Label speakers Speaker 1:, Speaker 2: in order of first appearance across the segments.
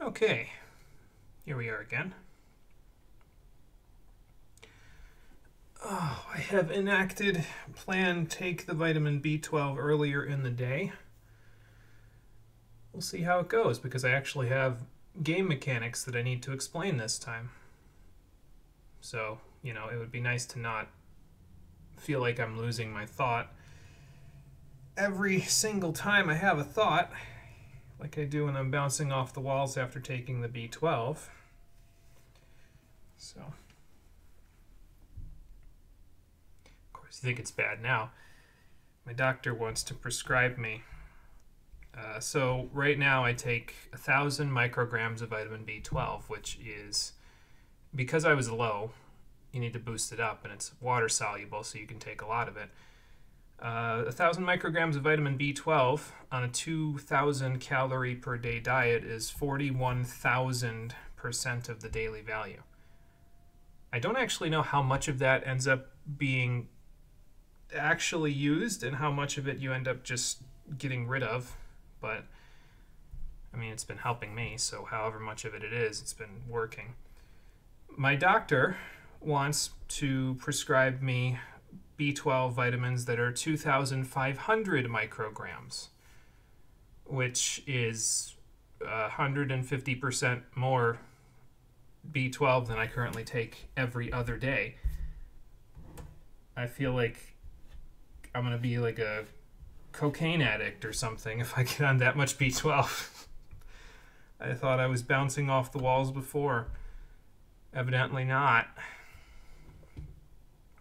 Speaker 1: Okay, here we are again. Oh, I have enacted plan take the vitamin B12 earlier in the day. We'll see how it goes because I actually have game mechanics that I need to explain this time. So, you know, it would be nice to not feel like I'm losing my thought every single time I have a thought, like I do when I'm bouncing off the walls after taking the B12. So, of course, you think it's bad now. My doctor wants to prescribe me. So right now I take 1,000 micrograms of vitamin B12, which is, because I was low, you need to boost it up, and it's water soluble, so you can take a lot of it. 1,000 micrograms of vitamin B12 on a 2,000 calorie per day diet is 41,000% of the daily value. I don't actually know how much of that ends up being actually used and how much of it you end up just getting rid of, but I mean, it's been helping me, so however much of it is, it's been working. My doctor wants to prescribe me B12 vitamins that are 2,500 micrograms, which is 150% more B12 than I currently take every other day. I feel like I'm going to be like a cocaine addict or something if I get on that much B12. I thought I was bouncing off the walls before. Evidently not.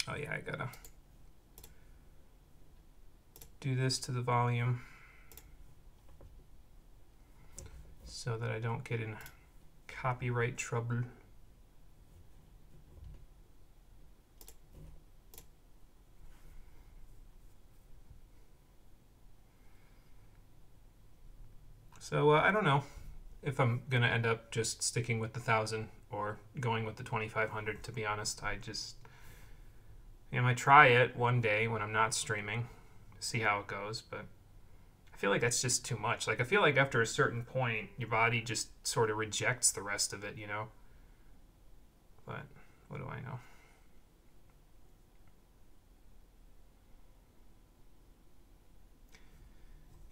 Speaker 1: Oh yeah, I gotta do this to the volume so that I don't get in copyright trouble. So I don't know if I'm gonna end up just sticking with the 1,000 or going with the 2,500. To be honest, I might try it one day when I'm not streaming, see how it goes, but I feel like that's just too much. Like, I feel like after a certain point, your body just sort of rejects the rest of it, you know? But what do I know?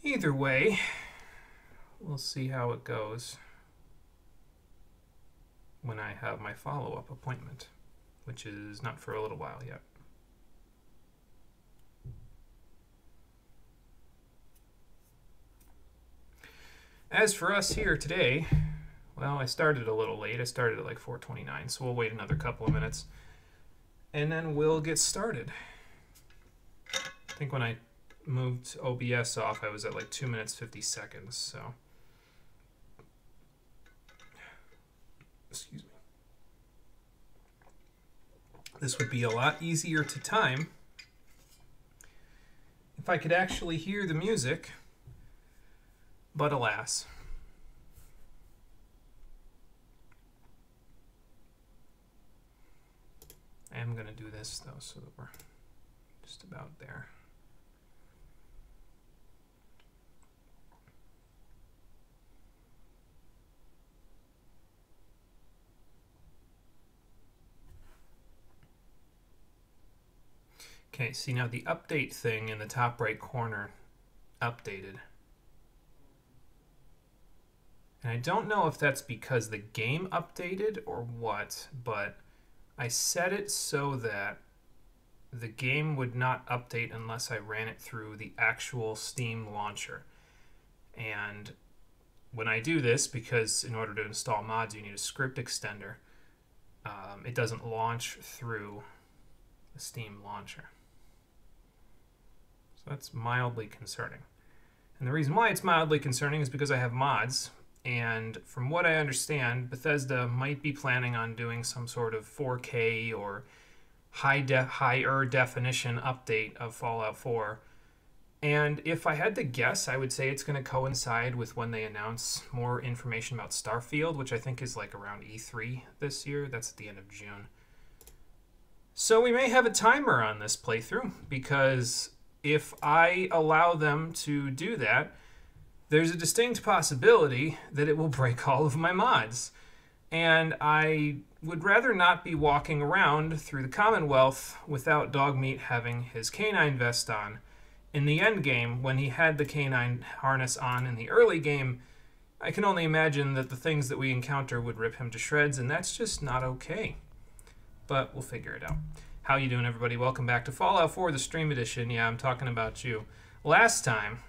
Speaker 1: Either way, we'll see how it goes when I have my follow-up appointment, which is not for a little while yet. As for us here today, well, I started a little late. I started at like 4:29, so we'll wait another couple of minutes, and then we'll get started. I think when I moved OBS off, I was at like 2 minutes 50 seconds, so excuse me. This would be a lot easier to time if I could actually hear the music, but alas. I am going to do this though, so that we're just about there. Okay, see now the update thing in the top right corner updated. And I don't know if that's because the game updated or what, but I set it so that the game would not update unless I ran it through the actual Steam launcher. And when I do this, because in order to install mods you need a script extender, it doesn't launch through the Steam launcher. So that's mildly concerning. And the reason why it's mildly concerning is because I have mods, and from what I understand, Bethesda might be planning on doing some sort of 4K or higher definition update of Fallout 4. And if I had to guess, I would say it's going to coincide with when they announce more information about Starfield, which I think is like around E3 this year. That's at the end of June. So we may have a timer on this playthrough, because if I allow them to do that, there's a distinct possibility that it will break all of my mods. And I would rather not be walking around through the Commonwealth without Dogmeat having his canine vest on. In the end game, when he had the canine harness on in the early game, I can only imagine that the things that we encounter would rip him to shreds, and that's just not okay. But we'll figure it out. How you doing, everybody? Welcome back to Fallout 4, the Stream Edition. Yeah, I'm talking about you. Last time,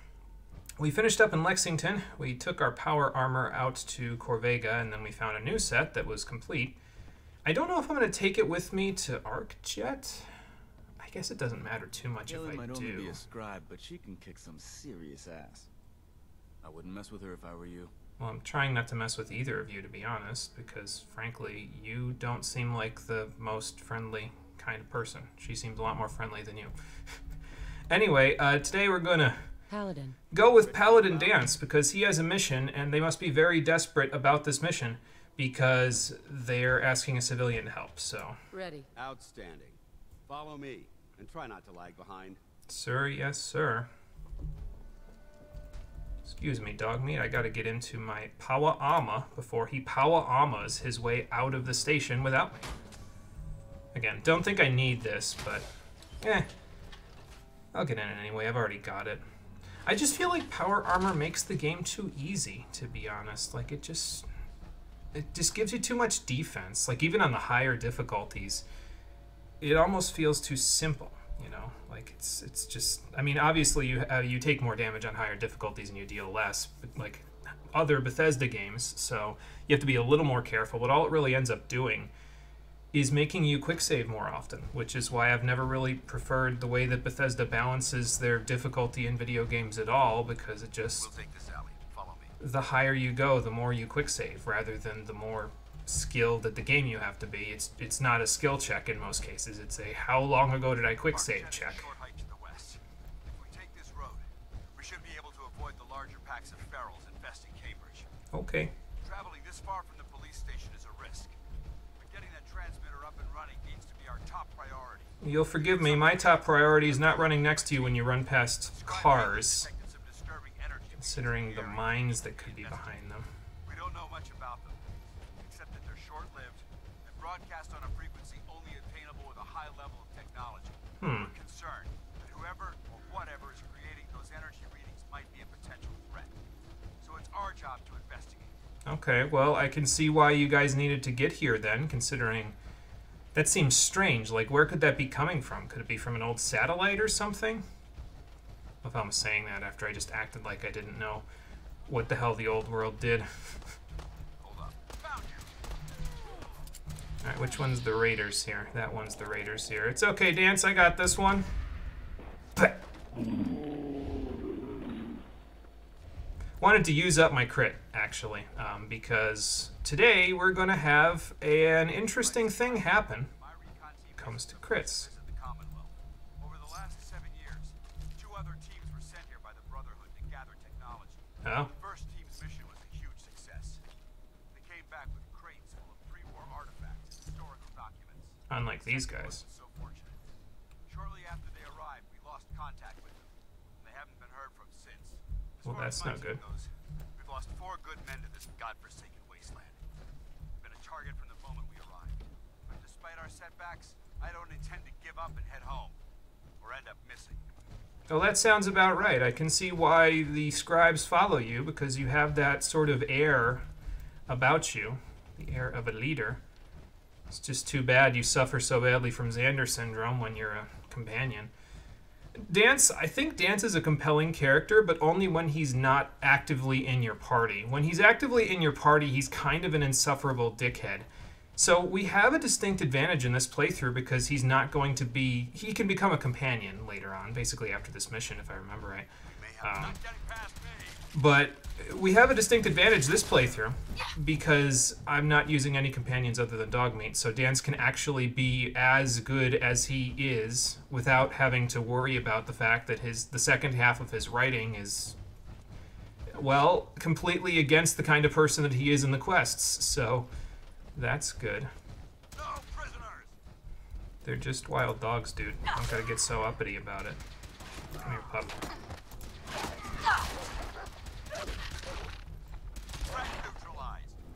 Speaker 1: we finished up in Lexington. We took our power armor out to Corvega, and then we found a new set that was complete. I don't know if I'm going to take it with me to ArcJet. I guess it doesn't matter too much if I
Speaker 2: might
Speaker 1: do.
Speaker 2: Only be a scribe, but she can kick some serious ass. I wouldn't mess with her if I were you.
Speaker 1: Well, I'm trying not to mess with either of you, to be honest, because, frankly, you don't seem like the most friendly kind of person. She seems a lot more friendly than you. Anyway, today we're going to go with Paladin Dance, because he has a mission, and they must be very desperate about this mission, because they're asking a civilian to help, so...
Speaker 3: Ready.
Speaker 4: Outstanding. Follow me, and try not to lag behind.
Speaker 1: Sir, yes, sir. Excuse me, Dogmeat, I gotta get into my Power Armor before he Power Armors his way out of the station without me. Again, don't think I need this, but... I'll get in it anyway, I've already got it. I just feel like Power Armor makes the game too easy, to be honest. Like, it just gives you too much defense. Like, even on the higher difficulties, it almost feels too simple, you know? Like, it's just... I mean, obviously, you take more damage on higher difficulties and you deal less, but, like other Bethesda games, so you have to be a little more careful. But all it really ends up doing is making you quick save more often, which is why I've never really preferred the way that Bethesda balances their difficulty in video games at all, because it just...
Speaker 4: We'll take this alley. Follow me.
Speaker 1: The higher you go, the more you quick save, rather than the more skilled at the game you have to be. It's not a skill check in most cases. It's a how long ago did I quick save check.
Speaker 4: Short hike to the west. If we take this road, we should be able to avoid the larger packs of ferals infesting Cambridge.
Speaker 1: Okay.
Speaker 4: Traveling this far from the police station is a risk. But getting that transmitter up and running needs to be our top priority.
Speaker 1: You'll forgive me, my top priority is not running next to you when you run past cars, considering the mines that could be behind them.
Speaker 4: We don't know much about them, except that they're short-lived and broadcast on a frequency only attainable with a high level of technology. We're concerned that whoever or whatever is creating those energy readings might be a potential threat. So it's our job to investigate.
Speaker 1: Okay, well, I can see why you guys needed to get here then, considering that seems strange. Like, where could that be coming from? Could it be from an old satellite or something? I don't know if I'm saying that after I just acted like I didn't know what the hell the old world did.
Speaker 4: Hold up. Found you.
Speaker 1: Alright, which one's the Raiders here? That one's the Raiders here. It's okay, Dance, I got this one. Wanted to use up my crit, actually, because today we're going to have an interesting thing happen when it comes to crits.
Speaker 4: Over the last 7 years, 2 other teams were sent here by the Brotherhood to gather technology.
Speaker 1: Oh.
Speaker 4: The first team's mission was a huge success. They came back with crates full of pre-war artifacts and historical documents.
Speaker 1: Unlike these guys.
Speaker 4: So fortunate. Shortly after they arrived, we lost contact with them. They haven't been heard from since.
Speaker 1: Well, that's no good.
Speaker 4: We've lost 4 good men to this godforsaken wasteland. Been a target from the moment we arrived. But despite our setbacks, I don't intend to give up and head home, or end up missing.
Speaker 1: Well, that sounds about right. I can see why the scribes follow you, because you have that sort of air about you, the air of a leader. It's just too bad you suffer so badly from Xander syndrome when you're a companion. Dance, I think Dance is a compelling character, but only when he's not actively in your party. When he's actively in your party, he's kind of an insufferable dickhead. So we have a distinct advantage in this playthrough because he's not going to be... He can become a companion later on, basically after this mission, if I remember right. But we have a distinct advantage this playthrough because I'm not using any companions other than Dogmeat, so Dance can actually be as good as he is without having to worry about the fact that the second half of his writing is, well, completely against the kind of person that he is in the quests, so that's good.
Speaker 4: No prisoners!
Speaker 1: They're just wild dogs, dude. I don't gotta get so uppity about it. Come here, pup.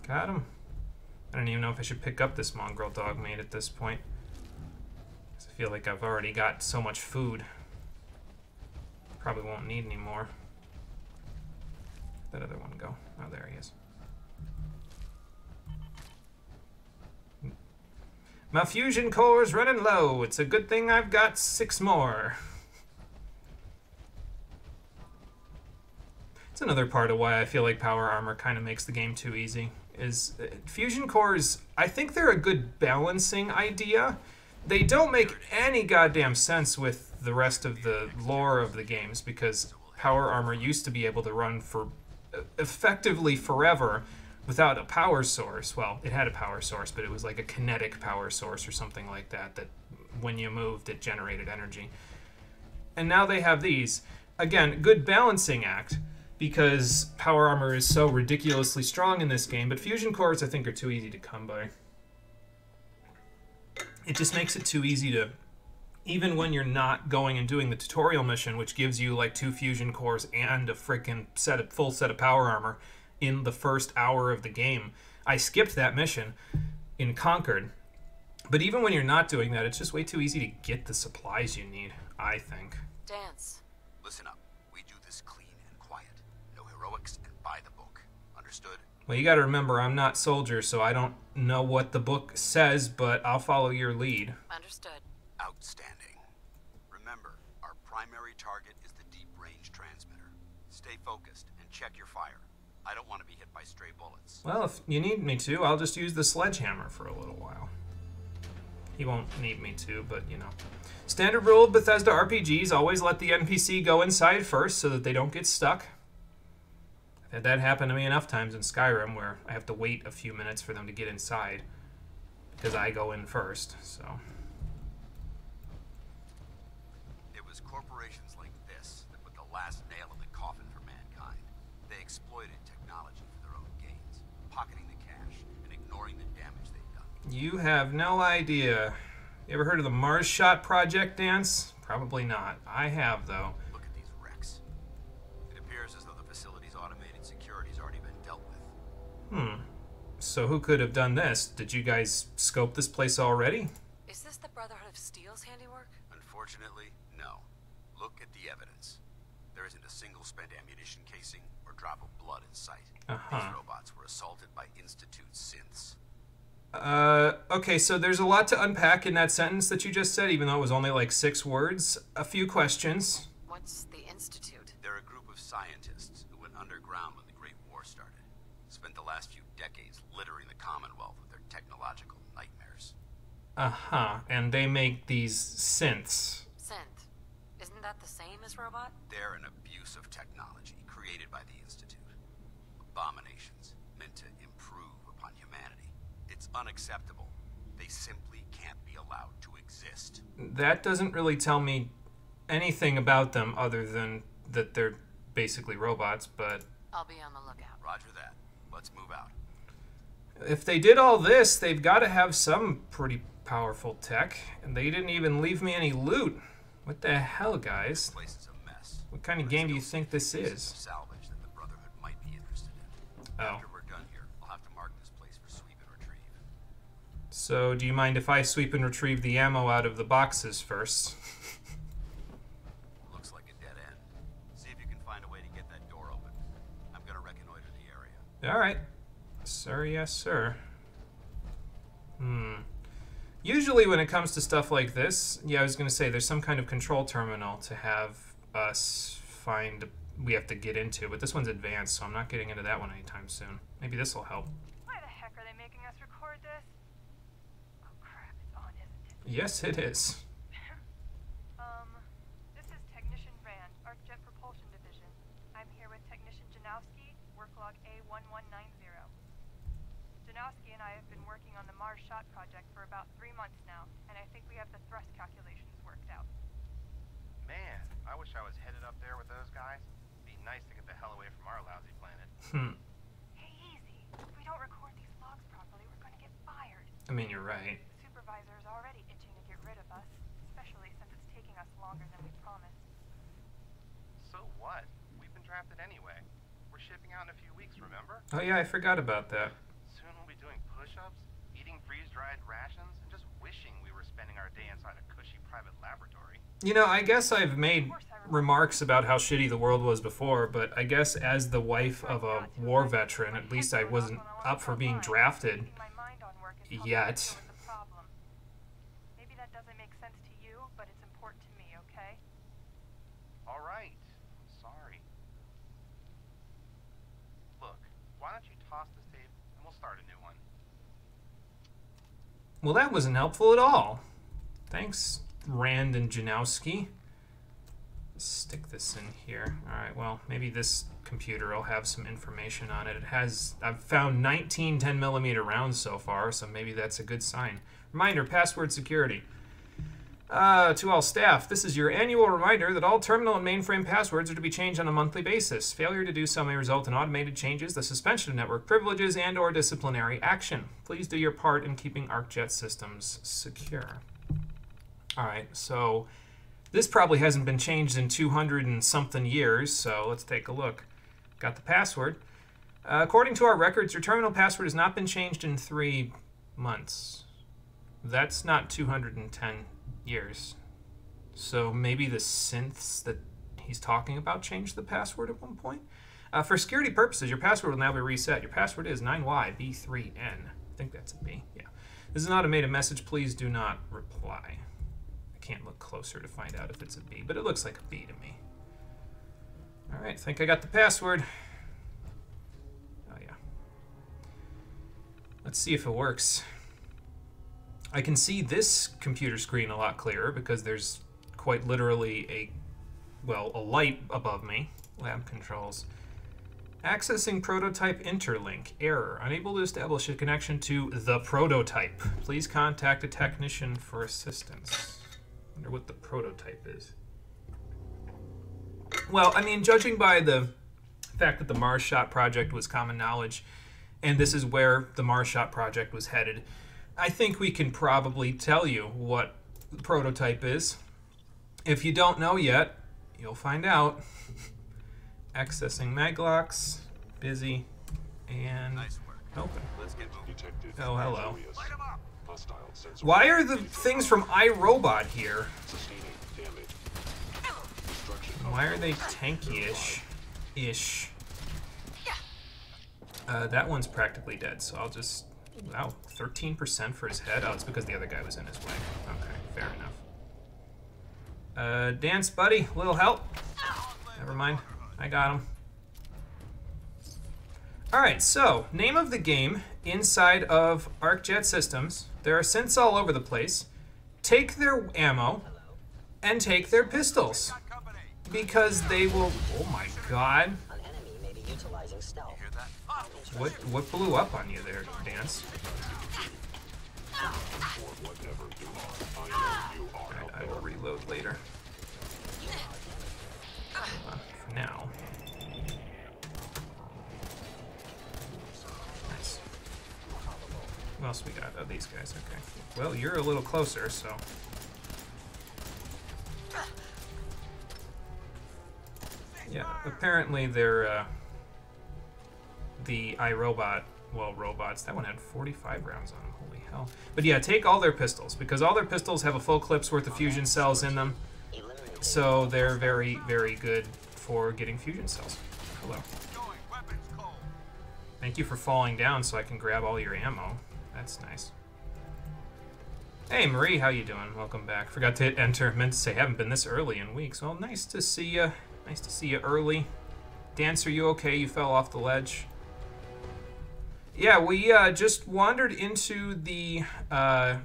Speaker 1: Got him. I don't even know if I should pick up this mongrel Dogmeat at this point. 'Cause I feel like I've already got so much food. Probably won't need any more. Where'd that other one go? Oh, there he is. My fusion core's running low. It's a good thing I've got 6 more. It's another part of why I feel like power armor kind of makes the game too easy. Is fusion cores, I think they're a good balancing idea. They don't make any goddamn sense with the rest of the lore of the games, because power armor used to be able to run for effectively forever without a power source. Well, it had a power source, but it was like a kinetic power source or something like that, that when you moved, it generated energy. And now they have these. Again, good balancing act, because power armor is so ridiculously strong in this game, but fusion cores, I think, are too easy to come by. It just makes it too easy to, even when you're not going and doing the tutorial mission, which gives you like 2 fusion cores and a freaking full set of power armor in the first hour of the game. I skipped that mission in Concord. But even when you're not doing that, it's just way too easy to get the supplies you need, I think.
Speaker 3: Dance.
Speaker 4: Listen up. We do this clean and quiet. No heroics and by the book. Understood?
Speaker 1: Well, you gotta remember, I'm not soldier, so I don't know what the book says, but I'll follow your lead.
Speaker 3: Understood.
Speaker 4: Outstanding. Remember, our primary target is the deep-range transmitter. Stay focused and check your fire. I don't want to be hit by stray bullets.
Speaker 1: Well, if you need me to, I'll just use the sledgehammer for a little while. He won't need me to, but, you know. Standard rule of Bethesda RPGs, always let the NPC go inside first so that they don't get stuck. I've had that happen to me enough times in Skyrim where I have to wait a few minutes for them to get inside because I go in first, so.
Speaker 4: It was corporations like this that put the last nail in the coffin for mankind. They exploited technology for their own gains, pocketing the cash and ignoring the damage they've done.
Speaker 1: You have no idea. You ever heard of the Mars Shot Project, Dance? Probably not. I have, though.
Speaker 4: Look at these wrecks. It appears as though the facility's automated security's already been dealt with.
Speaker 1: So who could have done this? Did you guys scope this place already?
Speaker 3: Is this the Brotherhood of Steel's handiwork?
Speaker 4: Unfortunately, no. Look at the evidence. There isn't a single spent ammunition casing or drop of blood in sight. These robots were assaulted by Institute synths.
Speaker 1: Okay, so there's a lot to unpack in that sentence that you just said, even though it was only like 6 words. A few questions.
Speaker 3: What's the Institute?
Speaker 4: They're a group of scientists who went underground when the Great War started. Spent the last few decades littering the Commonwealth with their technological nightmares.
Speaker 1: And they make these synths.
Speaker 3: Synth. Isn't that the same as robot?
Speaker 4: They're an abuse of technology created by the Institute. Abominations meant to improve upon humanity. It's unacceptable. They simply can't be allowed to exist.
Speaker 1: That doesn't really tell me anything about them other than that they're basically robots, but
Speaker 3: I'll be on the lookout.
Speaker 4: Roger that. Let's move out.
Speaker 1: if they did all this, they've got to have some pretty powerful tech, and they didn't even leave me any loot. What the hell, guys?
Speaker 4: This place is a mess.
Speaker 1: What kind of game do you think this is?
Speaker 4: Salvage that the Brotherhood might be interested in.
Speaker 1: Oh.
Speaker 4: After we're done here, I'll have to mark this place for sweep and retrieve.
Speaker 1: So, do you mind if I sweep and retrieve the ammo out of the boxes first?
Speaker 4: Looks like a dead end. See if you can find a way to get that door open. I'm gonna reconnoiter the area.
Speaker 1: Alright. Sir, yes, sir. Usually when it comes to stuff like this, yeah, I was going to say, there's some kind of control terminal to have us find, we have to get into, but this one's advanced, so I'm not getting into that one anytime soon. Maybe this will help.
Speaker 5: Why the heck are they making us record this? Oh crap, it's on, isn't it?
Speaker 1: Yes, it is.
Speaker 5: This is Technician Rand, ArcJet Propulsion Division. I'm here with Technician Janowski, work log A1190. Janowski and I have been working on the Mars Shot project for about 3 months now, and I think we have the thrust calculations worked out.
Speaker 6: Man, I wish I was headed up there with those guys. Be nice to get the hell away from our lousy planet.
Speaker 5: Hey, easy. If we don't record these logs properly, we're going to get fired.
Speaker 1: I mean, you're right.
Speaker 5: The supervisor is already itching to get rid of us, especially since it's taking us longer than we promised.
Speaker 6: So what? We've been drafted anyway. We're shipping out in a few weeks, remember?
Speaker 1: Oh yeah, I forgot about that.
Speaker 6: Soon Soon we'll be doing push-ups, eating freeze-dried rations, and just wishing we were spending our day inside a cushy private laboratory.
Speaker 1: You know, I guess I've made remarks about how shitty the world was before, but I guess as the wife of a war veteran, at least I wasn't up for being drafted yet.
Speaker 5: Maybe that doesn't make sense to you, but it's important to me, okay?
Speaker 6: All right. Sorry. Look, why don't you toss this tape and we'll start a new one.
Speaker 1: Well, that wasn't helpful at all. Thanks, Rand and Janowski. Stick this in here. Alright, well, maybe this computer will have some information on it. I've found 19 10mm rounds so far, so maybe that's a good sign. Reminder, password security. To all staff, this is your annual reminder that all terminal and mainframe passwords are to be changed on a monthly basis. Failure to do so may result in automated changes, the suspension of network privileges, and or disciplinary action. Please do your part in keeping ArcJet Systems secure. Alright, so this probably hasn't been changed in 200 and something years, so let's take a look. Got the password. According to our records, your terminal password has not been changed in 3 months. That's not 210 years. So maybe the synths that he's talking about changed the password at one point? For security purposes, your password will now be reset. Your password is 9YB3N. I think that's a B, yeah. This is an automated message. Please do not reply. Can't look closer to find out if it's a B, but it looks like a B to me. Alright, I think I got the password. Oh yeah. Let's see if it works. I can see this computer screen a lot clearer because there's quite literally a light above me. Lab controls. Accessing prototype interlink. Error. Unable to establish a connection to the prototype. Please contact a technician for assistance. Wonder what the prototype is. Well, I mean, judging by the fact that the Mars Shot project was common knowledge, and this is where the Mars Shot project was headed, I think we can probably tell you what the prototype is. If you don't know yet, you'll find out. Accessing maglocks, busy, and
Speaker 4: Nice work.
Speaker 1: open.
Speaker 4: Let's get moving.
Speaker 1: Oh, hello.
Speaker 4: Light 'em up.
Speaker 1: Why are the things from iRobot here? Why are they tanky-ish? That one's practically dead, so I'll just... Wow, 13% for his head? Oh, it's because the other guy was in his way. Okay, fair enough. Dance buddy, little help? Never mind, I got him. Alright, so, name of the game inside of ArcJet Systems. There are synths all over the place. Take their ammo and take their pistols. Because they will... Oh my god.
Speaker 7: An enemy may be utilizing stealth.
Speaker 4: Hear that?
Speaker 1: What blew up on you there, Dance? Alright, I will reload later. For now. Nice. What else we got? Oh, these guys, okay. Well, you're a little closer, so... Yeah, apparently they're, the iRobot, well, robots, that one had 45 rounds on them, holy hell. But yeah, take all their pistols, because all their pistols have a full clip's worth of fusion cells in them, so they're very, very good for getting fusion cells. Hello. Thank you for falling down so I can grab all your ammo. That's nice. Hey Marie, how you doing? Welcome back. Forgot to hit enter. Meant to say haven't been this early in weeks. Well, nice to see you. Nice to see you early. Dance, are you okay? You fell off the ledge. Yeah, we just wandered into the... Okay,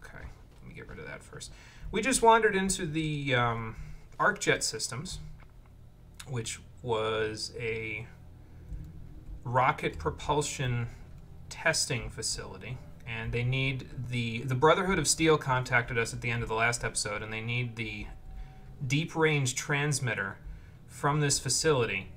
Speaker 1: let me get rid of that first. We just wandered into the ArcJet Systems, which was a rocket propulsion testing facility. And they need the Brotherhood of Steel contacted us at the end of the last episode, and they need the deep range transmitter from this facility.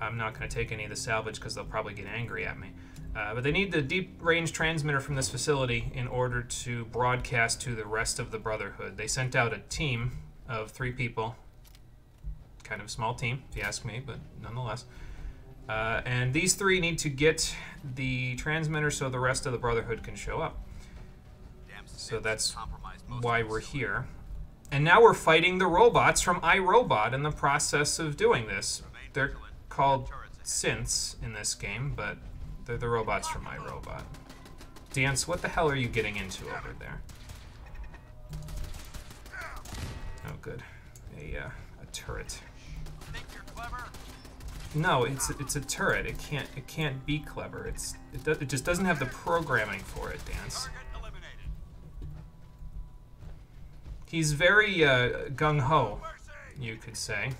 Speaker 1: I'm not going to take any of the salvage because they'll probably get angry at me. But they need the deep range transmitter from this facility in order to broadcast to the rest of the Brotherhood. They sent out a team of 3 people. Kind of a small team, if you ask me, but nonetheless. And these three need to get the transmitter so the rest of the Brotherhood can show up. So that's why we're here. And now we're fighting the robots from iRobot in the process of doing this. They're called synths in this game, but they're the robots from iRobot. Dance, what the hell are you getting into over there? Oh, good. A turret.
Speaker 4: Think you're clever?
Speaker 1: No, it's a turret. It can't be clever. It just doesn't have the programming for it, Dance.
Speaker 4: Target eliminated.
Speaker 1: He's very gung ho, you could say.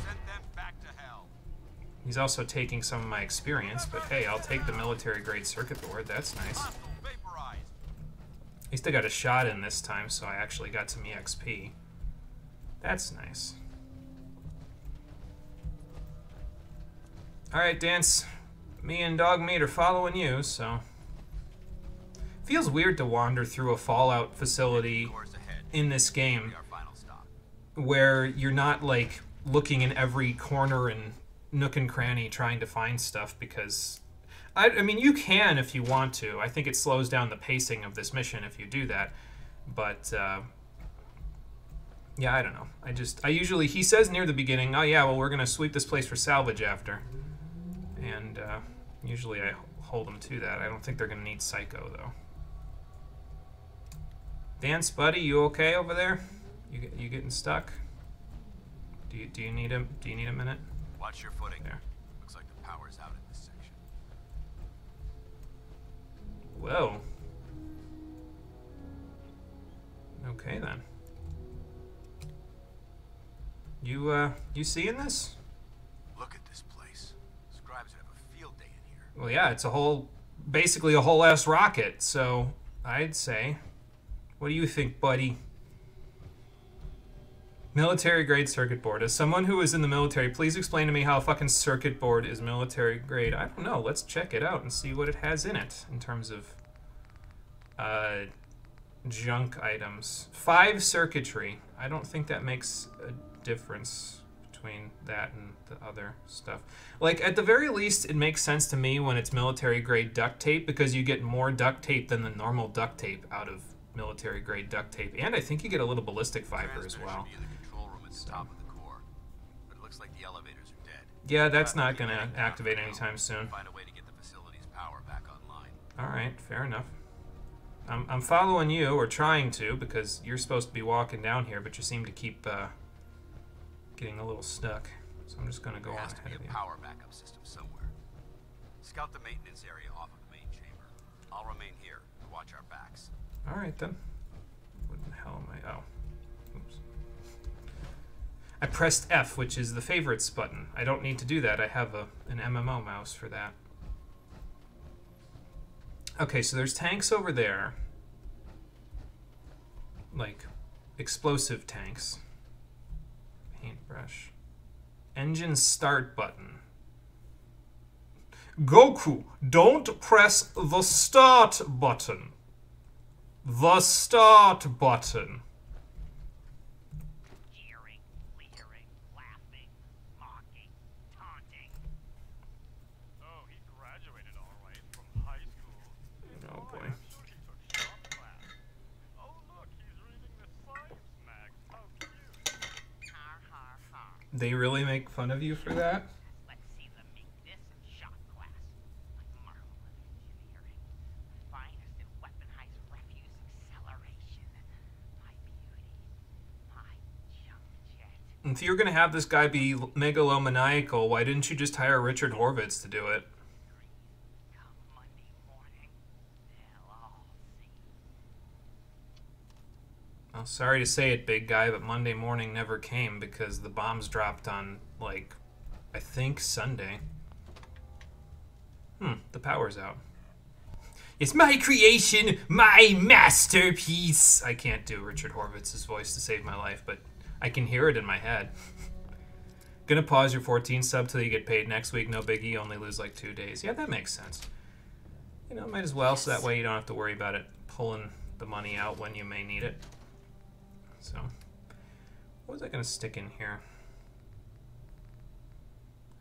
Speaker 4: Send them back to hell.
Speaker 1: He's also taking some of my experience, but hey, I'll take the military-grade circuit board. That's nice.
Speaker 4: Hostile vaporized.
Speaker 1: At least I got a shot in this time, so I actually got some EXP. That's nice. Alright, Dance. Me and Dogmeat are following you, so... Feels weird to wander through a Fallout facility
Speaker 4: Course ahead.
Speaker 1: in this game
Speaker 4: Be our final stop.
Speaker 1: where you're not, like, looking in every corner and nook and cranny trying to find stuff, because... I mean, you can if you want to. I think it slows down the pacing of this mission if you do that. But, yeah, I don't know. I usually... He says near the beginning, oh yeah, well, we're going to sweep this place for salvage after. And, usually I hold them to that. I don't think they're going to need Psycho, though. Dance, buddy, you okay over there? You getting stuck? Do you need a minute?
Speaker 4: Watch your footing.
Speaker 1: There.
Speaker 4: Looks like the power's out in this section.
Speaker 1: Whoa. Okay then. You seeing this?
Speaker 4: Look at this place. Scribes would have a field day in here.
Speaker 1: Well, yeah, it's basically a whole ass rocket. So I'd say, what do you think, buddy? Military grade circuit board. As someone who is in the military, please explain to me how a fucking circuit board is military grade. I don't know. Let's check it out and see what it has in it in terms of junk items. 5 circuitry. I don't think that makes a difference between that and the other stuff. Like, at the very least, it makes sense to me when it's military grade duct tape, because you get more duct tape than the normal duct tape out of military grade duct tape. And I think you get a little ballistic fiber as well.
Speaker 4: Should be in the control room at the top of the core. But it looks like the elevators are dead.
Speaker 1: Yeah, that's not going to activate anytime soon.
Speaker 4: Find a way to get the facility's power back online.
Speaker 1: Alright, fair enough. I'm following you, or trying to, because you're supposed to be walking down here, but you seem to keep getting a little stuck. So I'm just going to go on
Speaker 4: There has to
Speaker 1: ahead
Speaker 4: be
Speaker 1: of
Speaker 4: a
Speaker 1: you.
Speaker 4: power backup system somewhere. Scout the maintenance area off of the main chamber. I'll remain here to watch our backs.
Speaker 1: Alright then. What the hell am I... Oh. Oops. I pressed F, which is the favorites button. I don't need to do that. I have an MMO mouse for that. Okay, so there's tanks over there. Like, explosive tanks. Paintbrush. Engine start button. Goku, don't press the start button. The start button.
Speaker 8: Jeering, leering, laughing, mocking, taunting. Oh, he graduated all right from high school.
Speaker 1: Oh boy.
Speaker 8: I'm sure he took shop class. Oh look, he's reading the science mag. How cute. Har har har.
Speaker 1: They really make fun of you for that?
Speaker 8: Let's see them make this in shop class. A marvel of engineering. Finest in weaponized refuse acceleration. My beauty. My jump jet.
Speaker 1: If you're gonna have this guy be megalomaniacal, why didn't you just hire Richard Horvitz to do it?
Speaker 8: Come Monday morning, they'll all see.
Speaker 1: Well, sorry to say it, big guy, but Monday morning never came because the bombs dropped on, like, I think Sunday. The power's out. It's my creation, my masterpiece! I can't do Richard Horvitz's voice to save my life, but I can hear it in my head. Gonna pause your 14 sub till you get paid next week. No biggie, only lose like 2 days. Yeah, that makes sense. You know, might as well, so that way you don't have to worry about it pulling the money out when you may need it. So, what was I gonna stick in here?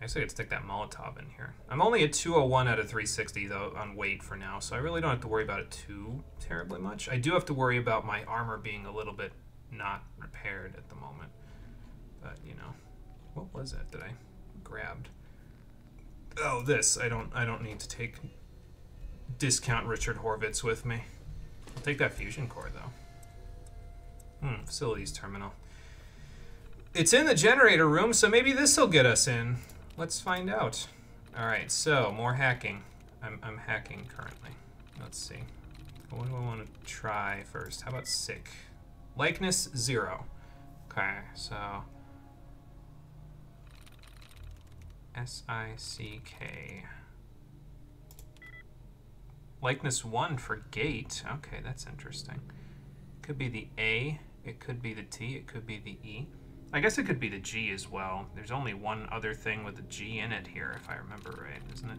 Speaker 1: I guess I could stick that Molotov in here. I'm only at 201 out of 360 though on weight for now, so I really don't have to worry about it too terribly much. I do have to worry about my armor being a little bit not repaired at the moment. But, you know, what was that I grabbed? Oh, this. I don't need to take discount Richard Horvitz with me. I'll take that fusion core though. Facilities terminal. It's in the generator room, so maybe this'll get us in. Let's find out. Alright, so more hacking. I'm hacking currently. Let's see. What do I want to try first? How about sick? Likeness 0. Okay, so SICK. Likeness 1 for gate. Okay, that's interesting. Could be the A, it could be the T, it could be the E. I guess it could be the G as well. There's only one other thing with the G in it here, if I remember right, isn't it?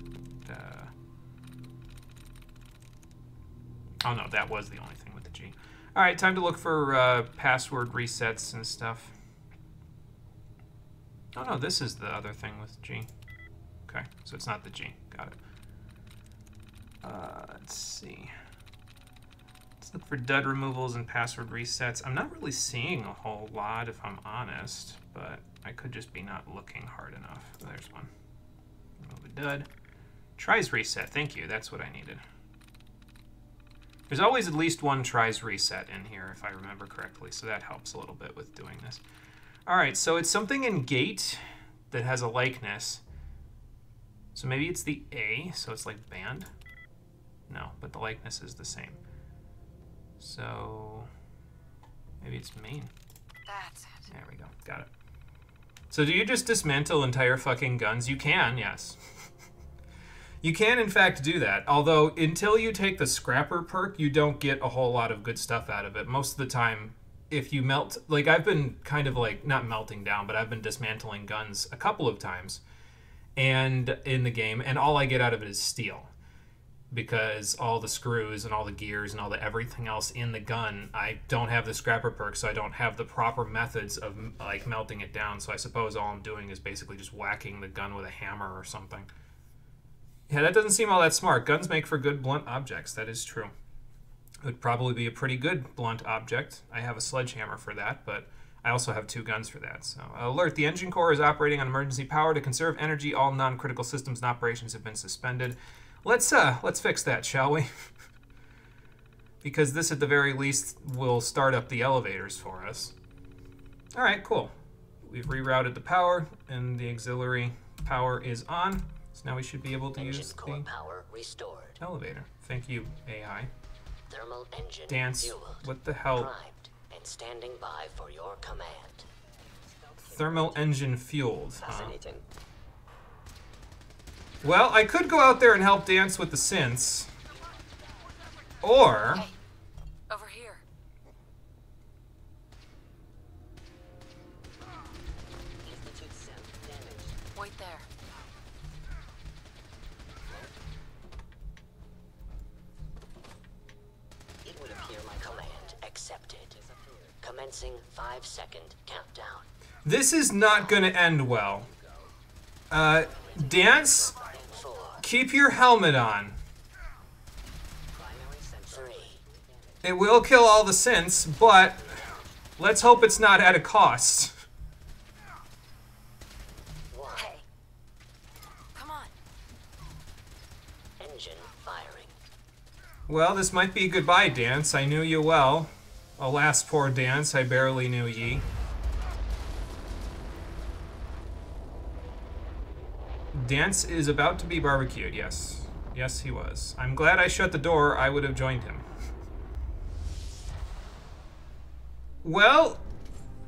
Speaker 1: Oh no, that was the only thing with the G. Alright, time to look for password resets and stuff. Oh no, this is the other thing with G. Okay, so it's not the G. Got it. Let's see. Let's look for dud removals and password resets. I'm not really seeing a whole lot, if I'm honest, but I could just be not looking hard enough. There's one. Remove a dud. Tries reset. Thank you. That's what I needed. There's always at least one tries reset in here, if I remember correctly, so that helps a little bit with doing this. All right, so it's something in gate that has a likeness. So maybe it's the A, so it's like band. No, but the likeness is the same. So maybe it's main.
Speaker 3: That's it.
Speaker 1: There we go. Got it. So do you just dismantle entire fucking guns? You can, yes. You can, in fact, do that. Although, until you take the scrapper perk, you don't get a whole lot of good stuff out of it. Most of the time, if you melt... Like, I've been kind of like, not melting down, but I've been dismantling guns a couple of times and in the game, and all I get out of it is steel. Because all the screws and all the gears and all the everything else in the gun, I don't have the scrapper perk, so I don't have the proper methods of like melting it down. So I suppose all I'm doing is basically just whacking the gun with a hammer or something. Yeah, that doesn't seem all that smart. Guns make for good blunt objects. That is true. It would probably be a pretty good blunt object. I have a sledgehammer for that, but I also have 2 guns for that. So alert: the engine core is operating on emergency power to conserve energy. All non-critical systems and operations have been suspended. Let's fix that, shall we? Because this, at the very least, will start up the elevators for us. All right, cool. We've rerouted the power, and the auxiliary power is on. So now we should be able to use the
Speaker 7: power restored.
Speaker 1: Elevator. Thank you, AI.
Speaker 7: Thermal engine
Speaker 1: Dance.
Speaker 7: fueled,
Speaker 1: What the hell?
Speaker 7: primed, and standing by for your command.
Speaker 1: Thermal engine fueled. Huh?
Speaker 7: Fascinating.
Speaker 1: Well, I could go out there and help Dance with the synths. Or...
Speaker 3: Hey, over here.
Speaker 7: Institute synth damaged.
Speaker 3: Wait there.
Speaker 7: It would appear my command accepted. Commencing 5-second countdown.
Speaker 1: this is not going to end well. Dance,
Speaker 7: 4,
Speaker 1: keep your helmet on.
Speaker 7: primary sensor 3,
Speaker 1: It will kill all the synths, but let's hope it's not at a cost.
Speaker 7: 1.
Speaker 3: Hey. Come on.
Speaker 7: Engine firing.
Speaker 1: Well, this might be goodbye, Dance. I knew you well. Alas, poor Dance, I barely knew ye. Dance is about to be barbecued, yes. Yes, he was. I'm glad I shut the door. I would have joined him. Well,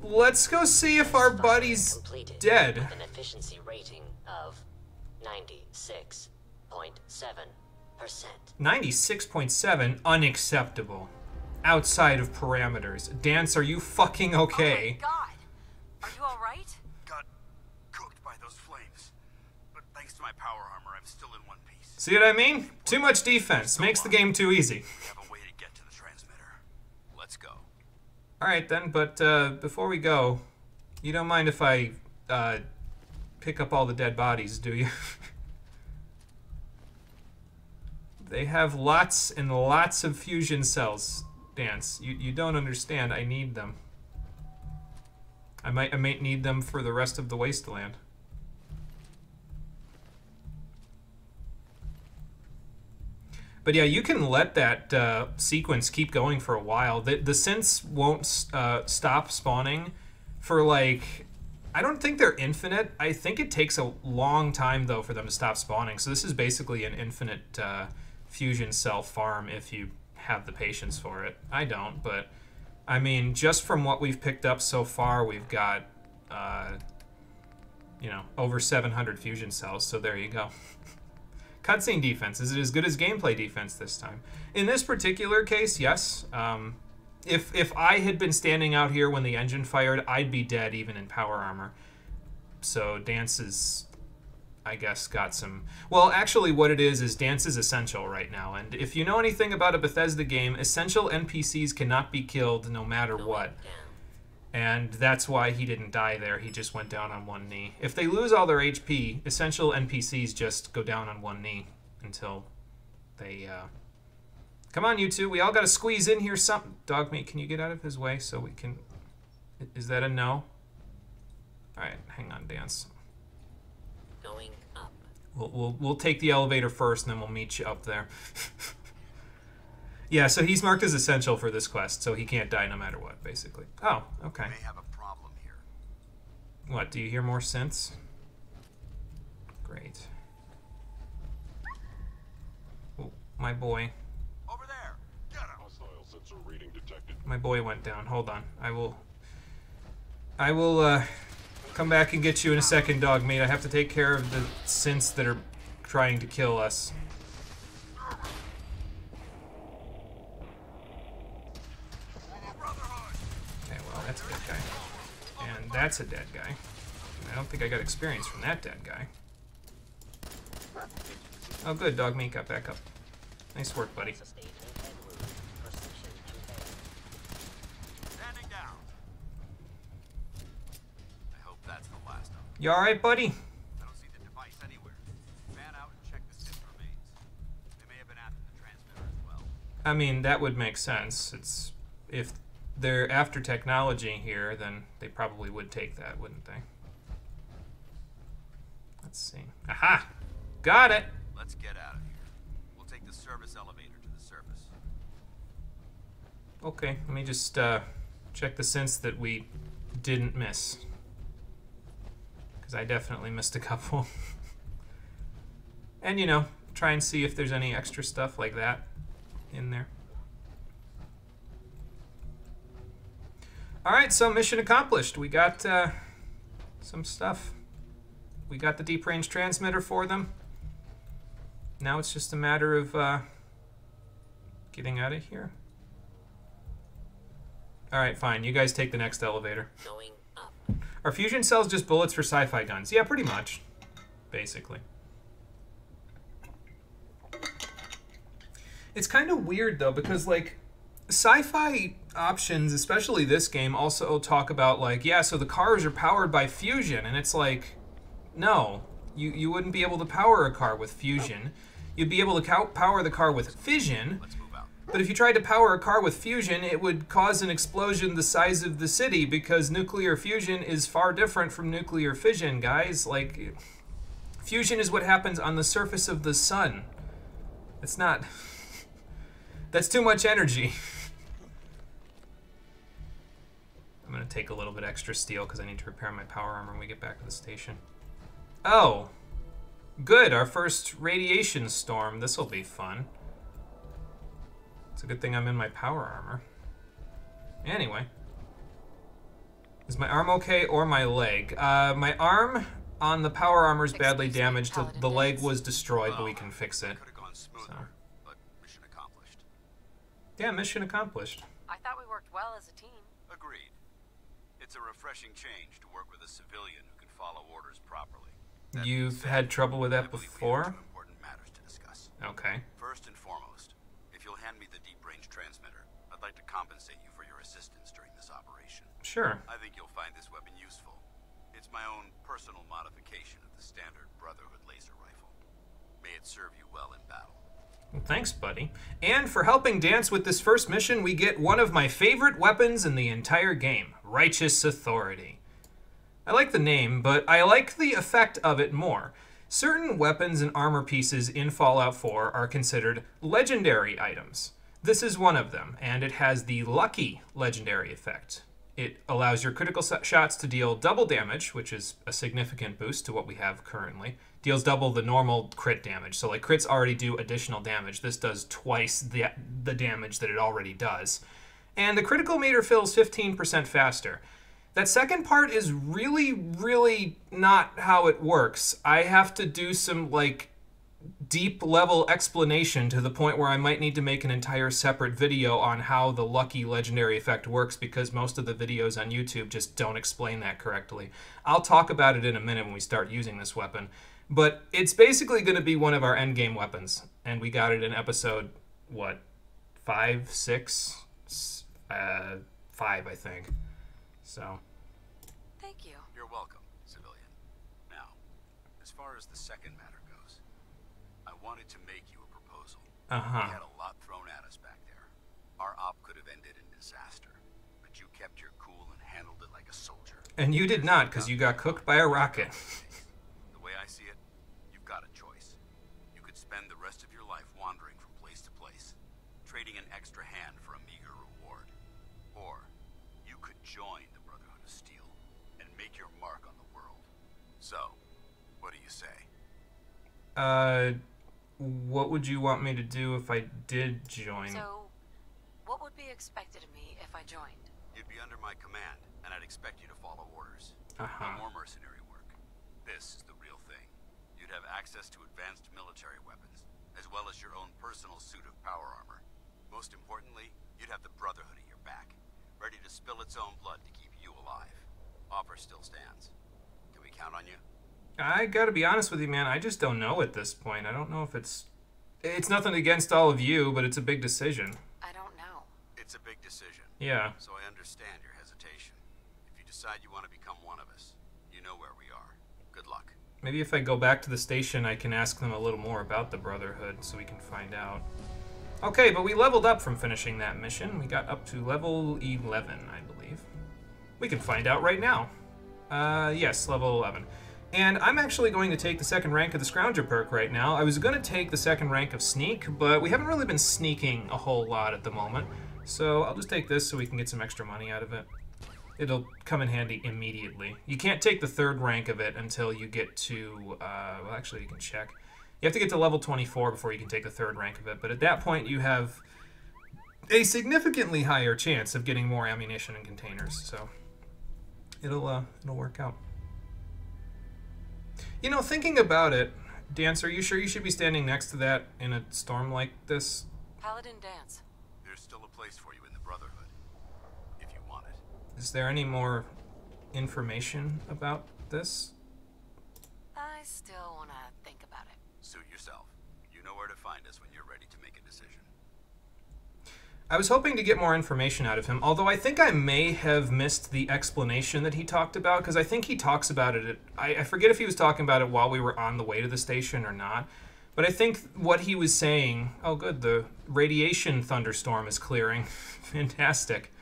Speaker 1: let's go see if our buddy's
Speaker 7: Completed
Speaker 1: dead.
Speaker 7: With an efficiency rating of 96.7%.
Speaker 1: 96.7, unacceptable. Outside of parameters. Dance, are you fucking okay?
Speaker 3: Oh my god. Are you alright?
Speaker 4: Got cooked by those flames. But thanks to my power armor, I'm still in one piece.
Speaker 1: See what I mean? Too much defense. Makes the game too easy.
Speaker 4: We have a way to get to the transmitter. Let's go.
Speaker 1: Alright then, but before we go, you don't mind if I pick up all the dead bodies, do you? They have lots and lots of fusion cells, Dance. You don't understand. I need them. I might need them for the rest of the wasteland. But yeah, you can let that sequence keep going for a while. The synths won't stop spawning for like... I don't think they're infinite. I think it takes a long time, though, for them to stop spawning. So this is basically an infinite fusion cell farm if you have the patience for it. I don't, but... I mean, just from what we've picked up so far, we've got, you know, over 700 fusion cells, so there you go. Cutscene defense. Is it as good as gameplay defense this time? In this particular case, yes. If I had been standing out here when the engine fired, I'd be dead even in power armor. So Dance is, I guess, got some... Well, actually what it is Dance is essential right now. And if you know anything about a Bethesda game, essential NPCs cannot be killed no matter what. And that's why he didn't die there. He just went down on one knee. If they lose all their HP, essential NPCs just go down on one knee until they... Come on, you two. We all got to squeeze in here. Dogmeat, can you get out of his way so we can... Is that a no? All right, hang on, Dance.
Speaker 7: Going up.
Speaker 1: We'll take the elevator first, and then we'll meet you up there. Yeah, so he's marked as essential for this quest, so he can't die no matter what, basically. Oh, okay.
Speaker 4: May have a problem here.
Speaker 1: What, do you hear more synths? Great. Oh, my boy.
Speaker 4: Over there. Get him.
Speaker 9: Hostile sensor reading detected.
Speaker 1: My boy went down. Hold on. I will come back and get you in a second, Dogmeat. I have to take care of the synths that are trying to kill us. Okay, well, that's a dead guy. And that's a dead guy. I don't think I got experience from that dead guy. Oh, good. Dogmeat got back up. Nice work, buddy.
Speaker 4: Standing down. I hope that's the last of them.
Speaker 1: You alright, buddy?
Speaker 4: I don't see the device anywhere. Fan out and check the synth remains. They may have been after the transmitter as well.
Speaker 1: I mean, that would make sense. It's if they're after technology here, then they probably would take that, wouldn't they? Let's see. Aha! Got it!
Speaker 4: Let's get out of here. We'll take the service elevator to the surface.
Speaker 1: Okay, let me just check the synths that we didn't miss. Because I definitely missed a couple. And, you know, try and see if there's any extra stuff like that in there. Alright, so mission accomplished. We got some stuff. We got the deep range transmitter for them. Now it's just a matter of getting out of here. Alright, fine. You guys take the next elevator.
Speaker 7: Going up.
Speaker 1: Are fusion cells just bullets for sci-fi guns? Yeah, pretty much. Basically. It's kind of weird, though, because, like, sci-fi options, especially this game, also talk about, like, yeah, so the cars are powered by fusion, and it's like, no. You wouldn't be able to power a car with fusion. You'd be able to power the car with fission.
Speaker 4: Let's move out.
Speaker 1: But if you tried to power a car with fusion, it would cause an explosion the size of the city, because nuclear fusion is far different from nuclear fission, guys. Like, fusion is what happens on the surface of the sun. It's not... That's too much energy. I'm going to take a little bit extra steel because I need to repair my power armor when we get back to the station. Oh! Good, our first radiation storm. This will be fun. It's a good thing I'm in my power armor. Anyway. Is my arm okay or my leg? My arm on the power armor is badly damaged. The leg was destroyed, but we can fix it.
Speaker 4: Could have gone smoother, but mission accomplished.
Speaker 1: Yeah, mission accomplished.
Speaker 3: I thought we worked well as a team.
Speaker 4: Agreed. It's a refreshing change to work with a civilian who can follow orders properly.
Speaker 1: You've had trouble with that
Speaker 4: I believe we have
Speaker 1: before?
Speaker 4: two important matters to discuss.
Speaker 1: Okay.
Speaker 4: First and foremost, if you'll hand me the deep range transmitter, I'd like to compensate you for your assistance during this operation.
Speaker 1: Sure.
Speaker 4: I think you'll find this weapon useful. It's my own personal modification of the standard Brotherhood laser rifle. May it serve you well in battle.
Speaker 1: Well, thanks, buddy. And for helping Dance with this first mission, we get one of my favorite weapons in the entire game, Righteous Authority. I like the name, but I like the effect of it more. Certain weapons and armor pieces in Fallout 4 are considered legendary items. This is one of them, and it has the Lucky legendary effect. It allows your critical shots to deal double damage, which is a significant boost to what we have currently. Deals double the normal crit damage. So like crits already do additional damage. This does twice the damage that it already does. And the critical meter fills 15% faster. That second part is really, really not how it works. I have to do some like deep level explanation to the point where I might need to make an entire separate video on how the Lucky legendary effect works, because most of the videos on YouTube just don't explain that correctly. I'll talk about it in a minute when we start using this weapon, but it's basically going to be one of our endgame weapons, and we got it in episode, what, 5, 6? 5, I think. So.
Speaker 3: Thank you.
Speaker 4: You're welcome, civilian. Now, as far as the second matter goes, I wanted to make you a proposal. We had a lot thrown at us back there. Our op could have ended in disaster, but you kept your cool and handled it like a soldier.
Speaker 1: And you did not, because you got cooked by a rocket.
Speaker 4: The way I see it, you've got a choice. You could spend the rest of your life wandering from place to place, trading an extra hand for a meager reward. Or you could join the Brotherhood of Steel and make your mark on the world. So, what do you say?
Speaker 1: What would you want me to do if I did join?
Speaker 3: So, what would be expected of me if I joined?
Speaker 4: You'd be under my command, and I'd expect you to follow orders. No more mercenary work. This is the real thing. You'd have access to advanced military weapons, as well as your own personal suit of power armor. Most importantly, you'd have the Brotherhood at your back, ready to spill its own blood to keep you alive. Offer still stands. Can we count on you?
Speaker 1: I gotta be honest with you, man. I just don't know at this point. I don't know if it's nothing against all of you, but it's a big decision.
Speaker 3: I don't know.
Speaker 4: It's a big decision.
Speaker 1: Yeah.
Speaker 4: So I understand your hesitation. If you decide you want to become one of us, you know where we are. Good luck.
Speaker 1: Maybe if I go back to the station, I can ask them a little more about the Brotherhood so we can find out. Okay, but we leveled up from finishing that mission. We got up to level 11, I believe. We can find out right now. Yes, level 11. And I'm actually going to take the second rank of the Scrounger perk right now. I was going to take the second rank of Sneak, but we haven't really been sneaking a whole lot at the moment. So I'll just take this so we can get some extra money out of it. It'll come in handy immediately. You can't take the third rank of it until you get to, well, actually you can check. You have to get to level 24 before you can take the third rank of it, but at that point you have a significantly higher chance of getting more ammunition and containers, so it'll work out. You know, thinking about it, Dance, are you sure you should be standing next to that in a storm like this?
Speaker 3: Paladin Dance.
Speaker 4: There's still a place for you in the Brotherhood, if you want it.
Speaker 1: Is there any more information about this?
Speaker 3: I still want to think about it.
Speaker 4: Suit yourself. You know where to find us when you're ready to make a decision.
Speaker 1: I was hoping to get more information out of him, although I think I may have missed the explanation that he talked about, because I think he talks about it, I forget if he was talking about it while we were on the way to the station or not, but I think what he was saying, oh good, the radiation thunderstorm is clearing, fantastic.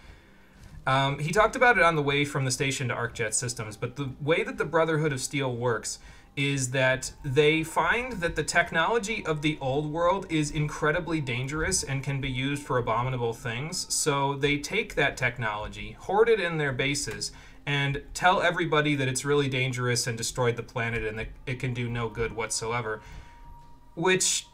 Speaker 1: He talked about it on the way from the station to ArcJet Systems, but the way that the Brotherhood of Steel works is that they find that the technology of the old world is incredibly dangerous and can be used for abominable things. So they take that technology, hoard it in their bases, and tell everybody that it's really dangerous and destroyed the planet and that it can do no good whatsoever. Which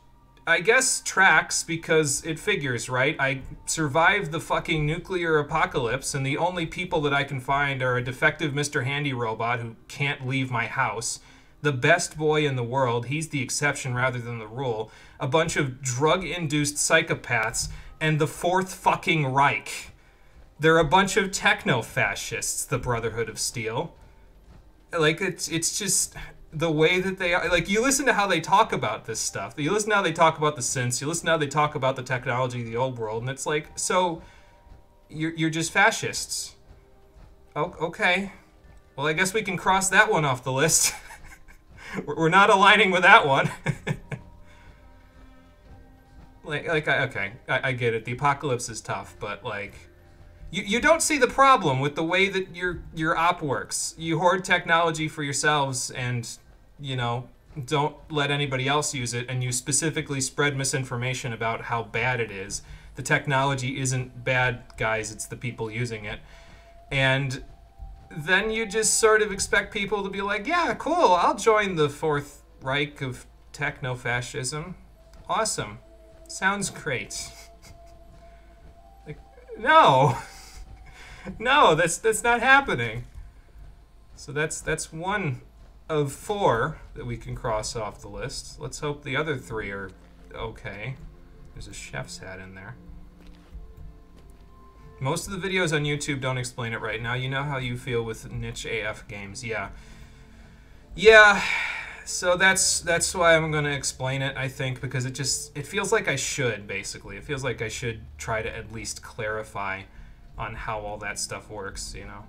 Speaker 1: I guess tracks because it figures, right? I survived the fucking nuclear apocalypse and the only people that I can find are a defective Mr. Handy robot who can't leave my house, the best boy in the world, he's the exception rather than the rule, a bunch of drug-induced psychopaths, and the Fourth fucking Reich. They're a bunch of techno-fascists, the Brotherhood of Steel. Like, it's just the way that they are. Like, you listen to how they talk about this stuff. You listen to how they talk about the synths. You listen to how they talk about the technology of the old world, and it's like, so, you're just fascists. Oh, okay. Well, I guess we can cross that one off the list. We're not aligning with that one. Okay, I get it. The apocalypse is tough, but like, you don't see the problem with the way that your op works. You hoard technology for yourselves, and you know, don't let anybody else use it, and you specifically spread misinformation about how bad it is. The technology isn't bad, guys. It's the people using it, and then you just sort of expect people to be like, yeah, cool, I'll join the Fourth Reich of techno-fascism. Awesome. Sounds great. Like, no. No, that's not happening. So that's one of 4 that we can cross off the list. Let's hope the other 3 are okay. There's a chef's hat in there. Most of the videos on YouTube don't explain it right. Now you know how you feel with niche AF games. Yeah. Yeah. So that's why I'm going to explain it, I think, because it feels like I should, basically. It feels like I should try to at least clarify on how all that stuff works, you know?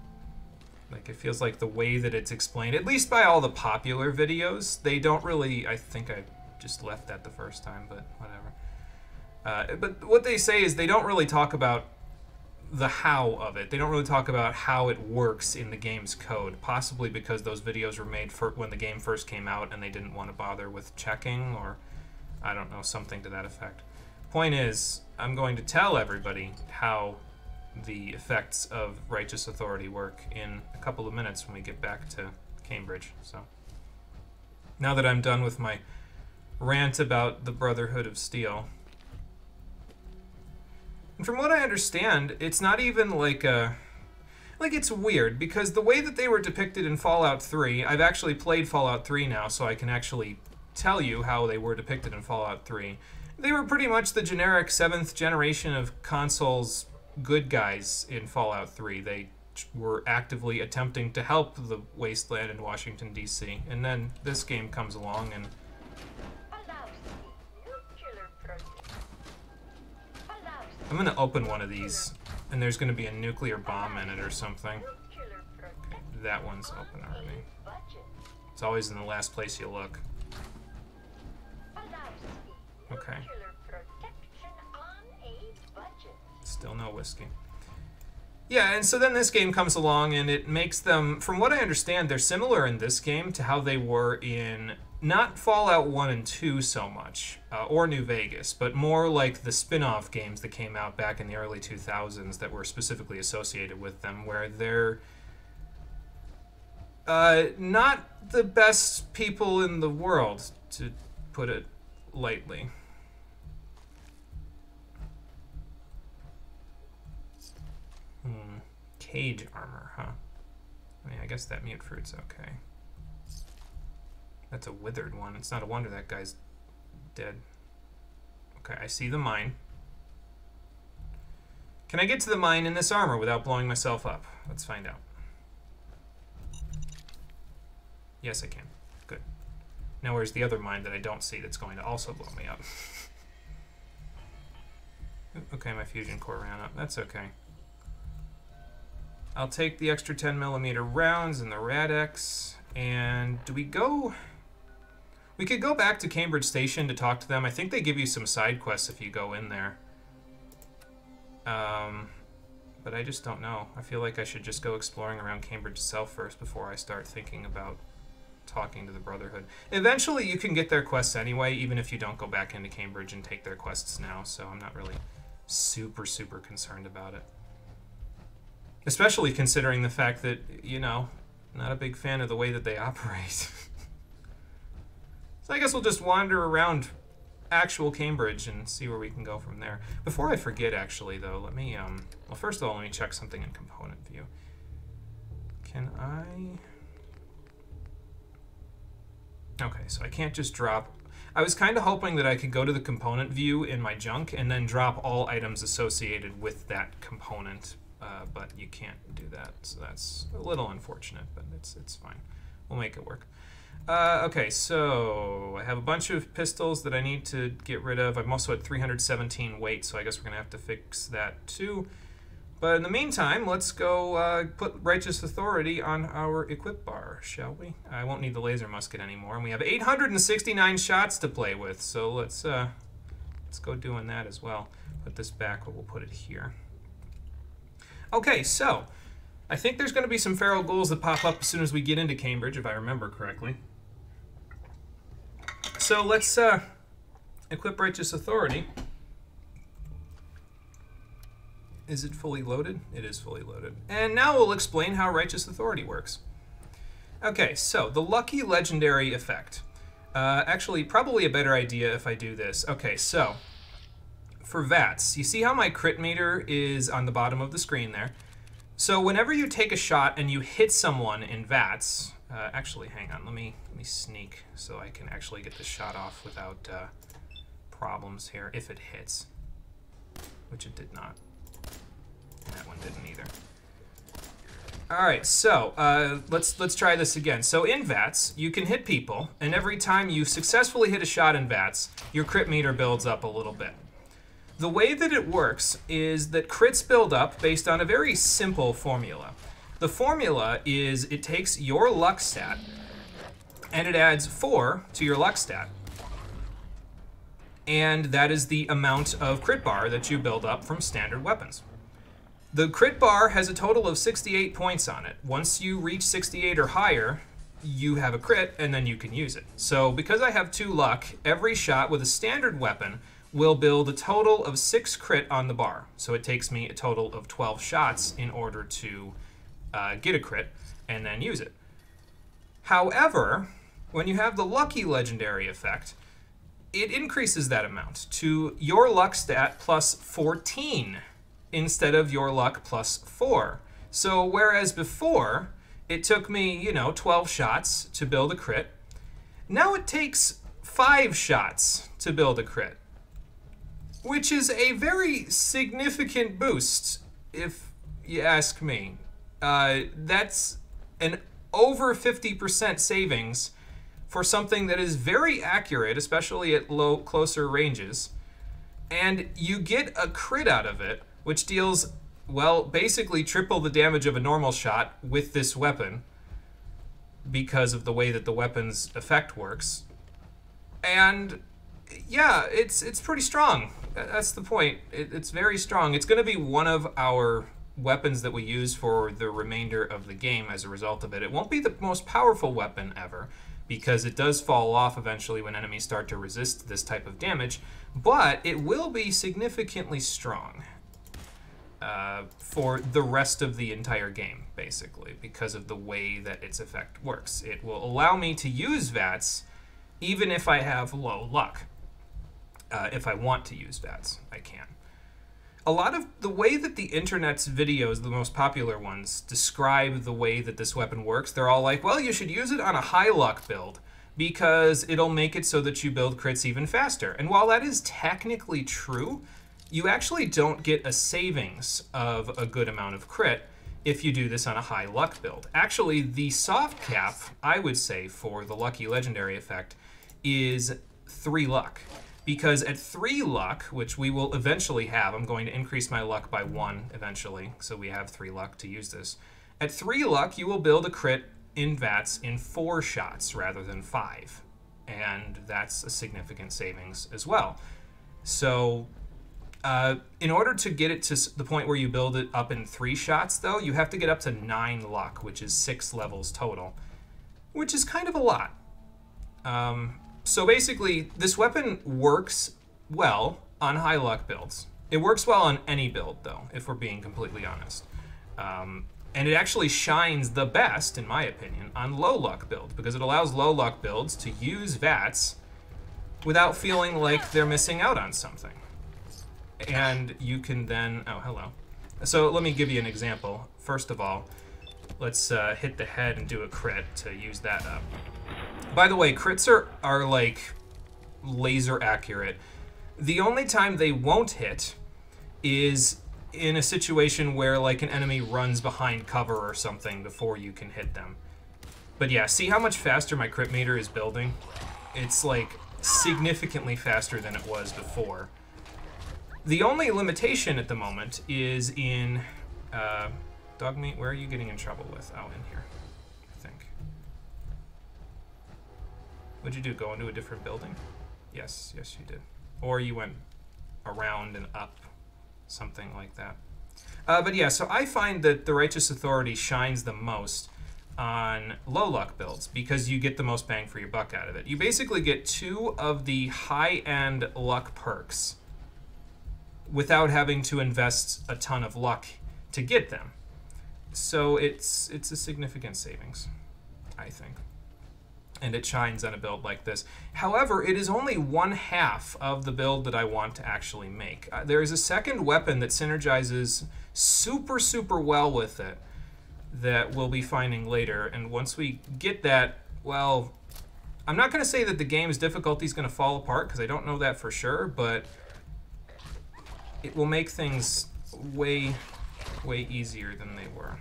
Speaker 1: Like, it feels like the way that it's explained, at least by all the popular videos, they don't really, I think I just left that the first time, but whatever. But what they say is they don't really talk about the how of it. They don't really talk about how it works in the game's code, possibly because those videos were made for when the game first came out and they didn't want to bother with checking, or I don't know, something to that effect. Point is, I'm going to tell everybody how the effects of righteous authority work in a couple of minutes when we get back to Cambridge. So now that I'm done with my rant about the Brotherhood of Steel, and from what I understand, it's not even like a... Like, it's weird, because the way that they were depicted in Fallout 3... I've actually played Fallout 3 now, so I can actually tell you how they were depicted in Fallout 3. They were pretty much the generic 7th generation of consoles good guys in Fallout 3. They were actively attempting to help the wasteland in Washington, D.C. And then this game comes along and... I'm going to open one of these, and there's going to be a nuclear bomb in it or something. Okay, that one's open already. It's always in the last place you look. Okay. Still no whiskey. Yeah, and so then this game comes along, and it makes them, from what I understand, they're similar in this game to how they were in not Fallout 1 and 2 so much, or New Vegas, but more like the spin-off games that came out back in the early 2000s that were specifically associated with them, where they're not the best people in the world, to put it lightly. Cage armor, huh? I mean, I guess that mute fruit's okay. That's a withered one. It's not a wonder that guy's dead. Okay, I see the mine. Can I get to the mine in this armor without blowing myself up? Let's find out. Yes, I can. Good. Now where's the other mine that I don't see that's going to also blow me up? Okay, my fusion core ran up. That's okay. I'll take the extra 10mm rounds and the Rad-X. And do we go... We could go back to Cambridge Station to talk to them. I think they give you some side quests if you go in there. But I just don't know. I feel like I should just go exploring around Cambridge itself first before I start thinking about talking to the Brotherhood. Eventually you can get their quests anyway, even if you don't go back into Cambridge and take their quests now, so I'm not really super concerned about it. Especially considering the fact that, you know, not a big fan of the way that they operate. So I guess we'll just wander around actual Cambridge and see where we can go from there. Before I forget, actually, though, let me, well, first of all, let me check something in component view. Can I... Okay, so I can't just drop... I was kind of hoping that I could go to the component view in my junk and then drop all items associated with that component. But you can't do that, so that's a little unfortunate, but it's fine. We'll make it work. Okay, so I have a bunch of pistols that I need to get rid of. I'm also at 317 weight, so I guess we're going to have to fix that too. But in the meantime, let's go put Righteous Authority on our equip bar, shall we? I won't need the laser musket anymore, and we have 869 shots to play with, so let's go doing that as well. Put this back, but we'll put it here. Okay, so I think there's going to be some feral ghouls that pop up as soon as we get into Cambridge, if I remember correctly. So let's equip Righteous Authority. Is it fully loaded? It is fully loaded. And now we'll explain how Righteous Authority works. Okay, so the Lucky Legendary effect. Actually, probably a better idea if I do this. Okay, so for VATS, you see how my crit meter is on the bottom of the screen there? So whenever you take a shot and you hit someone in VATS, actually, hang on, let me sneak so I can actually get this shot off without problems here, if it hits, which it did not. That one didn't either. All right, so let's try this again. So in VATS, you can hit people, and every time you successfully hit a shot in VATS, your crit meter builds up a little bit. The way that it works is that crits build up based on a very simple formula. The formula is it takes your luck stat, and it adds 4 to your luck stat. And that is the amount of crit bar that you build up from standard weapons. The crit bar has a total of 68 points on it. Once you reach 68 or higher, you have a crit, and then you can use it. So because I have 2 luck, every shot with a standard weapon will build a total of 6 crit on the bar. So it takes me a total of 12 shots in order to get a crit and then use it. However, when you have the Lucky Legendary effect, it increases that amount to your luck stat plus 14 instead of your luck plus 4. So whereas before it took me, 12 shots to build a crit, now it takes 5 shots to build a crit, which is a very significant boost, if you ask me. That's an over 50% savings for something that is very accurate, especially at closer ranges, and you get a crit out of it, which deals, well, basically triple the damage of a normal shot with this weapon because of the way that the weapon's effect works. And yeah, it's pretty strong. That's the point. It's very strong. It's going to be one of our weapons that we use for the remainder of the game as a result of it. It won't be the most powerful weapon ever, because it does fall off eventually when enemies start to resist this type of damage, but it will be significantly strong for the rest of the entire game, basically, because of the way that its effect works. It will allow me to use VATS even if I have low luck. If I want to use VATS, I can. A lot of the way that the internet's videos, the most popular ones, describe the way that this weapon works, they're all like, well, you should use it on a high luck build because it'll make it so that you build crits even faster. And while that is technically true, you actually don't get a savings of a good amount of crit if you do this on a high luck build. Actually, the soft cap, I would say, for the Lucky Legendary effect is 3 luck. Because at 3 luck, which we will eventually have, I'm going to increase my luck by 1 eventually, so we have 3 luck to use this. At 3 luck, you will build a crit in VATS in 4 shots rather than 5. And that's a significant savings as well. So in order to get it to the point where you build it up in 3 shots, though, you have to get up to 9 luck, which is 6 levels total, which is kind of a lot. So basically, this weapon works well on high luck builds. It works well on any build, though, if we're being completely honest. And it actually shines the best, in my opinion, on low luck builds, because it allows low luck builds to use VATS without feeling like they're missing out on something. And you can then, oh, hello. So let me give you an example. First of all, let's hit the head and do a crit to use that up. By the way, crits are like laser accurate. The only time they won't hit is in a situation where like an enemy runs behind cover or something before you can hit them. But yeah, see how much faster my crit meter is building? It's like significantly faster than it was before. The only limitation at the moment is in Dogmeat, where are you getting in trouble with? Oh, in here, I think. What'd you do, go into a different building? Yes, yes you did. Or you went around and up, something like that. But yeah, so I find that the Righteous Authority shines the most on low luck builds because you get the most bang for your buck out of it. You basically get 2 of the high-end luck perks without having to invest a ton of luck to get them. So it's a significant savings, I think. And it shines on a build like this. However, it is only 1/2 of the build that I want to actually make. There is a second weapon that synergizes super, super well with it that we'll be finding later. And once we get that, well, I'm not going to say that the game's difficulty is going to fall apart because I don't know that for sure, but it will make things way, way easier than they were.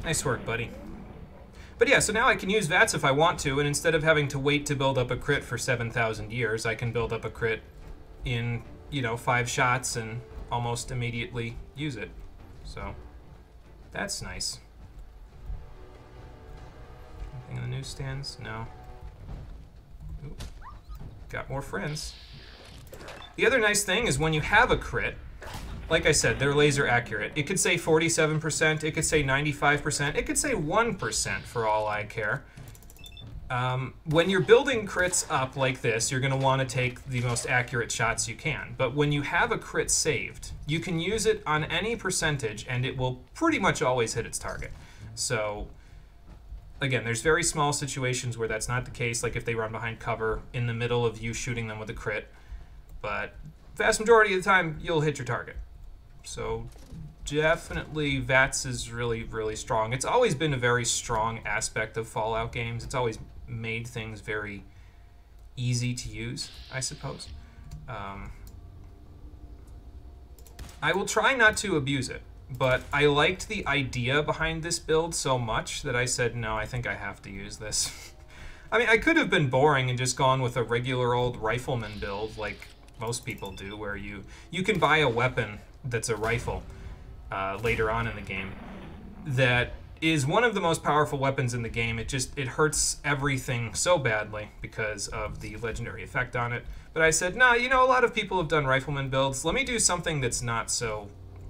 Speaker 1: Nice work, buddy. But yeah, so now I can use VATS if I want to, and instead of having to wait to build up a crit for 7,000 years, I can build up a crit in, 5 shots and almost immediately use it. So, that's nice. Anything in the newsstands? No. Ooh. Got more friends. The other nice thing is when you have a crit, like I said, they're laser accurate. It could say 47%, it could say 95%, it could say 1% for all I care. When you're building crits up like this, you're going to want to take the most accurate shots you can. But when you have a crit saved, you can use it on any percentage and it will pretty much always hit its target. So, again, there's very small situations where that's not the case, like if they run behind cover in the middle of you shooting them with a crit. But vast majority of the time, you'll hit your target. So definitely VATS is really, really strong. It's always been a very strong aspect of Fallout games. It's always made things very easy to use, I suppose. I will try not to abuse it, but I liked the idea behind this build so much that I said, no, I think I have to use this. I mean, I could have been boring and just gone with a regular old rifleman build like most people do, where you can buy a weapon that's a rifle later on in the game that is one of the most powerful weapons in the game. It hurts everything so badly because of the legendary effect on it. But I said, nah, a lot of people have done rifleman builds. Let me do something that's not so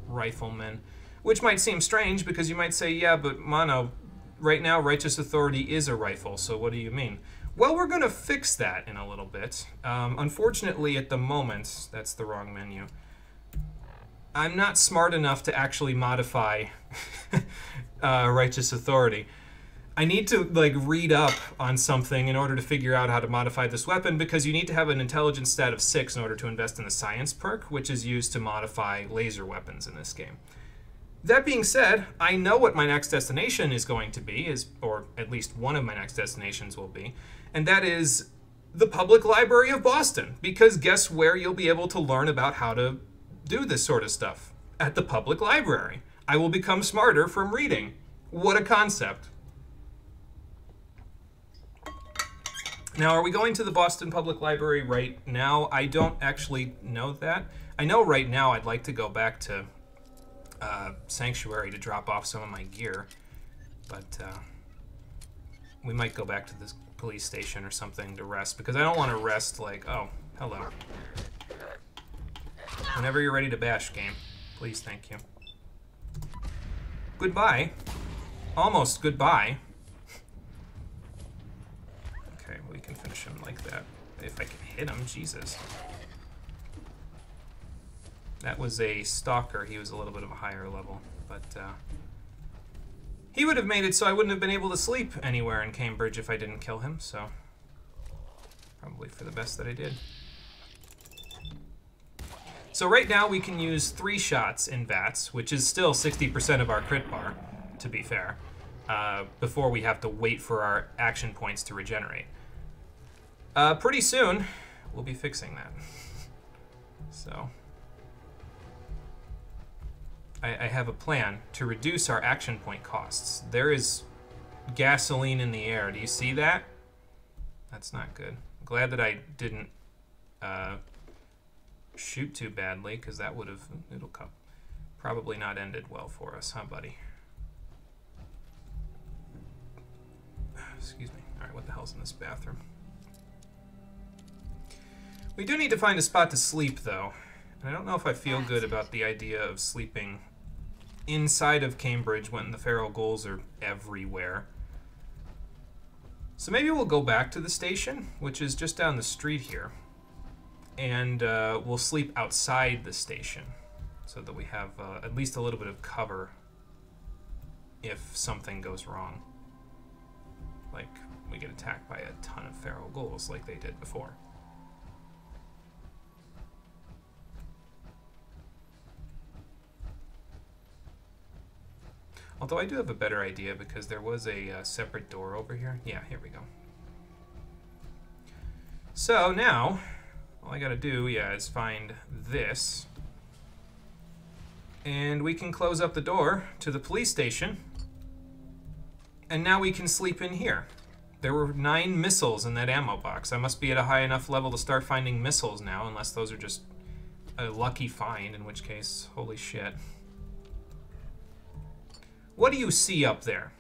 Speaker 1: rifleman, which might seem strange because you might say, yeah, but Mono, right now Righteous Authority is a rifle, so what do you mean? Well, we're going to fix that in a little bit. Unfortunately, at the moment, that's the wrong menu. I'm not smart enough to actually modify Righteous Authority. I need to read up on something in order to figure out how to modify this weapon, because you need to have an intelligence stat of 6 in order to invest in the science perk, which is used to modify laser weapons in this game. That being said, I know what my next destination is going to be, or at least one of my next destinations will be, and that is the Public Library of Boston, because guess where you'll be able to learn about how to do this sort of stuff? At the public library. I will become smarter from reading. What a concept. Now, are we going to the Boston Public Library right now? I don't actually know that. I know right now I'd like to go back to Sanctuary to drop off some of my gear, but we might go back to this police station or something to rest, because I don't want to rest oh, hello. Whenever you're ready to bash, game. Please, thank you. Goodbye. Almost goodbye. Okay, we can finish him like that. If I can hit him, Jesus. That was a stalker. He was a little bit of a higher level, but he would have made it so I wouldn't have been able to sleep anywhere in Cambridge if I didn't kill him, so probably for the best that I did. So right now we can use 3 shots in VATS, which is still 60% of our crit bar, to be fair, before we have to wait for our action points to regenerate. Pretty soon, we'll be fixing that. So I have a plan to reduce our action point costs. There is gasoline in the air. Do you see that? That's not good. I'm glad that I didn't shoot too badly, because that would have, probably not ended well for us, huh, buddy? Excuse me. Alright, what the hell's in this bathroom? We do need to find a spot to sleep, though. And I don't know if I feel good about the idea of sleeping inside of Cambridge when the feral ghouls are everywhere. So maybe we'll go back to the station, which is just down the street here. And we'll sleep outside the station so that we have at least a little bit of cover if something goes wrong. Like we get attacked by a ton of feral ghouls like they did before. Although I do have a better idea because there was a separate door over here. Yeah, here we go. So now, all I gotta do, is find this. And we can close up the door to the police station. And now we can sleep in here. There were 9 missiles in that ammo box. I must be at a high enough level to start finding missiles now, unless those are just a lucky find, in which case, holy shit. What do you see up there?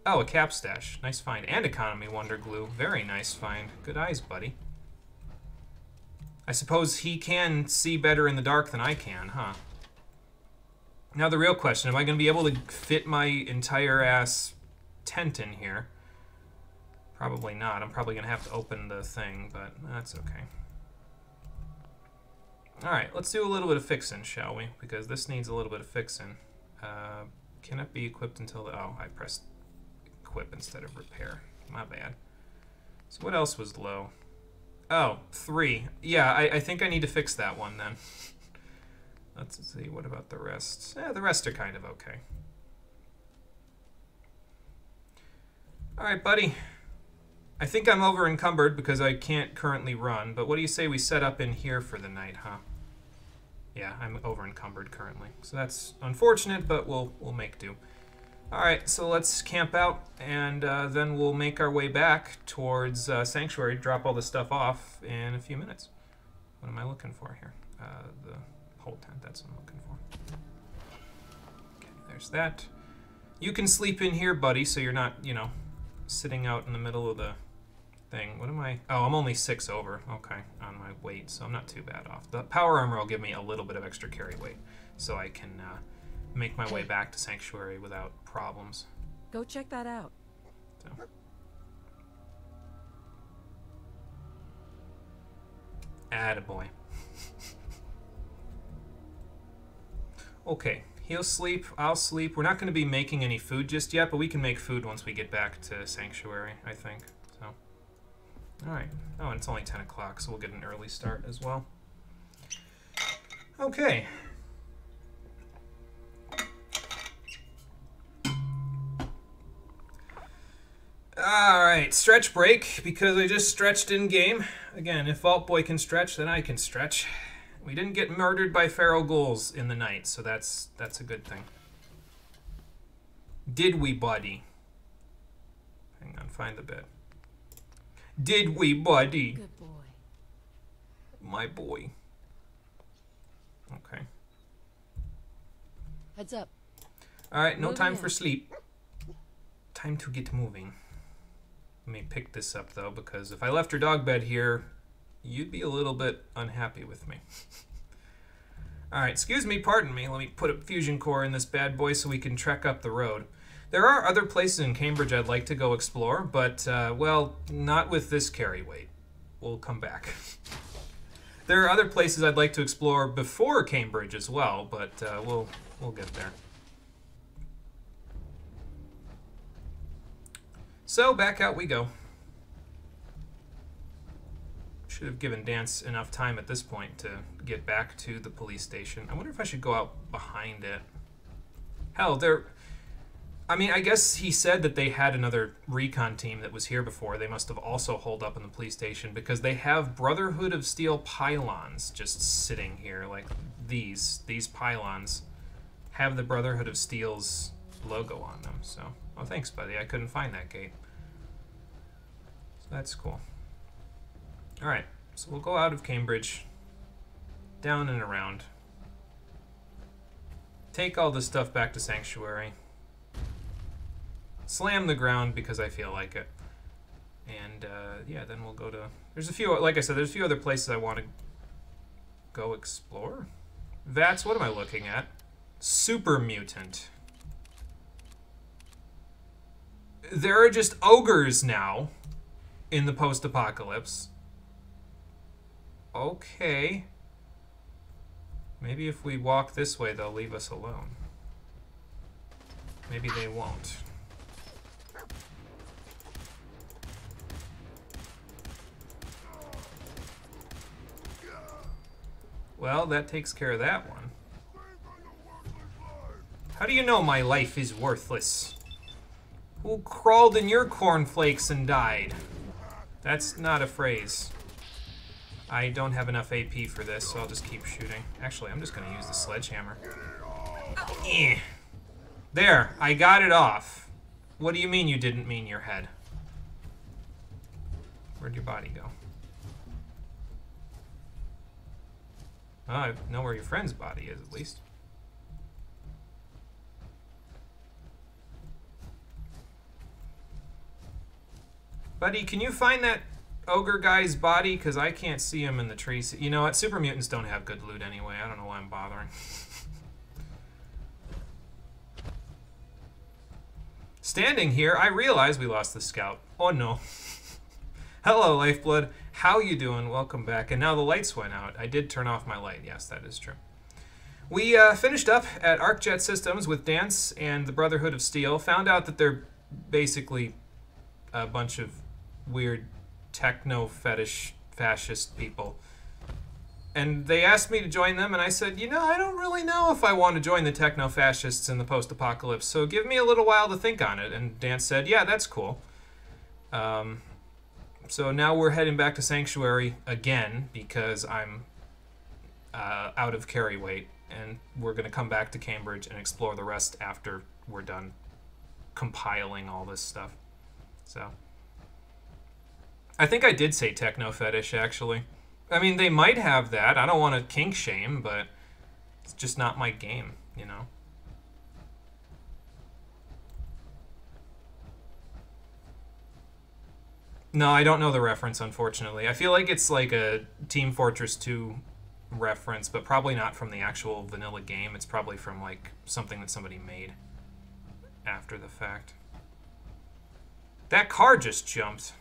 Speaker 1: Oh, a cap stash. Nice find. And economy wonder glue. Very nice find. Good eyes, buddy. I suppose he can see better in the dark than I can, huh? Now the real question, am I going to be able to fit my entire ass tent in here? Probably not. I'm probably going to have to open the thing, but that's okay. Alright, let's do a little bit of fixing, shall we? Because this needs a little bit of fixing. Can it be equipped until the... Oh, I pressed equip instead of repair. My bad. So what else was low? Oh, 3. Yeah, I think I need to fix that one then. Let's see, what about the rest? The rest are kind of okay. Alright, buddy. I think I'm over encumbered because I can't currently run, but what do you say we set up in here for the night, huh? Yeah, I'm over encumbered currently. So that's unfortunate, but we'll make do. Alright, so let's camp out, and then we'll make our way back towards Sanctuary, drop all this stuff off in a few minutes. What am I looking for here? The whole tent, that's what I'm looking for. Okay, there's that. You can sleep in here, buddy, so you're not, you know, sitting out in the middle of the thing. What am I? Oh, I'm only 6 over, okay, on my weight, so I'm not too bad off. The power armor will give me a little bit of extra carry weight, so I can make my way back to Sanctuary without problems.
Speaker 10: Go check that out.
Speaker 1: So. Attaboy. Okay, he'll sleep, I'll sleep. We're not going to be making any food just yet, but we can make food once we get back to Sanctuary, I think. So, alright. Oh, and it's only 10 o'clock, so we'll get an early start as well. Okay. Alright, stretch break, because I just stretched in-game. Again, if Vault Boy can stretch, then I can stretch. We didn't get murdered by feral ghouls in the night, so that's a good thing. Did we, buddy? Hang on, find the bed. Did we, buddy?
Speaker 10: Good boy.
Speaker 1: My boy. Okay.
Speaker 10: Heads up.
Speaker 1: Alright, no
Speaker 10: Moving
Speaker 1: time
Speaker 10: in.
Speaker 1: for sleep. Time to get moving. Let me pick this up, though, because if I left your dog bed here, you'd be a little bit unhappy with me. Alright, excuse me, pardon me. Let me put a fusion core in this bad boy so we can trek up the road. There are other places in Cambridge I'd like to go explore, but, well, not with this carry weight. We'll come back. There are other places I'd like to explore before Cambridge as well, but we'll get there. So, back out we go. Should have given Dance enough time at this point to get back to the police station. I wonder if I should go out behind it. Hell, I mean, I guess he said that they had another recon team that was here before. They must have also holed up in the police station because they have Brotherhood of Steel pylons just sitting here. Like, these pylons have the Brotherhood of Steel's logo on them. So, oh, thanks, buddy. I couldn't find that gate. So that's cool. Alright, so we'll go out of Cambridge Down and around. Take all this stuff back to Sanctuary. Slam the ground because I feel like it. And, yeah, then we'll go to... There's a few, like I said, there's a few other places I want to go explore. Vats, what am I looking at? Super mutant. There are just ogres now in the post-apocalypse. Okay. Maybe if we walk this way, they'll leave us alone. Maybe they won't. Well, that takes care of that one. How do you know my life is worthless? Who crawled in your cornflakes and died? That's not a phrase. I don't have enough AP for this, so I'll just keep shooting. Actually, I'm just going to use the sledgehammer. Eh. There, I got it off. What do you mean you didn't mean your head? Where'd your body go? Oh, I know where your friend's body is, at least. Buddy, can you find that ogre guy's body? Because I can't see him in the trees. You know what? Super mutants don't have good loot anyway. I don't know why I'm bothering. Standing here, I realize we lost the scout. Oh no. Hello, Lifeblood. How you doing? Welcome back. And now the lights went out. I did turn off my light. Yes, that is true. We finished up at ArcJet Systems with Dance and the Brotherhood of Steel. Found out that they're basically a bunch of weird techno-fetish fascist people. And they asked me to join them, and I said, you know, I don't really know if I want to join the techno-fascists in the post-apocalypse, so give me a little while to think on it. And Dance said, yeah, that's cool. So now we're heading back to Sanctuary again, because I'm out of carry weight, and we're going to come back to Cambridge and explore the rest after we're done compiling all this stuff. So I think I did say techno-fetish, actually. I mean, they might have that. I don't want to kink shame, but it's just not my game, you know? No, I don't know the reference, unfortunately. I feel like it's like a Team Fortress 2 reference, but probably not from the actual vanilla game. It's probably from, like, something that somebody made after the fact. That car just jumped.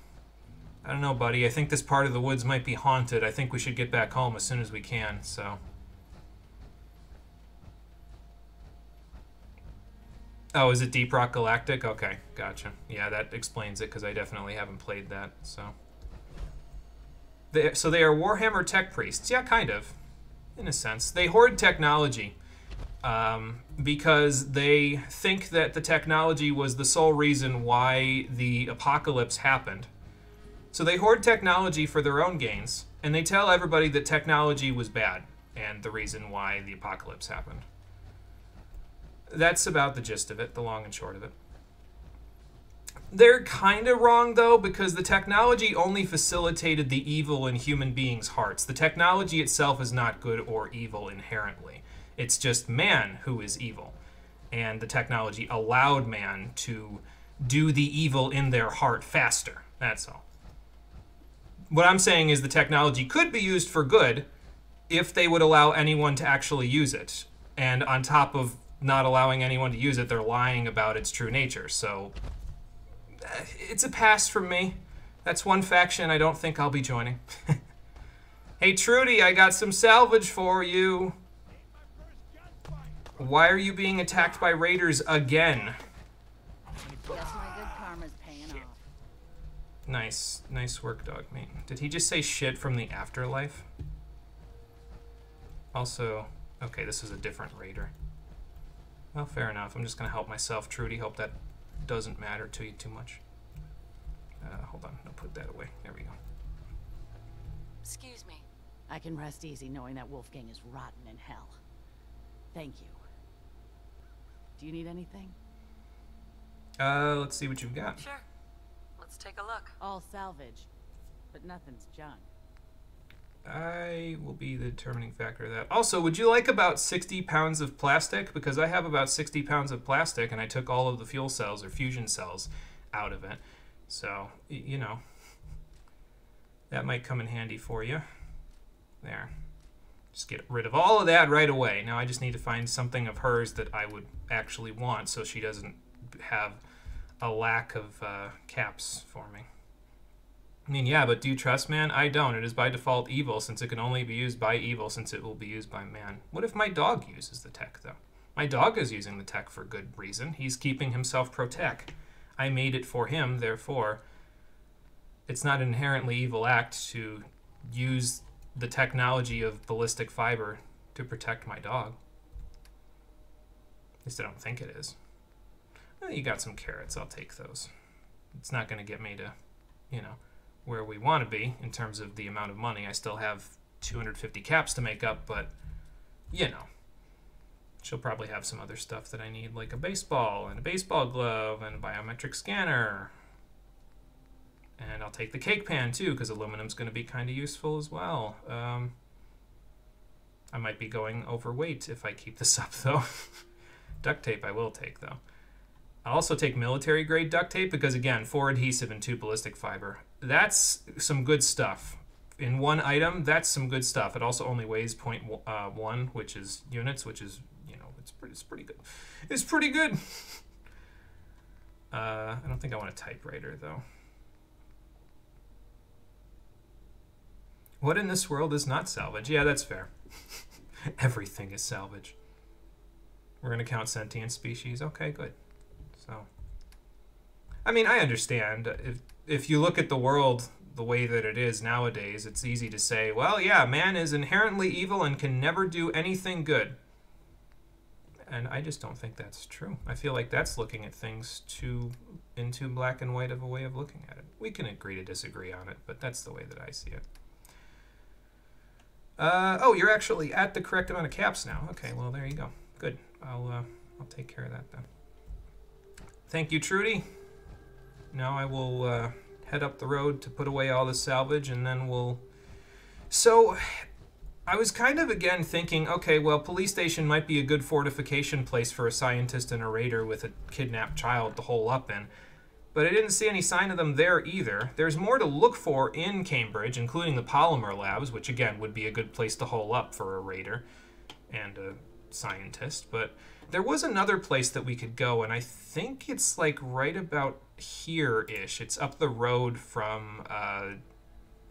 Speaker 1: I don't know, buddy. I think this part of the woods might be haunted. I think we should get back home as soon as we can, so... Oh, is it Deep Rock Galactic? Okay, gotcha. Yeah, that explains it, because I definitely haven't played that, so... So they are Warhammer tech priests. Yeah, kind of. In a sense. They hoard technology, because they think that the technology was the sole reason why the apocalypse happened. So they hoard technology for their own gains, and they tell everybody that technology was bad, and the reason why the apocalypse happened. That's about the gist of it, the long and short of it. They're kind of wrong, though, because the technology only facilitated the evil in human beings' hearts. The technology itself is not good or evil inherently. It's just man who is evil. And the technology allowed man to do the evil in their heart faster. That's all. What I'm saying is the technology could be used for good if they would allow anyone to actually use it. And on top of not allowing anyone to use it, they're lying about its true nature. So it's a pass from me. That's one faction I don't think I'll be joining. Hey, Trudy, I got some salvage for you. Why are you being attacked by raiders again?
Speaker 10: Guess my good karma's paying off.
Speaker 1: Nice. Nice work, Dogmeat. Did he just say shit from the afterlife? Also, okay, this is a different raider. Well, fair enough. I'm just going to help myself, Trudy. Hope that doesn't matter to you too much. Hold on. I'll put that away. There we go.
Speaker 3: Excuse me.
Speaker 10: I can rest easy knowing that Wolfgang is rotten in hell. Thank you. Do you need anything?
Speaker 1: Let's see what you've got.
Speaker 3: Sure. Let's take a look.
Speaker 10: All salvage, but nothing's junk.
Speaker 1: I will be the determining factor of that. Also, would you like about 60 pounds of plastic? Because I have about 60 pounds of plastic, and I took all of the fuel cells or fusion cells out of it. So, you know, that might come in handy for you. There. Just get rid of all of that right away. Now I just need to find something of hers that I would actually want so she doesn't have a lack of caps for me. I mean, yeah, but do you trust man? I don't. It is by default evil, since it can only be used by evil, since it will be used by man. What if my dog uses the tech, though? My dog is using the tech for good reason. He's keeping himself pro-tech. I made it for him, therefore, it's not an inherently evil act to use the technology of ballistic fiber to protect my dog. At least I don't think it is. Well, you got some carrots. I'll take those. It's not going to get me to, you know, where we want to be in terms of the amount of money. I still have 250 caps to make up, but, you know, she'll probably have some other stuff that I need, like a baseball and a baseball glove and a biometric scanner. And I'll take the cake pan, too, because aluminum's going to be kind of useful as well. I might be going overweight if I keep this up, though. Duct tape I will take, though. I'll also take military-grade duct tape because, again, 4 adhesive and 2 ballistic fiber. That's some good stuff. In one item, that's some good stuff. It also only weighs 0.1, which is units, which is, you know, it's pretty good. It's pretty good! I don't think I want a typewriter, though. What in this world is not salvage? Yeah, that's fair. Everything is salvage. We're going to count sentient species. Okay, good. So, I mean, I understand. If you look at the world the way that it is nowadays, it's easy to say, well, yeah, man is inherently evil and can never do anything good. And I just don't think that's true. I feel like that's looking at things in too black and white of a way of looking at it. We can agree to disagree on it, but that's the way that I see it. Oh, you're actually at the correct amount of caps now. Okay, well, there you go. Good. I'll take care of that then. Thank you, Trudy. Now I will head up the road to put away all the salvage, and then we'll... So, I was kind of, again, thinking, okay, well, police station might be a good fortification place for a scientist and a raider with a kidnapped child to hole up in. But I didn't see any sign of them there either. There's more to look for in Cambridge, including the polymer labs, which again would be a good place to hole up for a raider and a scientist. But there was another place that we could go, and I think it's like right about here-ish. It's up the road from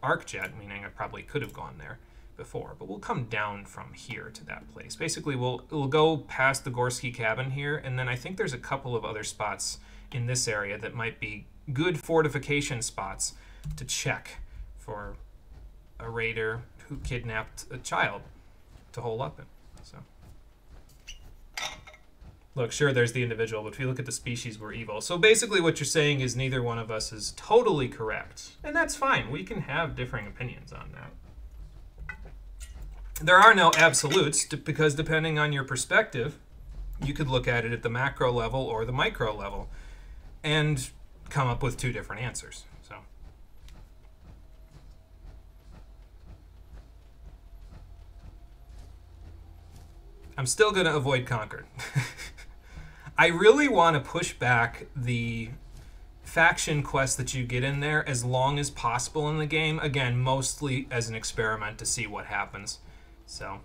Speaker 1: ArcJet, meaning I probably could have gone there before. But we'll come down from here to that place. Basically, we'll go past the Gorski cabin here, and then I think there's a couple of other spots in this area that might be good fortification spots to check for a raider who kidnapped a child to hole up in. So, look, sure, there's the individual, but if you look at the species, we're evil. So basically what you're saying is neither one of us is totally correct. And that's fine. We can have differing opinions on that. There are no absolutes, because depending on your perspective, you could look at it at the macro level or the micro level and come up with 2 different answers. So, I'm still going to avoid Concord. I really want to push back the faction quest that you get in there as long as possible in the game. Again, mostly as an experiment to see what happens. So,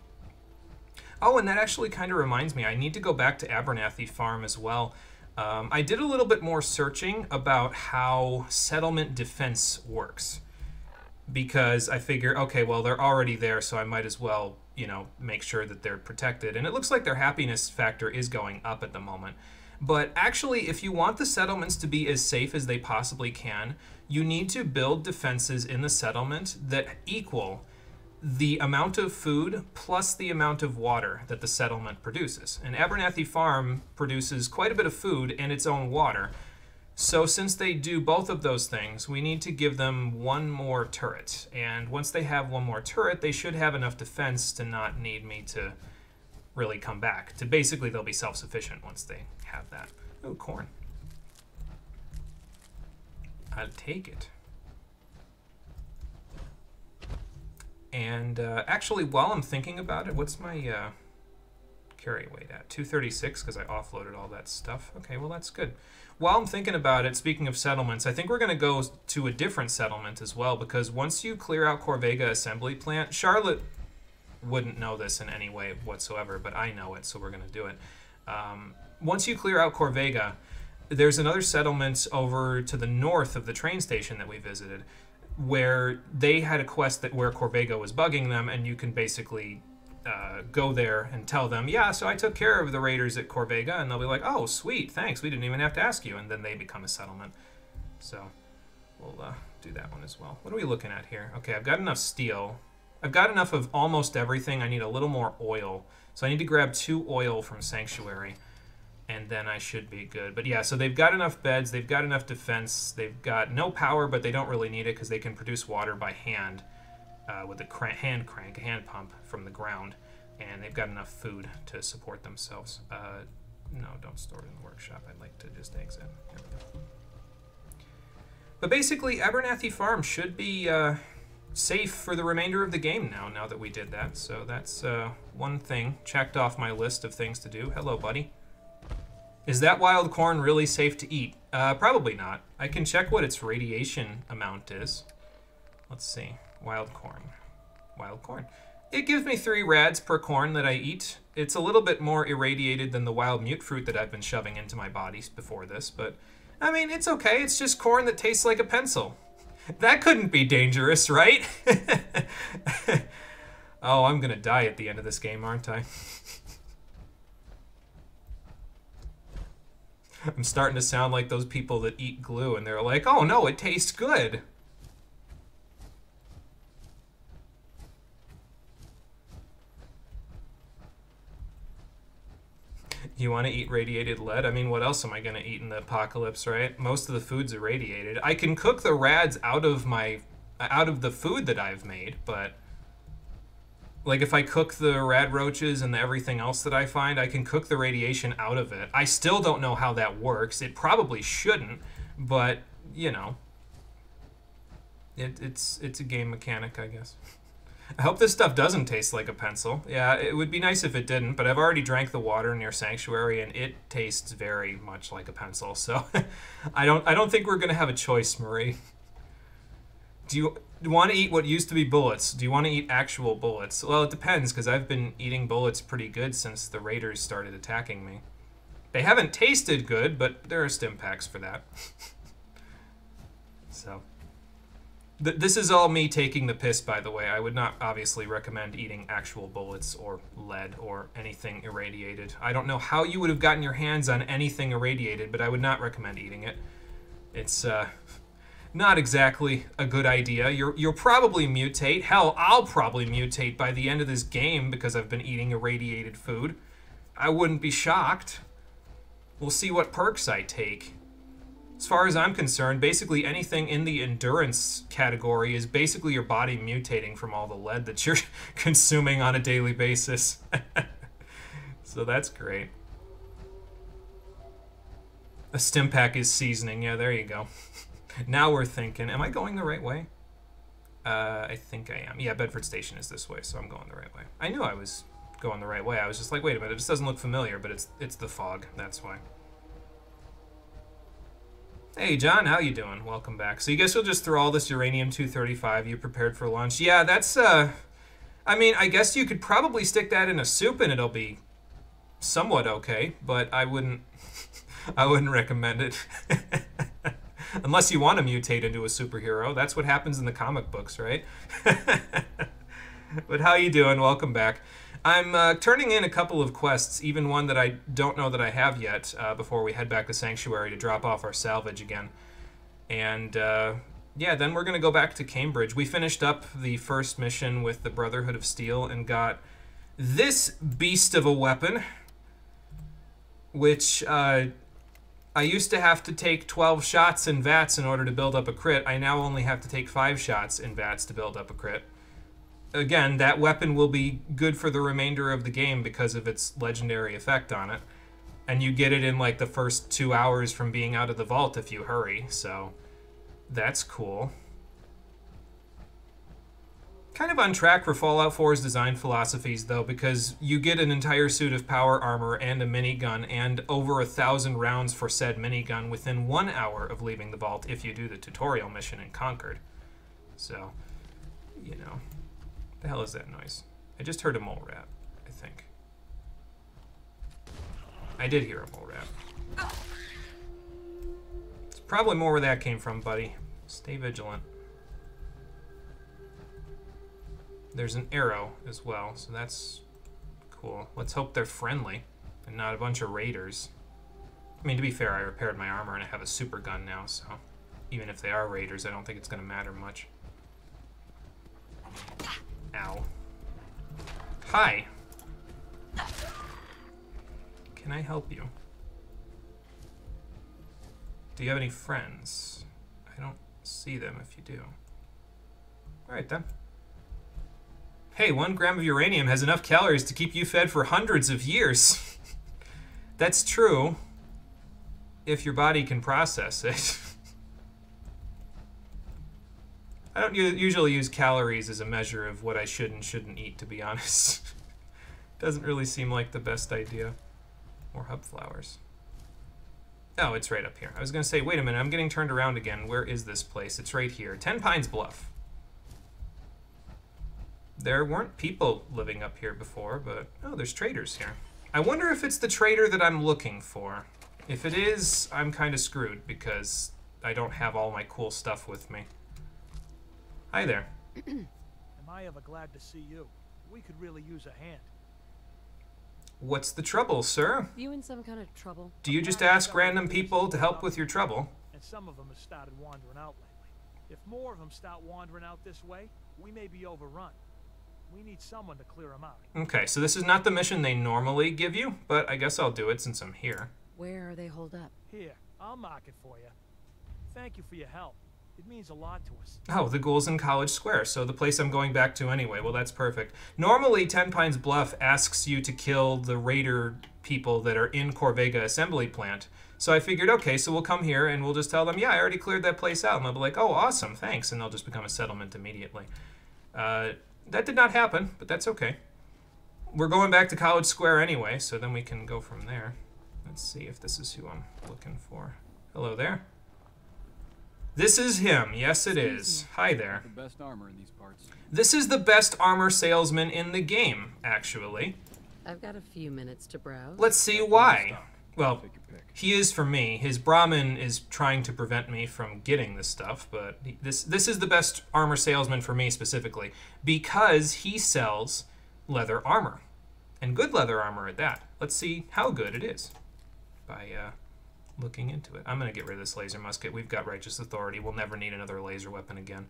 Speaker 1: oh, and that actually kind of reminds me, I need to go back to Abernathy Farm as well. I did a little bit more searching about how settlement defense works, because I figure, okay, well, they're already there, so I might as well, you know, make sure that they're protected. And it looks like their happiness factor is going up at the moment. But actually, if you want the settlements to be as safe as they possibly can, you need to build defenses in the settlement that equal the amount of food plus the amount of water that the settlement produces. And Abernathy Farm produces quite a bit of food and its own water. So since they do both of those things, we need to give them 1 more turret. And once they have 1 more turret, they should have enough defense to not need me to really come back. Basically, they'll be self-sufficient once they have that. Oh, corn. I'll take it. And actually, while I'm thinking about it, what's my carry weight at? 236, because I offloaded all that stuff. Okay, well, that's good. While I'm thinking about it, speaking of settlements, I think we're going to go to a different settlement as well, because once you clear out Corvega Assembly Plant, Charlotte wouldn't know this in any way whatsoever, but I know it, so we're going to do it. Once you clear out Corvega, there's another settlement over to the north of the train station that we visited, where they had a quest that where Corvega was bugging them, and you can basically go there and tell them, yeah, so I took care of the raiders at Corvega, and they'll be like, oh, sweet, thanks, we didn't even have to ask you, and then they become a settlement. So we'll do that one as well. What are we looking at here? Okay, I've got enough steel. I've got enough of almost everything. I need a little more oil. So I need to grab 2 oil from Sanctuary, and then I should be good. But yeah, so they've got enough beds, they've got enough defense, they've got no power, but they don't really need it because they can produce water by hand. With a hand pump from the ground, and they've got enough food to support themselves. No, don't store it in the workshop. I'd like to just exit. There we go. But basically, Abernathy Farm should be safe for the remainder of the game now that we did that. So that's one thing checked off my list of things to do. Hello, buddy. Is that wild corn really safe to eat? Probably not. I can check what its radiation amount is. Let's see. Wild corn. Wild corn. It gives me 3 rads per corn that I eat. It's a little bit more irradiated than the wild mute fruit that I've been shoving into my body before this, but I mean, it's okay. It's just corn that tastes like a pencil. That couldn't be dangerous, right? Oh, I'm gonna die at the end of this game, aren't I? I'm starting to sound like those people that eat glue and they're like, oh no, it tastes good. You want to eat radiated lead? I mean, what else am I going to eat in the apocalypse, right? Most of the food's irradiated. I can cook the rads out of the food that I've made, but like if I cook the rad roaches and everything else that I find, I can cook the radiation out of it. I still don't know how that works. It probably shouldn't, but you know, it's a game mechanic, I guess. I hope this stuff doesn't taste like a pencil. Yeah, it would be nice if it didn't, but I've already drank the water near Sanctuary, and it tastes very much like a pencil. So I don't think we're gonna have a choice, Marie. Do you want to eat what used to be bullets? Do you want to eat actual bullets? Well, it depends, because I've been eating bullets pretty good since the raiders started attacking me. They haven't tasted good, but there are stim packs for that. So. This is all me taking the piss, by the way. I would not obviously recommend eating actual bullets or lead or anything irradiated. I don't know how you would have gotten your hands on anything irradiated, but I would not recommend eating it. It's not exactly a good idea. You'll probably mutate. Hell, I'll probably mutate by the end of this game because I've been eating irradiated food. I wouldn't be shocked. We'll see what perks I take. As far as I'm concerned, basically anything in the endurance category is basically your body mutating from all the lead that you're consuming on a daily basis. So that's great. A stim pack is seasoning. Yeah, there you go. Now we're thinking, am I going the right way? I think I am. Yeah, Bedford Station is this way, so I'm going the right way. I knew I was going the right way. I was just like, wait a minute, this doesn't look familiar, but it's the fog. That's why. Hey, John, how you doing? Welcome back. So you guess you'll just throw all this uranium-235 you prepared for lunch? Yeah, that's, I mean, I guess you could probably stick that in a soup and it'll be somewhat okay, but I wouldn't recommend it. Unless you want to mutate into a superhero. That's what happens in the comic books, right? But how you doing? Welcome back. I'm turning in a couple of quests, even one that I don't know that I have yet, before we head back to Sanctuary to drop off our salvage again. And, yeah, then we're going to go back to Cambridge. We finished up the first mission with the Brotherhood of Steel and got this beast of a weapon, which I used to have to take 12 shots in VATS in order to build up a crit. I now only have to take 5 shots in VATS to build up a crit. Again, that weapon will be good for the remainder of the game because of its legendary effect on it. And you get it in like the first 2 hours from being out of the vault if you hurry, so that's cool. Kind of on track for Fallout 4's design philosophies, though, because you get an entire suit of power armor and a minigun and over 1,000 rounds for said minigun within 1 hour of leaving the vault if you do the tutorial mission in Concord. So, you know. The hell is that noise? I just heard a mole rat, I think. I did hear a mole rat. It's probably more where that came from, buddy. Stay vigilant. There's an arrow as well, so that's cool. Let's hope they're friendly and not a bunch of raiders. I mean, to be fair, I repaired my armor and I have a super gun now, so even if they are raiders, I don't think it's going to matter much. Ow. Hi. Can I help you? Do you have any friends? I don't see them if you do. Alright then. Hey, 1 gram of uranium has enough calories to keep you fed for hundreds of years. That's true. If your body can process it. I don't usually use calories as a measure of what I should and shouldn't eat, to be honest. Doesn't really seem like the best idea. More hub flowers. Oh, it's right up here. I was going to say, wait a minute, I'm getting turned around again. Where is this place? It's right here. 10 Pines Bluff. There weren't people living up here before, but... Oh, there's traders here. I wonder if it's the trader that I'm looking for. If it is, I'm kind of screwed, because I don't have all my cool stuff with me. Hi there.
Speaker 11: Am I ever glad to see you? We could really use a hand.
Speaker 1: What's the trouble, sir?
Speaker 12: You in some kind of trouble?
Speaker 1: Do you just ask random people to help with your trouble?
Speaker 11: And some of them have started wandering out lately. If more of them start wandering out this way, we may be overrun. We need someone to clear them out.
Speaker 1: Okay, so this is not the mission they normally give you, but I guess I'll do it since I'm here.
Speaker 12: Where are they holed up?
Speaker 11: Here, I'll mark it for you. Thank you for your help. It means a lot to us.
Speaker 1: Oh, the ghoul's in College Square, so the place I'm going back to anyway. Well, that's perfect. Normally, 10 Pines Bluff asks you to kill the raider people that are in Corvega Assembly Plant. So I figured, okay, so we'll come here and we'll just tell them, yeah, I already cleared that place out. And they'll be like, oh, awesome, thanks. And they'll just become a settlement immediately. That did not happen, but that's okay. We're going back to College Square anyway, so then we can go from there. Let's see if this is who I'm looking for. Hello there. This is him. Yes, it is. Hi there.
Speaker 13: The best armor in these parts.
Speaker 1: This is the best armor salesman in the game, actually.
Speaker 12: I've got a few minutes to browse.
Speaker 1: Let's see why. Well, he is for me. His Brahmin is trying to prevent me from getting this stuff, but this is the best armor salesman for me specifically because he sells leather armor, and good leather armor at that. Let's see how good it is by looking into it. I'm going to get rid of this laser musket. We've got righteous authority. We'll never need another laser weapon again.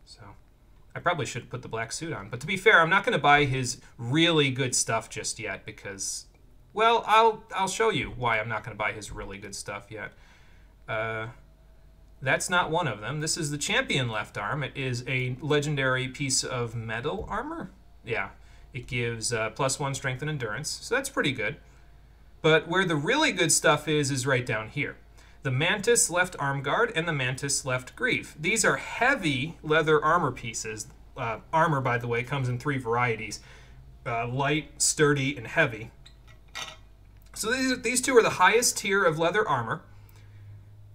Speaker 1: So I probably should put the black suit on. But to be fair, I'm not going to buy his really good stuff just yet because, well, I'll show you why I'm not going to buy his really good stuff yet. That's not one of them. This is the champion left arm. It is a legendary piece of metal armor. Yeah, it gives +1 strength and endurance, so that's pretty good. But where the really good stuff is right down here. The Mantis left arm guard and the Mantis left greave. These are heavy leather armor pieces. Armor, by the way, comes in 3 varieties. Light, sturdy, and heavy. So these two are the highest tier of leather armor.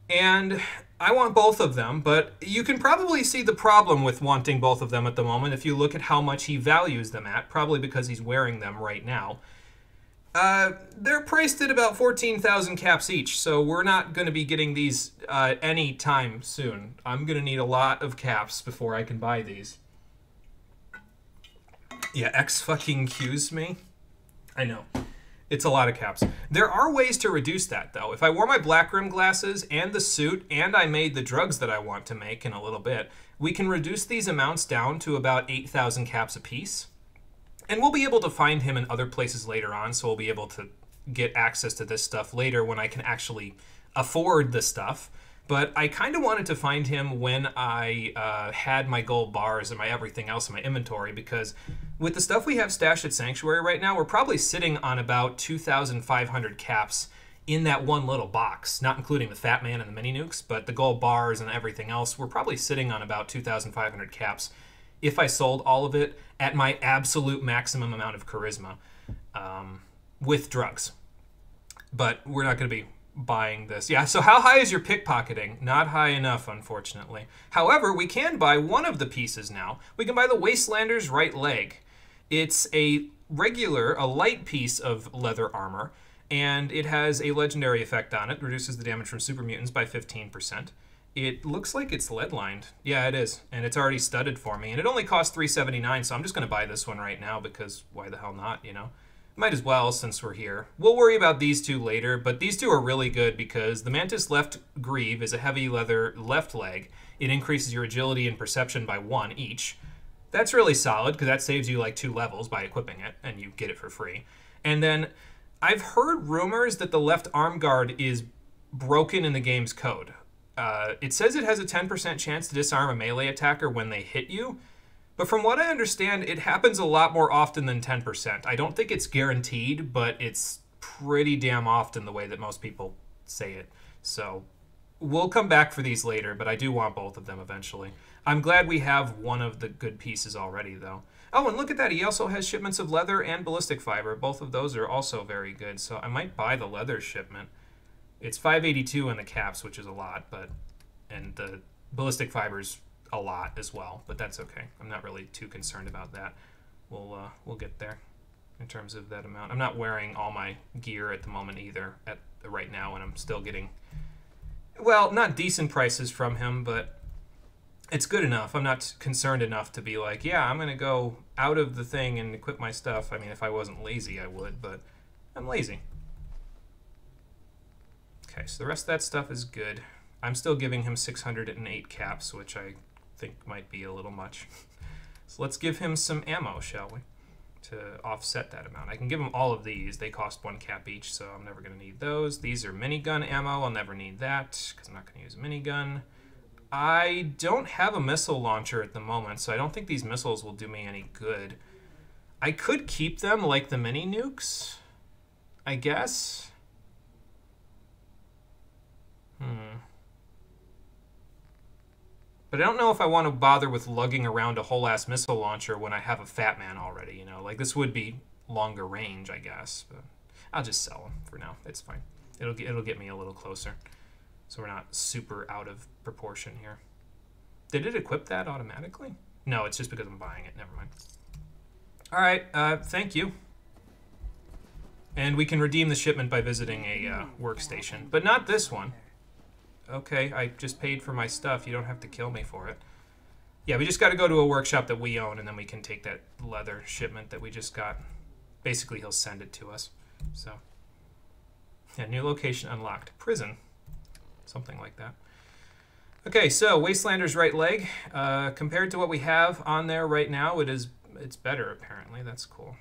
Speaker 1: And I want both of them, but you can probably see the problem with wanting both of them at the moment if you look at how much he values them at, probably because he's wearing them right now. They're priced at about 14,000 caps each, so we're not going to be getting these any time soon. I'm going to need a lot of caps before I can buy these. Yeah, X-fucking-Qs me? I know. It's a lot of caps. There are ways to reduce that, though. If I wore my black rim glasses and the suit, and I made the drugs that I want to make in a little bit, we can reduce these amounts down to about 8,000 caps apiece. And we'll be able to find him in other places later on, so we'll be able to get access to this stuff later when I can actually afford the stuff. But I kind of wanted to find him when I had my gold bars and my everything else in my inventory, because with the stuff we have stashed at Sanctuary right now, we're probably sitting on about 2,500 caps in that one little box, not including the Fat Man and the mini nukes, but the gold bars and everything else, we're probably sitting on about 2,500 caps if I sold all of it at my absolute maximum amount of charisma with drugs. But we're not going to be buying this. Yeah, so how high is your pickpocketing? Not high enough, unfortunately. However, we can buy one of the pieces now. We can buy the Wastelander's right leg. It's a light piece of leather armor, and it has a legendary effect on it. Reduces the damage from super mutants by 15%. It looks like it's lead-lined. Yeah, it is, and it's already studded for me, and it only costs $379, so I'm just going to buy this one right now because why the hell not, you know? Might as well since we're here. We'll worry about these two later, but these two are really good because the Mantis left greave is a heavy leather left leg. It increases your agility and perception by 1 each. That's really solid because that saves you like 2 levels by equipping it, and you get it for free. And then I've heard rumors that the left arm guard is broken in the game's code. It says it has a 10% chance to disarm a melee attacker when they hit you. But from what I understand, it happens a lot more often than 10%. I don't think it's guaranteed, but it's pretty damn often the way that most people say it. So we'll come back for these later, but I do want both of them eventually. I'm glad we have one of the good pieces already, though. Oh, and look at that. He also has shipments of leather and ballistic fiber. Both of those are also very good, so I might buy the leather shipment. It's $582 in the caps, which is a lot, and the ballistic fiber's a lot as well, but that's okay. I'm not really too concerned about that. We'll get there in terms of that amount. I'm not wearing all my gear at the moment either right now, and I'm still getting, well, not decent prices from him, but it's good enough. I'm not concerned enough to be like, yeah, I'm gonna go out of the thing and equip my stuff. I mean, if I wasn't lazy, I would, but I'm lazy. Okay, so the rest of that stuff is good. I'm still giving him 608 caps, which I think might be a little much. So let's give him some ammo, shall we, to offset that amount. I can give him all of these. They cost 1 cap each, so I'm never going to need those. These are minigun ammo. I'll never need that because I'm not going to use a minigun. I don't have a missile launcher at the moment, so I don't think these missiles will do me any good. I could keep them like the mini nukes, I guess. But I don't know if I want to bother with lugging around a whole-ass missile launcher when I have a Fat Man already, you know? Like, this would be longer range, I guess. But I'll just sell them for now. It's fine. It'll get me a little closer. So we're not super out of proportion here. Did it equip that automatically? No, it's just because I'm buying it. Never mind. All right, thank you. And we can redeem the shipment by visiting a workstation. But not this one. Okay, I just paid for my stuff. You don't have to kill me for it. Yeah, we just got to go to a workshop that we own, and then we can take that leather shipment that we just got. Basically, he'll send it to us. So, yeah, new location unlocked. Prison. Something like that. Okay, so Wastelander's right leg. Compared to what we have on there right now, it's better, apparently. That's cool.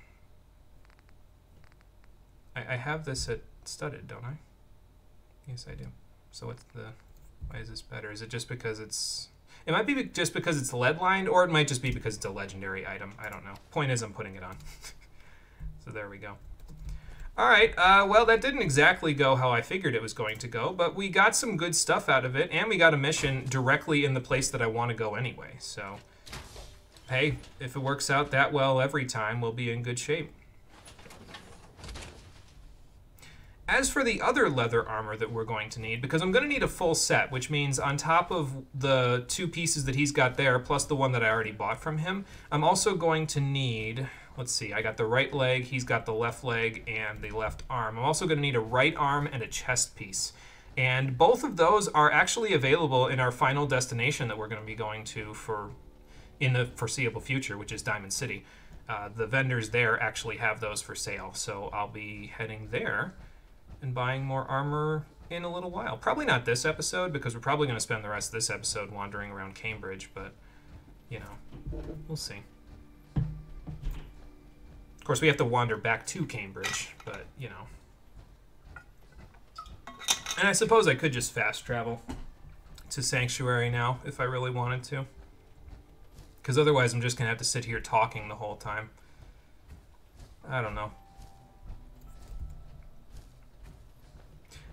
Speaker 1: I have this at studded, don't I? Yes, I do. So why is this better? Is it just because it might be just because it's lead-lined, or it might just be because it's a legendary item. I don't know. Point is, I'm putting it on. So there we go. All right, well, that didn't exactly go how I figured it was going to go, but we got some good stuff out of it, and we got a mission directly in the place that I want to go anyway. So, hey, if it works out that well every time, we'll be in good shape. As for the other leather armor that we're going to need, because I'm going to need a full set, which means on top of the 2 pieces that he's got there, plus the one that I already bought from him, I'm also going to need, let's see, I got the right leg, he's got the left leg, and the left arm. I'm also going to need a right arm and a chest piece. And both of those are actually available in our final destination that we're going to be going to in the foreseeable future, which is Diamond City. The vendors there actually have those for sale, so I'll be heading there and buying more armor in a little while. Probably not this episode, because we're probably going to spend the rest of this episode wandering around Cambridge, but, you know, we'll see. Of course, we have to wander back to Cambridge, but, you know. And I suppose I could just fast travel to Sanctuary now, if I really wanted to. Because otherwise I'm just going to have to sit here talking the whole time. I don't know.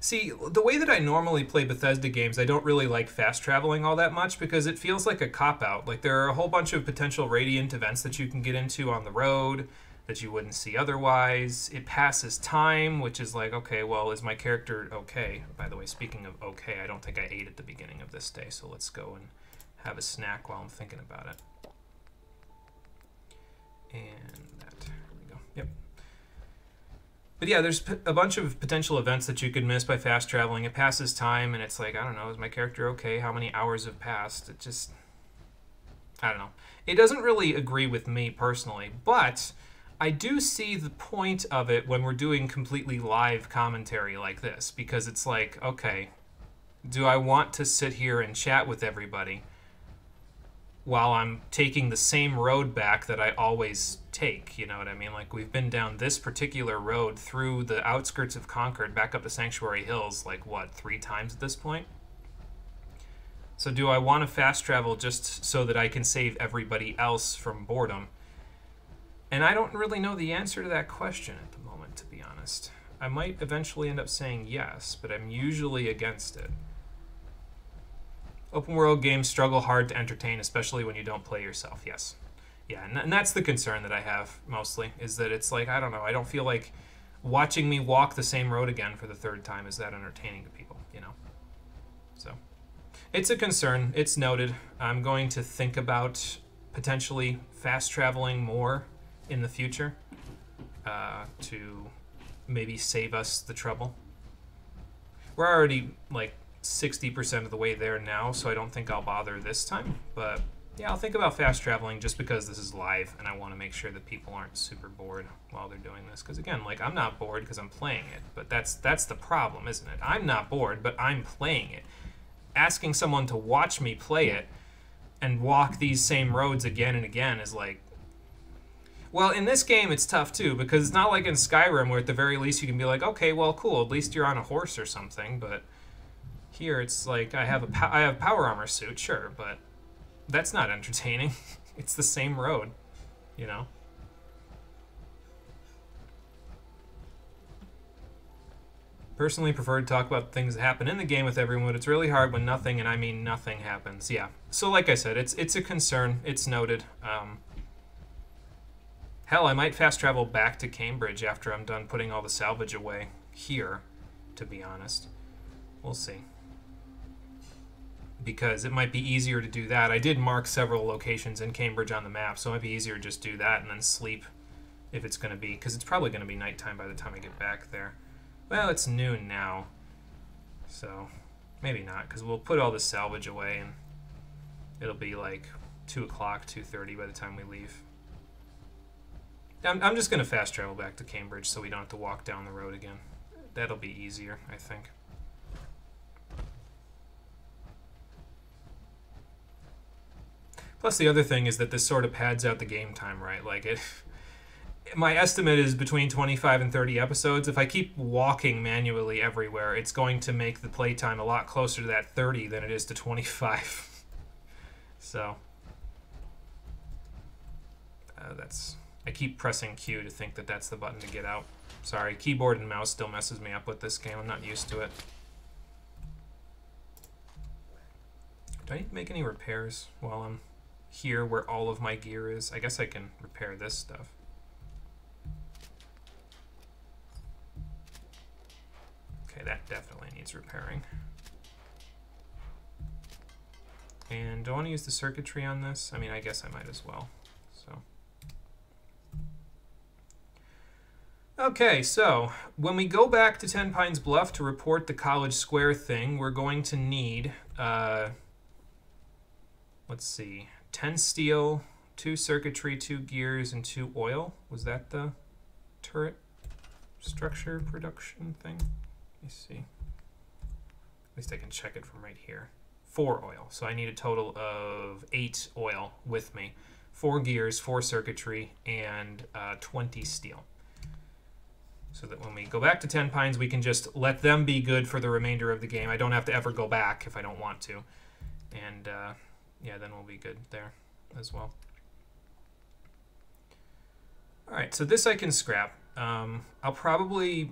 Speaker 1: See, the way that I normally play Bethesda games, I don't really like fast traveling all that much because it feels like a cop-out. Like, there are a whole bunch of potential radiant events that you can get into on the road that you wouldn't see otherwise. It passes time, which is like, okay, well, is my character okay? By the way, speaking of okay, I don't think I ate at the beginning of this day, so let's go and have a snack while I'm thinking about it. And that, there we go, yep. But yeah, there's a bunch of potential events that you could miss by fast traveling. It passes time, and it's like, I don't know, is my character okay? How many hours have passed? It just, I don't know. It doesn't really agree with me personally, but I do see the point of it when we're doing completely live commentary like this, because it's like, okay, do I want to sit here and chat with everybody while I'm taking the same road back that I always take, you know what I mean? Like, we've been down this particular road through the outskirts of Concord back up to Sanctuary Hills, like, what, 3 times at this point? So do I want to fast travel just so that I can save everybody else from boredom? And I don't really know the answer to that question at the moment, to be honest. I might eventually end up saying yes, but I'm usually against it. Open world games struggle hard to entertain, especially when you don't play yourself. Yes. Yeah, and that's the concern that I have, mostly, is that it's like, I don't know, I don't feel like watching me walk the same road again for the 3rd time is that entertaining to people, you know? So, it's a concern. It's noted. I'm going to think about potentially fast traveling more in the future to maybe save us the trouble. We're already, like, 60% of the way there now, so I don't think I'll bother this time. But yeah, I'll think about fast traveling just because this is live and I want to make sure that people aren't super bored while they're doing this. Because again, like, I'm not bored because I'm playing it, but that's the problem, isn't it? I'm not bored, but I'm playing it. Asking someone to watch me play it and walk these same roads again and again is like, well, in this game it's tough too, because it's not like in Skyrim where at the very least you can be like, okay, well, cool, at least you're on a horse or something, but here it's like, I have power armor suit, sure, but that's not entertaining. It's the same road, you know? Personally prefer to talk about things that happen in the game with everyone, but it's really hard when nothing, and I mean nothing, happens. Yeah. So like I said, it's a concern. It's noted. Hell, I might fast travel back to Cambridge after I'm done putting all the salvage away here, to be honest. We'll see. Because it might be easier to do that. I did mark several locations in Cambridge on the map, so it might be easier to just do that and then sleep if it's going to be, because it's probably going to be nighttime by the time I get back there. Well, it's noon now, so maybe not, because we'll put all the salvage away and it'll be like 2 o'clock, 2:30 by the time we leave. I'm just going to fast travel back to Cambridge so we don't have to walk down the road again. That'll be easier, I think. Plus, the other thing is that this sort of pads out the game time, right? Like, my estimate is between 25 and 30 episodes. If I keep walking manually everywhere, it's going to make the playtime a lot closer to that 30 than it is to 25. So, I keep pressing Q to think that that's the button to get out. Sorry, keyboard and mouse still messes me up with this game. I'm not used to it. Do I need to make any repairs while I'm here where all of my gear is? I guess I can repair this stuff. Okay, that definitely needs repairing. And do I want to use the circuitry on this? I mean, I guess I might as well. So. Okay, so when we go back to Ten Pines Bluff to report the College Square thing, we're going to need, let's see, 10 steel, 2 circuitry, 2 gears, and 2 oil. Was that the turret structure production thing? Let me see. At least I can check it from right here. 4 oil. So I need a total of 8 oil with me. 4 gears, 4 circuitry, and 20 steel. So that when we go back to Ten Pines, we can just let them be good for the remainder of the game. I don't have to ever go back if I don't want to. And yeah, then we'll be good there as well. Alright, so this I can scrap. I'll probably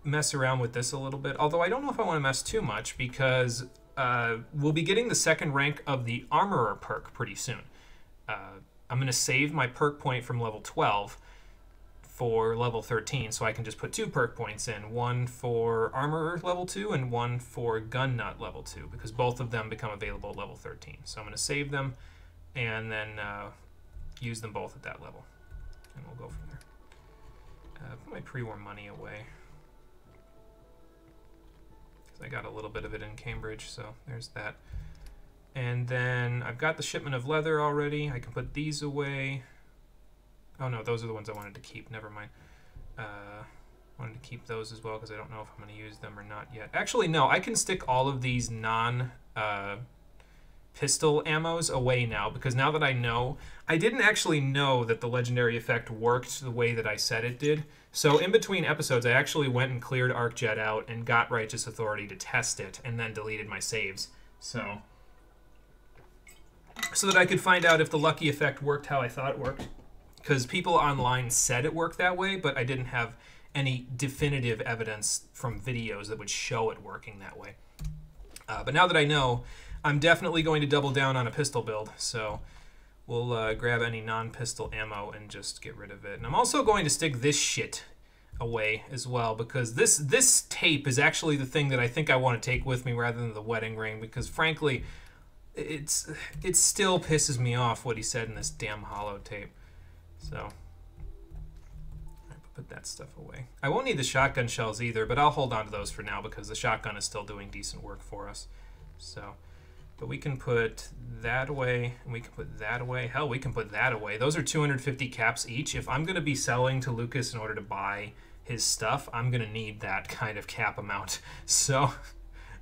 Speaker 1: mess around with this a little bit, although I don't know if I want to mess too much because we'll be getting the second rank of the Armorer perk pretty soon. I'm going to save my perk point from level 12 for level 13, so I can just put 2 perk points in, one for Armorer level 2 and one for Gun Nut level 2, because both of them become available at level 13. So I'm going to save them and then use them both at that level, and we'll go from there. Put my pre-war money away, because I got a little bit of it in Cambridge, so there's that. And then I've got the shipment of leather already. I can put these away. Oh no, those are the ones I wanted to keep. Never mind. Wanted to keep those as well because I don't know if I'm going to use them or not yet. Actually, no. I can stick all of these pistol ammos away now, because now that I know, I didn't actually know that the legendary effect worked the way that I said it did. So in between episodes, I actually went and cleared ArcJet out and got Righteous Authority to test it, and then deleted my saves. So that I could find out if the lucky effect worked how I thought it worked. Because people online said it worked that way, but I didn't have any definitive evidence from videos that would show it working that way. But now that I know, I'm definitely going to double down on a pistol build, so we'll grab any non-pistol ammo and just get rid of it. And I'm also going to stick this shit away as well, because this tape is actually the thing that I think I want to take with me rather than the wedding ring, because frankly, it still pisses me off what he said in this damn holo tape. So put that stuff away. I won't need the shotgun shells either, but I'll hold on to those for now because the shotgun is still doing decent work for us. So, but we can put that away, and we can put that away. Hell, we can put that away. Those are 250 caps each. If I'm going to be selling to Lucas in order to buy his stuff, I'm going to need that kind of cap amount. So,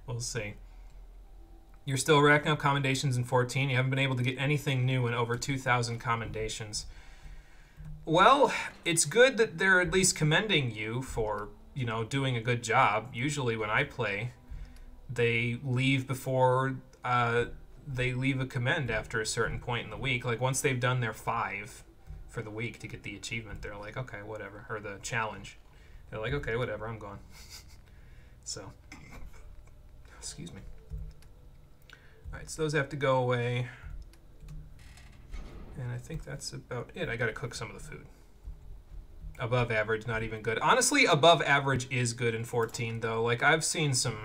Speaker 1: we'll see. You're still racking up commendations in 14. You haven't been able to get anything new in over 2,000 commendations. Well, it's good that they're at least commending you for, you know, doing a good job. Usually when I play, they leave before they leave a commend after a certain point in the week. Like once they've done their 5 for the week to get the achievement, they're like, okay, whatever. Or the challenge. They're like, okay, whatever, I'm gone. So, excuse me. Alright, so those have to go away. And I think that's about it. I gotta cook some of the food. Above average, not even good. Honestly, above average is good in 14, though. Like, I've seen some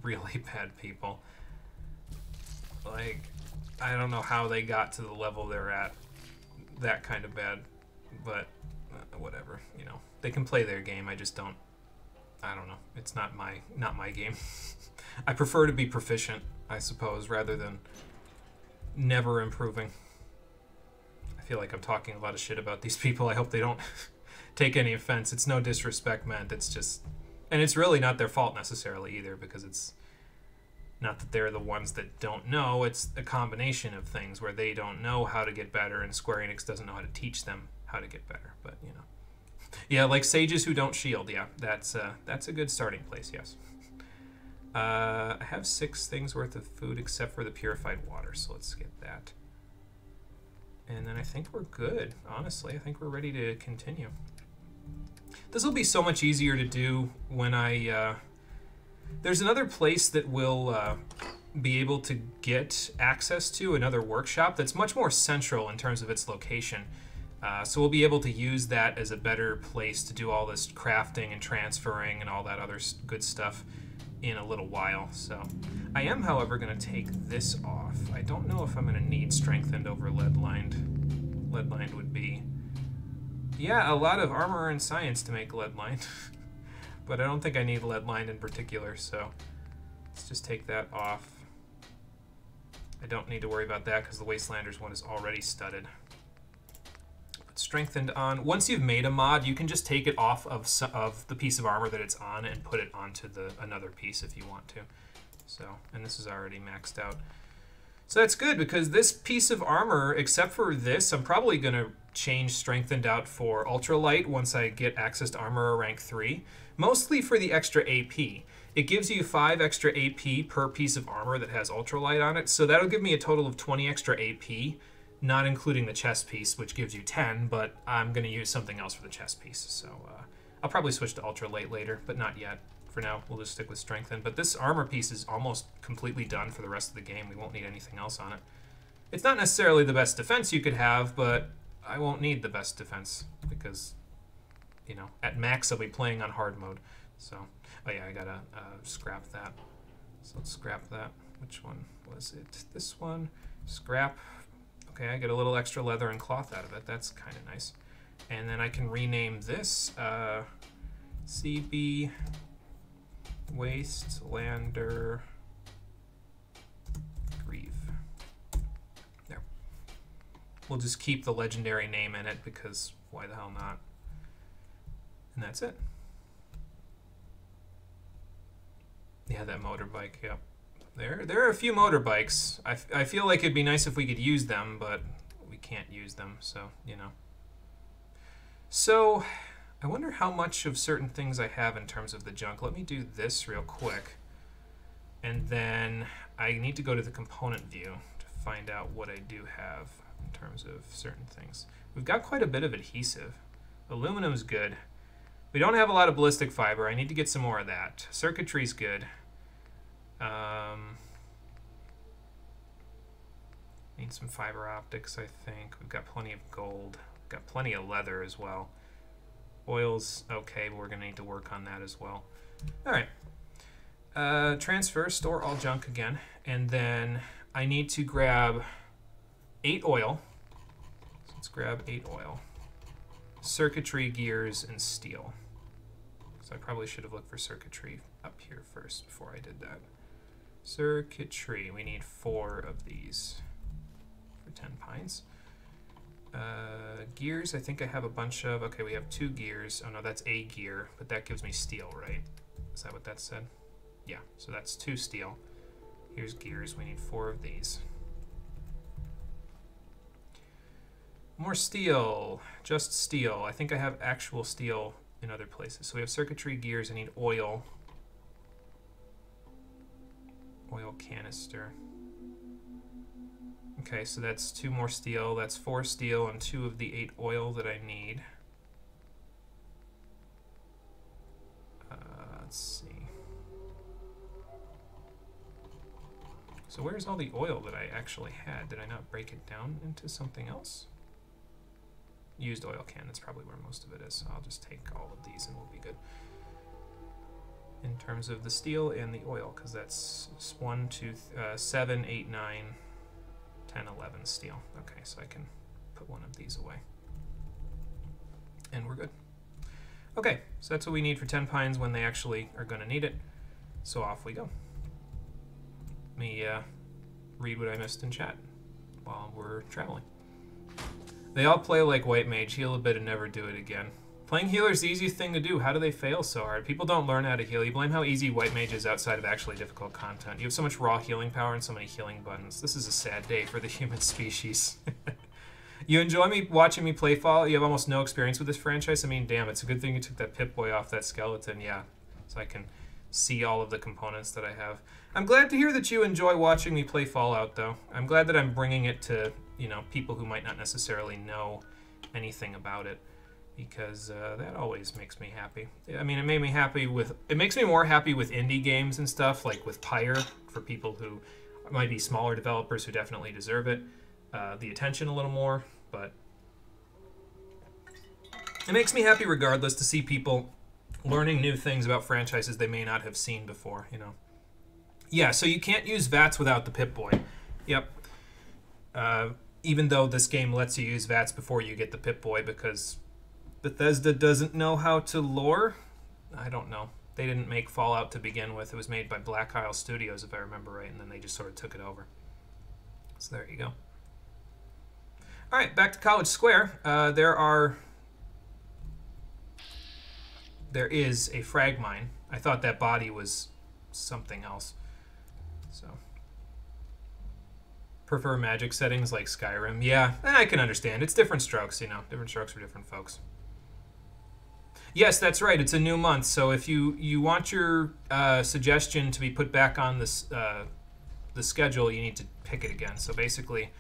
Speaker 1: really bad people. Like, I don't know how they got to the level they're at. That kind of bad. But, whatever, you know. They can play their game, I just don't... I don't know. It's not my game. I prefer to be proficient, I suppose, rather than never improving. I feel like I'm talking a lot of shit about these people. I hope they don't take any offense. It's no disrespect meant. It's just... And it's really not their fault necessarily either, because it's not that they're the ones that don't know. It's a combination of things where they don't know how to get better and Square Enix doesn't know how to teach them how to get better. But, you know. Yeah, like sages who don't shield. Yeah, that's a good starting place, yes. I have 6 things worth of food except for the purified water, so let's get that. And then I think we're good, honestly. I think we're ready to continue. This will be so much easier to do when I... There's another place that we'll be able to get access to, another workshop that's much more central in terms of its location. So we'll be able to use that as a better place to do all this crafting and transferring and all that other good stuff in a little while. So I am, however, going to take this off. I don't know if I'm going to need strengthened over lead-lined. Lead-lined would be... Yeah, a lot of armor and science to make lead-lined. But I don't think I need lead-lined in particular, so let's just take that off. I don't need to worry about that because the Wastelanders one is already studded. Put strengthened on. Once you've made a mod, you can just take it off of the piece of armor that it's on and put it onto another piece if you want to. So, and this is already maxed out. So that's good because this piece of armor, except for this, I'm probably going to change strengthened out for ultralight once I get access to armor rank 3. Mostly for the extra AP. It gives you 5 extra AP per piece of armor that has ultralight on it, so that'll give me a total of 20 extra AP, not including the chest piece, which gives you 10, but I'm going to use something else for the chest piece. So I'll probably switch to ultralight later, but not yet. For now, we'll just stick with strengthen. But this armor piece is almost completely done for the rest of the game. We won't need anything else on it. It's not necessarily the best defense you could have, but I won't need the best defense because, you know, at max I'll be playing on hard mode. So, oh yeah, I gotta scrap that. So let's scrap that. Which one was it? This one. Scrap. Okay, I get a little extra leather and cloth out of it. That's kind of nice. And then I can rename this CB Wastelander Grieve. There. We'll just keep the legendary name in it because why the hell not? And that's it. Yeah, that motorbike, yep. There are a few motorbikes. I feel like it'd be nice if we could use them, but we can't use them, so, you know. So, I wonder how much of certain things I have in terms of the junk. Let me do this real quick. And then I need to go to the component view to find out what I do have in terms of certain things. We've got quite a bit of adhesive. Aluminum's good. We don't have a lot of ballistic fiber. I need to get some more of that. Circuitry's good. Need some fiber optics, I think. We've got plenty of gold. We've got plenty of leather as well. Oil's okay, but we're going to need to work on that as well. Alright. Transfer, store all junk again. And then I need to grab 8 oil. So let's grab 8 oil. Circuitry, gears, and steel. So I probably should have looked for circuitry up here first before I did that. Circuitry, we need 4 of these for 10 pines. Gears, I think I have a bunch of. Okay, we have 2 gears. Oh no, that's a gear, but that gives me steel, right? Is that what that said? Yeah, so that's 2 steel. Here's gears, we need 4 of these. More steel, just steel. I think I have actual steel in other places. So we have circuitry, gears, I need oil. Oil canister. Okay, so that's 2 more steel. That's 4 steel and 2 of the 8 oil that I need. Let's see. So where's all the oil that I actually had? Did I not break it down into something else? Used oil can, that's probably where most of it is. So I'll just take all of these and we'll be good. In terms of the steel and the oil, because that's 1, 2, 7, 8, 9, 10, 11 steel. Okay, so I can put one of these away. And we're good. Okay, so that's what we need for 10 pines when they actually are going to need it. So off we go. Let me read what I missed in chat while we're traveling. They all play like White Mage, heal a bit and never do it again. Playing healer's the easiest thing to do. How do they fail so hard? People don't learn how to heal. You blame how easy White Mage is outside of actually difficult content. You have so much raw healing power and so many healing buttons. This is a sad day for the human species. You enjoy me watching me play Fallout? You have almost no experience with this franchise? I mean, damn, it's a good thing you took that Pipboy off that skeleton, yeah. So I can see all of the components that I have. I'm glad to hear that you enjoy watching me play Fallout, though. I'm glad that I'm bringing it to, you know, people who might not necessarily know anything about it. Because that always makes me happy. I mean, it made me happy with... It makes me more happy with indie games and stuff, like with Pyre, for people who might be smaller developers who definitely deserve it. The attention a little more, but... It makes me happy regardless to see people learning new things about franchises they may not have seen before, you know. Yeah, so you can't use VATS without the Pipboy. Yep. Even though this game lets you use VATS before you get the Pipboy because... Bethesda doesn't know how to lore? I don't know. They didn't make Fallout to begin with. It was made by Black Isle Studios, if I remember right, and then they just sort of took it over. So there you go. All right, back to College Square. There is a frag mine. I thought that body was something else. So... Prefer magic settings like Skyrim. Yeah, I can understand. It's different strokes, you know. Different strokes for different folks. Yes, that's right. It's a new month, so if you want your suggestion to be put back on this the schedule, you need to pick it again. So basically,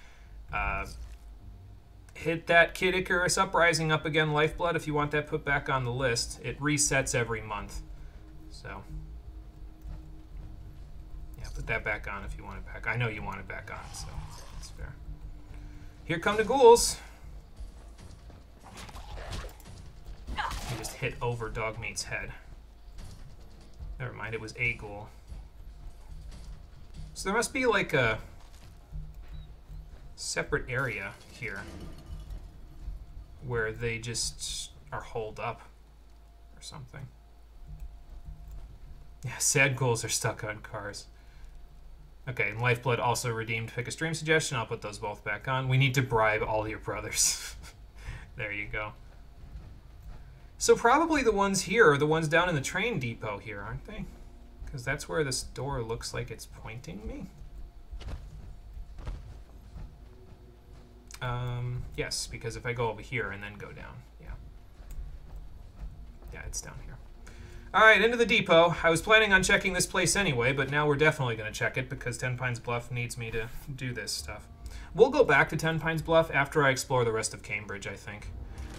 Speaker 1: hit that Kid Icarus Uprising up again, Lifeblood, if you want that put back on the list. It resets every month. So, yeah, put that back on if you want it back. I know you want it back on, so that's fair. Here come the ghouls. You just hit over Dogmeat's head. Never mind, it was a ghoul. So there must be like a separate area here where they just are holed up or something. Yeah, sad ghouls are stuck on cars. Okay, and Lifeblood also redeemed pick a stream suggestion. I'll put those both back on. We need to bribe all your brothers. There you go. So probably the ones here are the ones down in the train depot here, aren't they? Because that's where this door looks like it's pointing me. Yes, because if I go over here and then go down, yeah. Yeah, it's down here. Alright, into the depot. I was planning on checking this place anyway, but now we're definitely going to check it because Ten Pines Bluff needs me to do this stuff. We'll go back to Ten Pines Bluff after I explore the rest of Cambridge, I think.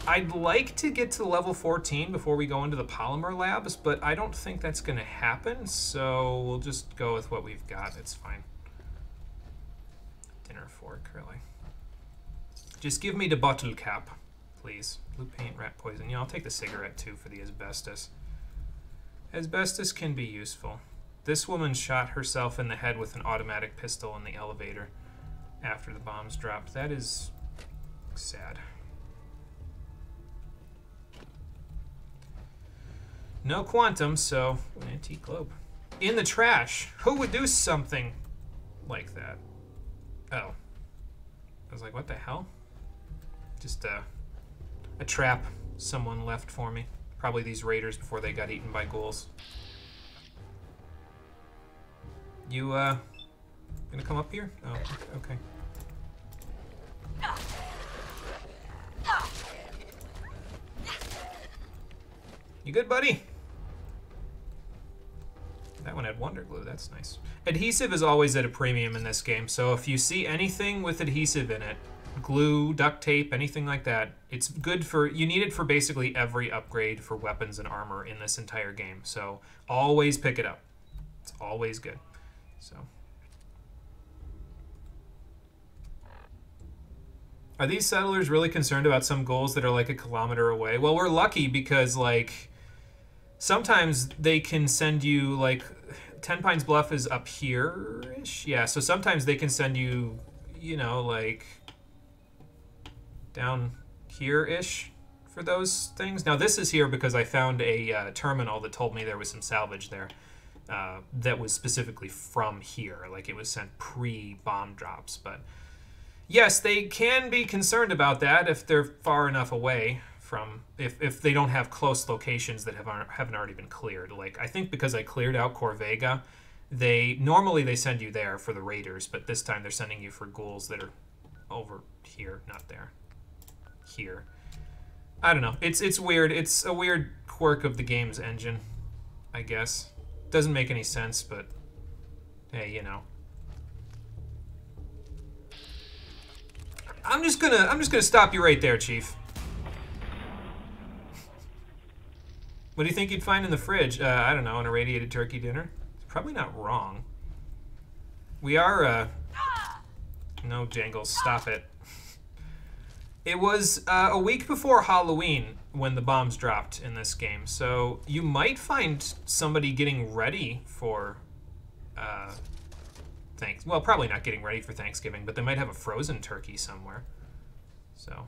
Speaker 1: I'd like to get to level 14 before we go into the polymer labs, but I don't think that's going to happen, so we'll just go with what we've got. It's fine. Dinner fork, really. Just give me the bottle cap, please. Blue paint, rat poison. Yeah, I'll take the cigarette, too, for the asbestos. Asbestos can be useful. This woman shot herself in the head with an automatic pistol in the elevator after the bombs dropped. That is sad. No quantum, so an antique globe. In the trash. Who would do something like that? Oh. I was like, what the hell? Just a trap someone left for me. Probably these raiders before they got eaten by ghouls. You, gonna come up here? Oh, okay. You good, buddy? That one had Wonder Glue, that's nice. Adhesive is always at a premium in this game, so if you see anything with adhesive in it, glue, duct tape, anything like that, it's good for, you need it for basically every upgrade for weapons and armor in this entire game, so always pick it up. It's always good. So. Are these settlers really concerned about some ghouls that are like a kilometer away? Well, we're lucky because, like, sometimes they can send you, like, Ten Pines Bluff is up here-ish? Yeah, so sometimes they can send you, you know, like, down here-ish for those things. Now, this is here because I found a terminal that told me there was some salvage there that was specifically from here. Like, it was sent pre-bomb drops, but yes, they can be concerned about that if they're far enough away from, if they don't have close locations that haven't already been cleared. Like, I think because I cleared out Corvega, normally they send you there for the raiders, but this time they're sending you for ghouls that are over here, not there. Here. I don't know. It's weird. It's a weird quirk of the game's engine, I guess. Doesn't make any sense, but hey, you know. I'm just gonna stop you right there, Chief. What do you think you'd find in the fridge? I don't know, an irradiated turkey dinner? It's probably not wrong. We are, no, Jangles, stop it. It was a week before Halloween when the bombs dropped in this game, so you might find somebody getting ready for, well, probably not getting ready for Thanksgiving, but they might have a frozen turkey somewhere. So.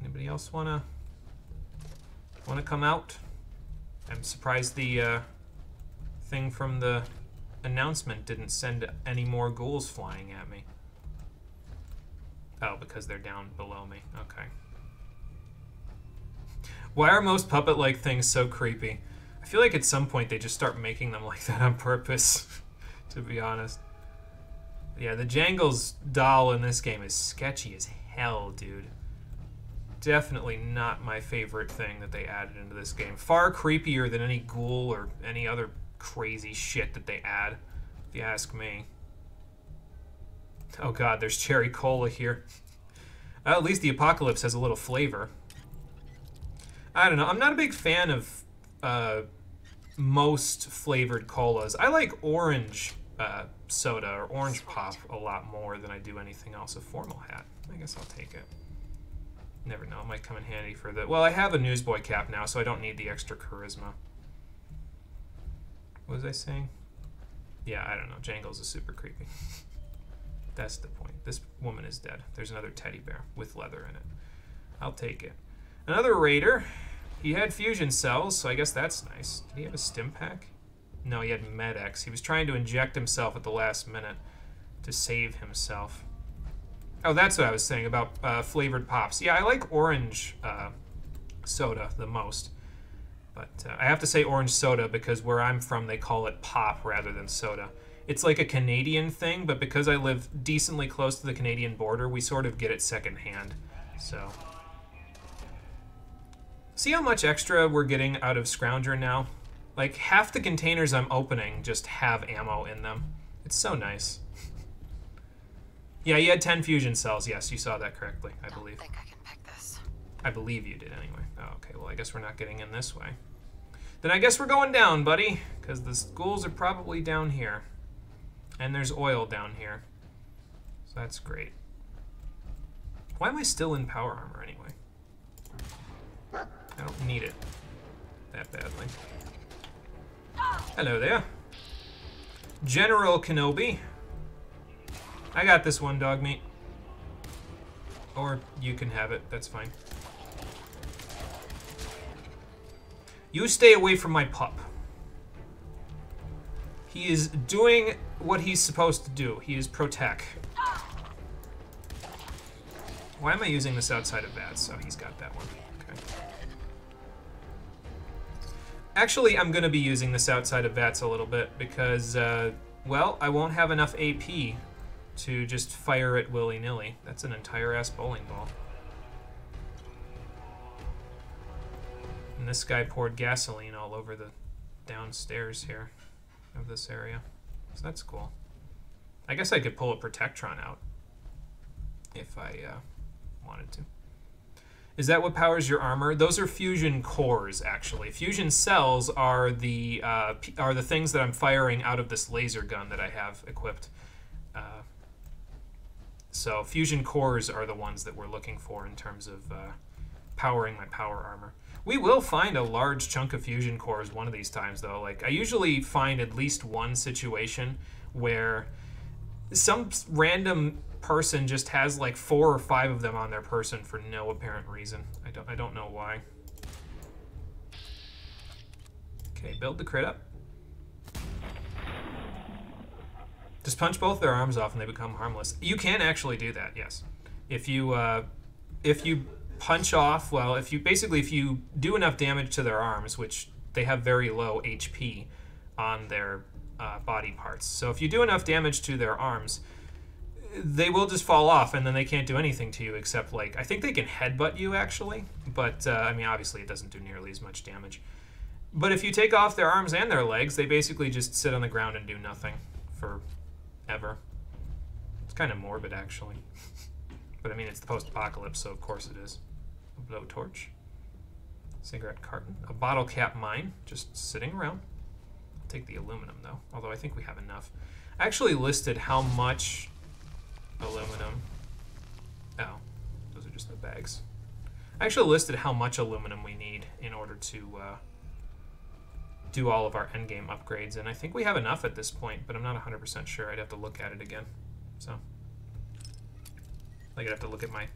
Speaker 1: Anybody else wanna come out? I'm surprised the thing from the announcement didn't send any more ghouls flying at me. Oh, because they're down below me. Okay. Why are most puppet-like things so creepy? I feel like at some point they just start making them like that on purpose, to be honest. Yeah, the Jangles doll in this game is sketchy as hell, dude. Definitely not my favorite thing that they added into this game. Far creepier than any ghoul or any other crazy shit that they add. if you ask me. Oh god, there's cherry cola here. At least the apocalypse has a little flavor. I don't know. I'm not a big fan of most flavored colas. I like orange soda or orange pop a lot more than I do anything else. A formal hat. I guess I'll take it. Never know. It might come in handy for the... Well, I have a newsboy cap now, so I don't need the extra charisma. What was I saying? Yeah, I don't know. Jangles is super creepy. That's the point. This woman is dead. There's another teddy bear with leather in it. I'll take it. Another raider. He had fusion cells, so I guess that's nice. Did he have a stim pack? No, he had Med-X. He was trying to inject himself at the last minute to save himself. Oh, that's what I was saying about flavored pops. Yeah, I like orange soda the most. But I have to say orange soda because where I'm from, they call it pop rather than soda. It's like a Canadian thing, but because I live decently close to the Canadian border, we sort of get it secondhand. So, see how much extra we're getting out of Scrounger now? Like, half the containers I'm opening just have ammo in them. It's so nice. Yeah, you had 10 fusion cells. Yes, you saw that correctly, I believe.
Speaker 3: I think I can pick this.
Speaker 1: I believe you did anyway. Oh, okay, well, I guess we're not getting in this way. Then I guess we're going down, buddy, because the schools are probably down here. And there's oil down here. So that's great. Why am I still in power armor anyway? I don't need it that badly. Hello there. General Kenobi. I got this one, Dogmeat. Or you can have it, that's fine. You stay away from my pup. He is doing what he's supposed to do. He is protect. Why am I using this outside of that? So he's got that one. Okay. Actually, I'm going to be using this outside of VATS a little bit because, well, I won't have enough AP to just fire it willy-nilly. That's an entire-ass bowling ball. And this guy poured gasoline all over the downstairs here of this area. So that's cool. I guess I could pull a Protectron out if I wanted to. Is that what powers your armor? Those are fusion cores, actually. Fusion cells are the things that I'm firing out of this laser gun that I have equipped. So fusion cores are the ones that we're looking for in terms of powering my power armor. We will find a large chunk of fusion cores one of these times, though. Like, I usually find at least one situation where some random person just has like 4 or 5 of them on their person for no apparent reason. I don't know why. Okay, build the crit up. Just punch both their arms off and they become harmless. You can actually do that, yes. If you punch off, well, if you do enough damage to their arms, which they have very low HP on their body parts. So if you do enough damage to their arms, they will just fall off and then they can't do anything to you except, like, I think they can headbutt you actually, but I mean, obviously it doesn't do nearly as much damage. But if you take off their arms and their legs, they basically just sit on the ground and do nothing forever. It's kind of morbid actually. But I mean, it's the post-apocalypse, so of course it is. A blowtorch. Cigarette carton. A bottle cap mine, just sitting around. I'll take the aluminum though, although I think we have enough. I actually listed how much aluminum. Oh, those are just the bags. I actually listed how much aluminum we need in order to do all of our endgame upgrades, and I think we have enough at this point, but I'm not 100% sure. I'd have to look at it again. So, I'd have to look at my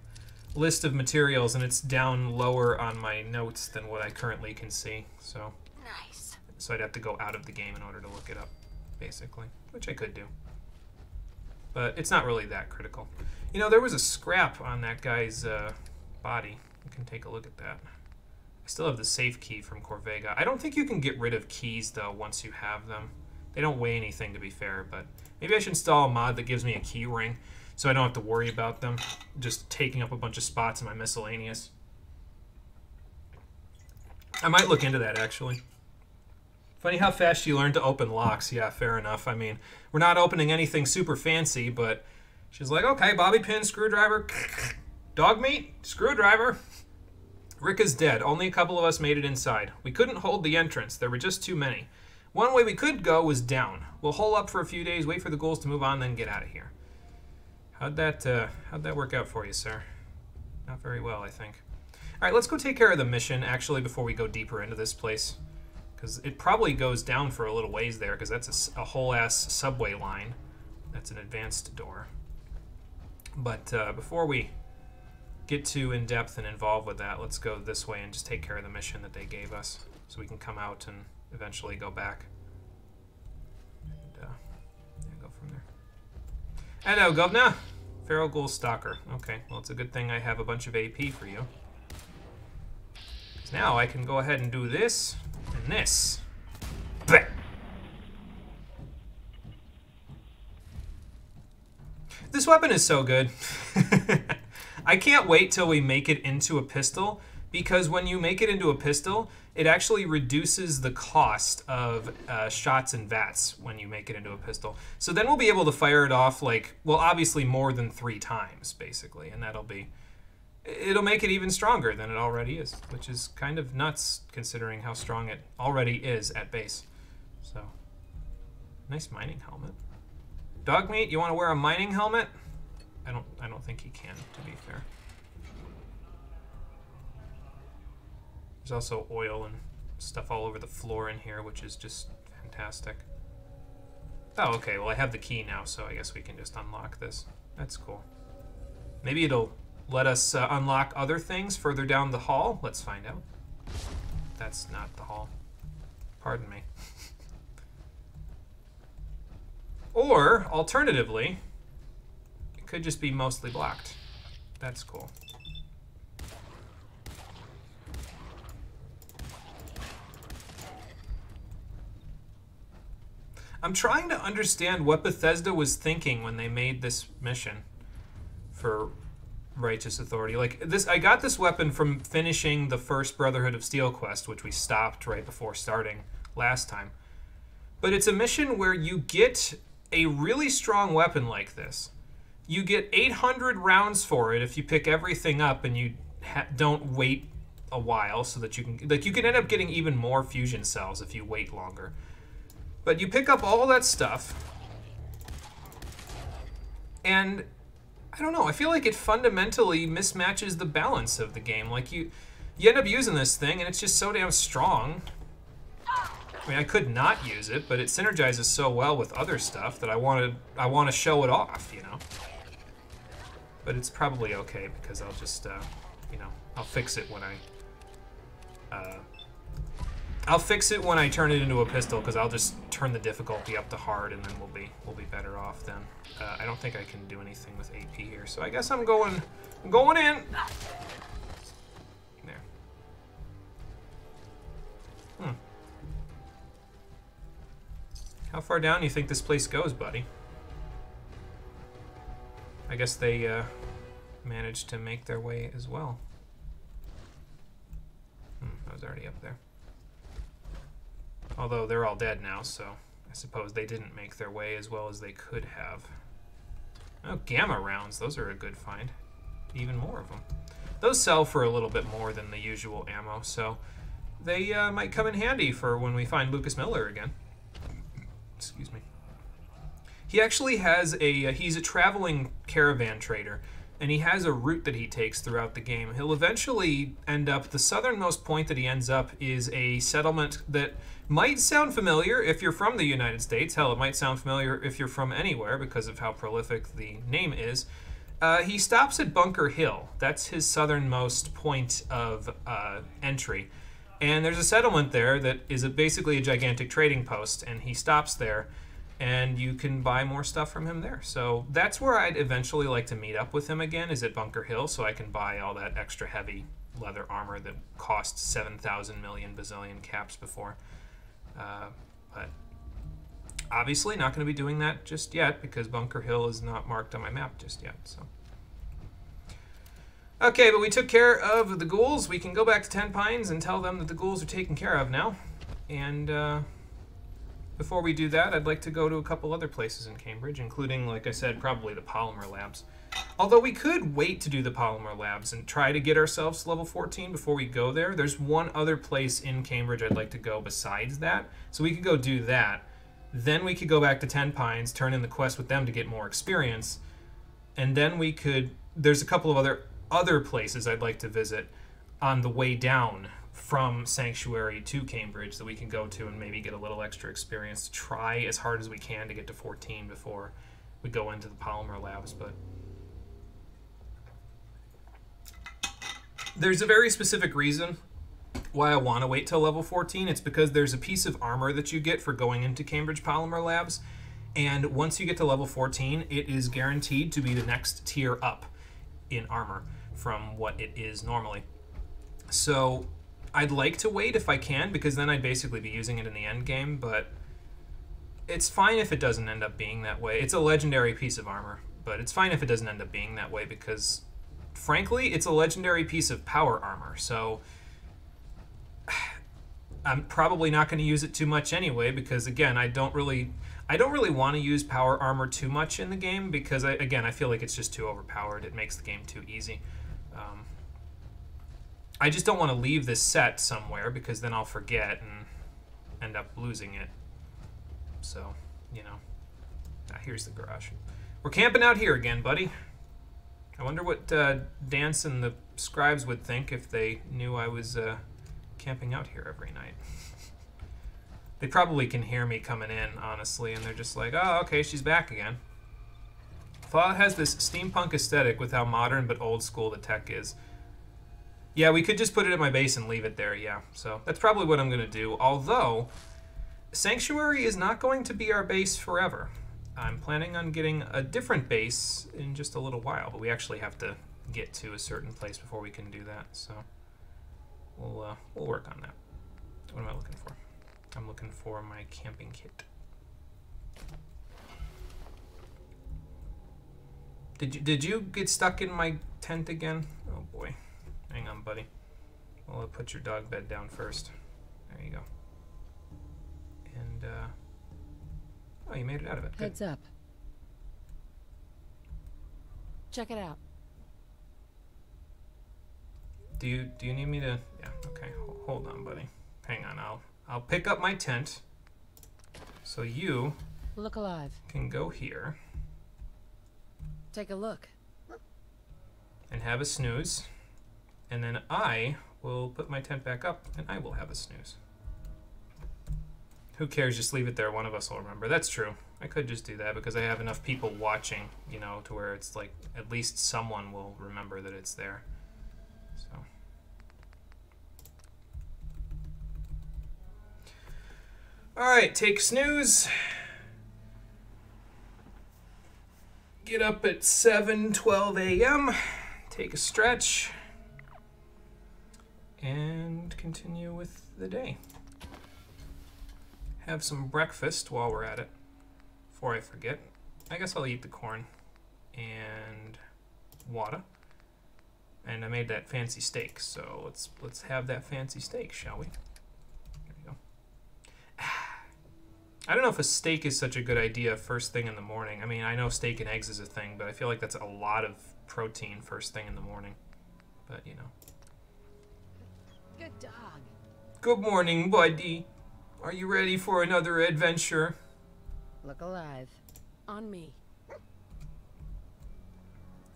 Speaker 1: list of materials, and it's down lower on my notes than what I currently can see. So,
Speaker 3: nice.
Speaker 1: So I'd have to go out of the game in order to look it up, basically, which I could do. But it's not really that critical. You know, there was a scrap on that guy's body. You can take a look at that. I still have the safe key from Corvega. I don't think you can get rid of keys, though, once you have them. They don't weigh anything, to be fair, but maybe I should install a mod that gives me a key ring so I don't have to worry about them just taking up a bunch of spots in my miscellaneous. I might look into that, actually. Funny how fast you learn to open locks. Yeah, fair enough. I mean, we're not opening anything super fancy, but she's like, okay, bobby pin, screwdriver, Dogmeat, screwdriver. Rick is dead. Only a couple of us made it inside. We couldn't hold the entrance. There were just too many. One way we could go was down. We'll hole up for a few days, wait for the ghouls to move on, then get out of here. How'd that work out for you, sir? Not very well, I think. All right, let's go take care of the mission, actually, before we go deeper into this place. Because it probably goes down for a little ways there, because that's a whole-ass subway line. That's an advanced door. But before we get too in-depth and involved with that, let's go this way and just take care of the mission that they gave us, so we can come out and eventually go back. And yeah, go from there. Hello, Governor! Feral Ghoul Stalker. Okay, well, it's a good thing I have a bunch of AP for you. Now I can go ahead and do this and this. Blech. This weapon is so good. I can't wait till we make it into a pistol, because when you make it into a pistol, it actually reduces the cost of shots and VATS when you make it into a pistol. So then we'll be able to fire it off, like, well, obviously more than 3 times, basically, and it'll make it even stronger than it already is, which is kind of nuts considering how strong it already is at base. So, nice mining helmet. Dogmeat, you want to wear a mining helmet? I don't think he can, to be fair. There's also oil and stuff all over the floor in here, which is just fantastic. Oh, okay, well I have the key now, so I guess we can just unlock this. That's cool. Maybe it'll let us unlock other things further down the hall. Let's find out. That's not the hall. Pardon me. Or, alternatively, it could just be mostly blocked. That's cool. I'm trying to understand what Bethesda was thinking when they made this mission for Righteous Authority. Like this, I got this weapon from finishing the first Brotherhood of Steel quest, which we stopped right before starting last time. But it's a mission where you get a really strong weapon like this. You get 800 rounds for it if you pick everything up and you don't wait a while, so that you can end up getting even more fusion cells if you wait longer. But you pick up all that stuff, and I don't know, I feel like it fundamentally mismatches the balance of the game. Like you end up using this thing and it's just so damn strong. I mean, I could not use it, but it synergizes so well with other stuff that I want to show it off, you know. But it's probably okay because I'll just, you know, I'll fix it when I turn it into a pistol, because I'll just turn the difficulty up to hard, and then we'll be better off then. I don't think I can do anything with AP here, so I guess I'm going in. There. How far down do you think this place goes, buddy? I guess they managed to make their way as well. I was already up there. Although they're all dead now, so I suppose they didn't make their way as well as they could have. Oh, gamma rounds. Those are a good find. Even more of them. Those sell for a little bit more than the usual ammo, so they might come in handy for when we find Lucas Miller again. Excuse me. He actually has he's a traveling caravan trader, and he has a route that he takes throughout the game. He'll eventually end up, the southernmost point that he ends up is a settlement that might sound familiar if you're from the United States. Hell, it might sound familiar if you're from anywhere because of how prolific the name is. He stops at Bunker Hill. That's his southernmost point of entry. And there's a settlement there that is basically a gigantic trading post, and he stops there, and you can buy more stuff from him there. So that's where I'd eventually like to meet up with him again, is at Bunker Hill, so I can buy all that extra heavy leather armor that cost 7,000 million bazillion caps before. But obviously not going to be doing that just yet, because Bunker Hill is not marked on my map just yet. So. Okay, but we took care of the ghouls. We can go back to Ten Pines and tell them that the ghouls are taken care of now. And before we do that, I'd like to go to a couple other places in Cambridge, including, like I said, probably the Polymer Labs. Although we could wait to do the Polymer Labs and try to get ourselves to level 14 before we go there. There's one other place in Cambridge I'd like to go besides that. So we could go do that. Then we could go back to Ten Pines, turn in the quest with them to get more experience. And then we could... There's a couple of other places I'd like to visit on the way down from Sanctuary to Cambridge that we can go to and maybe get a little extra experience to try as hard as we can to get to 14 before we go into the Polymer Labs. But there's a very specific reason why I want to wait till level 14. It's because there's a piece of armor that you get for going into Cambridge Polymer Labs, and once you get to level 14, it is guaranteed to be the next tier up in armor from what it is normally. So I'd like to wait if I can, because then I'd basically be using it in the end game, but it's fine if it doesn't end up being that way. It's a legendary piece of armor, but it's fine if it doesn't end up being that way, because frankly, it's a legendary piece of power armor, so I'm probably not going to use it too much anyway, because again, I don't really want to use power armor too much in the game, because I feel like it's just too overpowered. It makes the game too easy. I just don't want to leave this set somewhere, because then I'll forget and end up losing it. So, you know. Here's the garage. We're camping out here again, buddy. I wonder what Dance and the scribes would think if they knew I was camping out here every night. They probably can hear me coming in, honestly, and they're just like, oh, okay, she's back again. Fallout has this steampunk aesthetic with how modern but old school the tech is. Yeah, we could just put it at my base and leave it there, yeah. So that's probably what I'm going to do, although Sanctuary is not going to be our base forever. I'm planning on getting a different base in just a little while, but we actually have to get to a certain place before we can do that, so we'll work on that. What am I looking for? I'm looking for my camping kit. Did you get stuck in my tent again? Oh boy. Hang on, buddy. Well, I'll put your dog bed down first. There you go. And oh, you made it out of it. Good.
Speaker 12: Heads up. Check it out.
Speaker 1: Do you need me to? Yeah. Okay. Hold on, buddy. Hang on. I'll pick up my tent. So you
Speaker 12: look alive.
Speaker 1: Can go here.
Speaker 12: Take a look.
Speaker 1: And have a snooze. And then I will put my tent back up and I will have a snooze. Who cares? Just leave it there. One of us will remember. That's true. I could just do that because I have enough people watching, you know, to where it's like at least someone will remember that it's there. So. Alright, take snooze. Get up at 7:12 a.m. Take a stretch. And continue with the day. Have some breakfast while we're at it. Before I forget. I guess I'll eat the corn and water. And I made that fancy steak, so let's have that fancy steak, shall we? There we go. I don't know if a steak is such a good idea first thing in the morning. I mean, I know steak and eggs is a thing, but I feel like that's a lot of protein first thing in the morning. But, you know.
Speaker 12: Good dog.
Speaker 1: Good morning, buddy. Are you ready for another adventure?
Speaker 12: Look alive. On me.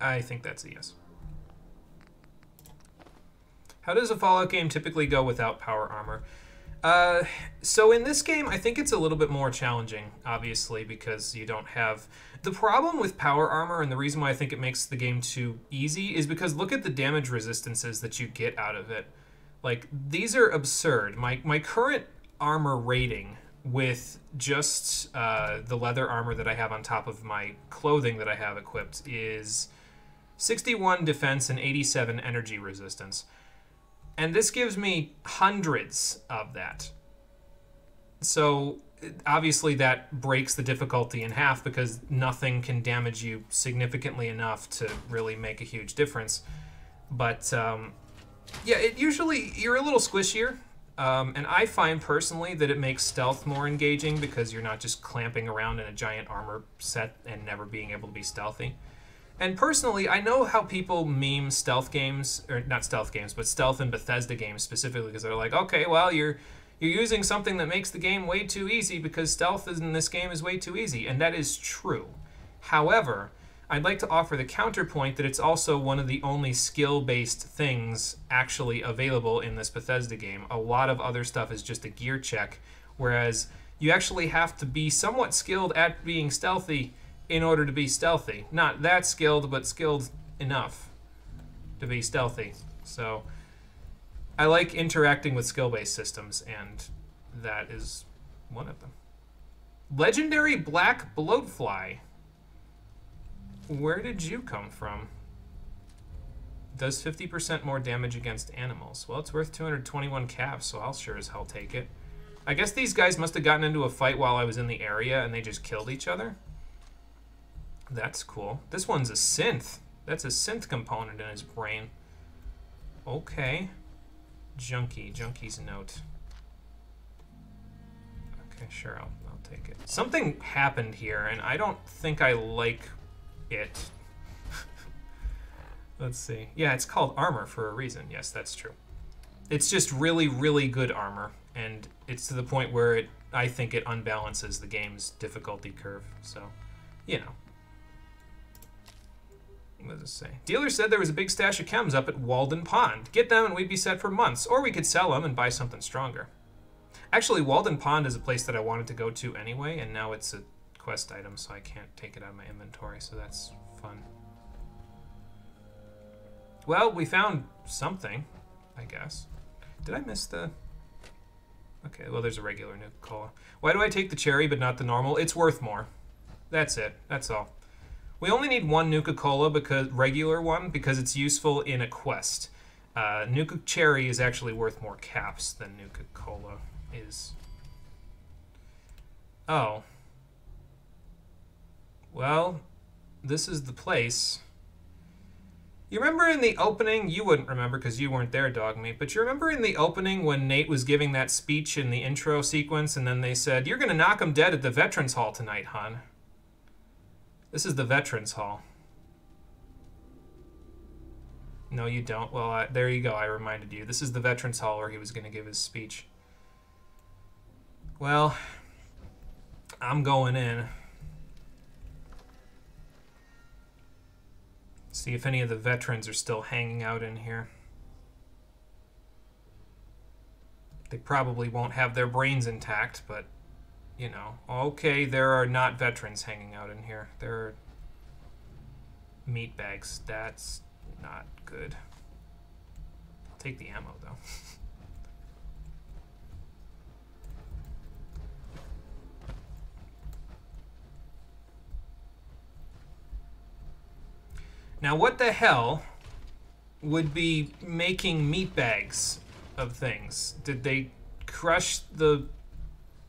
Speaker 1: I think that's a yes. How does a Fallout game typically go without power armor? So in this game, I think it's a little bit more challenging, obviously, because you don't have... The problem with power armor, and the reason why I think it makes the game too easy, is because look at the damage resistances that you get out of it. Like, these are absurd. My current armor rating with just the leather armor that I have on top of my clothing that I have equipped is 61 defense and 87 energy resistance. And this gives me hundreds of that. So, obviously that breaks the difficulty in half because nothing can damage you significantly enough to really make a huge difference. But, yeah, you're a little squishier And I find personally that it makes stealth more engaging because you're not just clamping around in a giant armor set and never being able to be stealthy. And personally, I know how people meme stealth games, or not stealth games, but stealth and Bethesda games specifically, because they're like, okay, well, you're using something that makes the game way too easy because stealth in this game is way too easy, and that is true. However, I'd like to offer the counterpoint that it's also one of the only skill-based things actually available in this Bethesda game. A lot of other stuff is just a gear check, whereas you actually have to be somewhat skilled at being stealthy in order to be stealthy. Not that skilled, but skilled enough to be stealthy. So I like interacting with skill-based systems, and that is one of them. Legendary Black Bloatfly. Where did you come from? Does 50% more damage against animals. Well, it's worth 221 caps, so I'll sure as hell take it. I guess these guys must have gotten into a fight while I was in the area and they just killed each other. That's cool. This one's a synth. That's a synth component in his brain. Okay. Junkie's note. Okay, sure, I'll take it. Something happened here, and I don't think I like it. Let's see. Yeah, it's called armor for a reason. Yes, that's true. It's just really, really good armor, and it's to the point where I think it unbalances the game's difficulty curve. So, you know. What does it say? Dealer said there was a big stash of chems up at Walden Pond. Get them and we'd be set for months, or we could sell them and buy something stronger. Actually, Walden Pond is a place that I wanted to go to anyway, and now it's a quest item, so I can't take it out of my inventory, so that's fun. Well, we found something, I guess. Did I miss the... Okay, well, there's a regular Nuka-Cola. Why do I take the cherry but not the normal? It's worth more. That's it. That's all. We only need one Nuka-Cola, regular one, because it's useful in a quest. Nuka Cherry is actually worth more caps than Nuka-Cola is. Oh. Well, this is the place. You remember in the opening, you wouldn't remember because you weren't there, Dogmeat, but you remember in the opening when Nate was giving that speech in the intro sequence and then they said, "You're going to knock him dead at the Veterans Hall tonight, hon." This is the Veterans Hall. No, you don't. Well, there you go. I reminded you. This is the Veterans Hall where he was going to give his speech. Well, I'm going in. See if any of the veterans are still hanging out in here. They probably won't have their brains intact, but, you know. Okay, there are not veterans hanging out in here. There are meat bags. That's not good. I'll take the ammo, though. Now, what the hell would be making meat bags of things? Did they crush the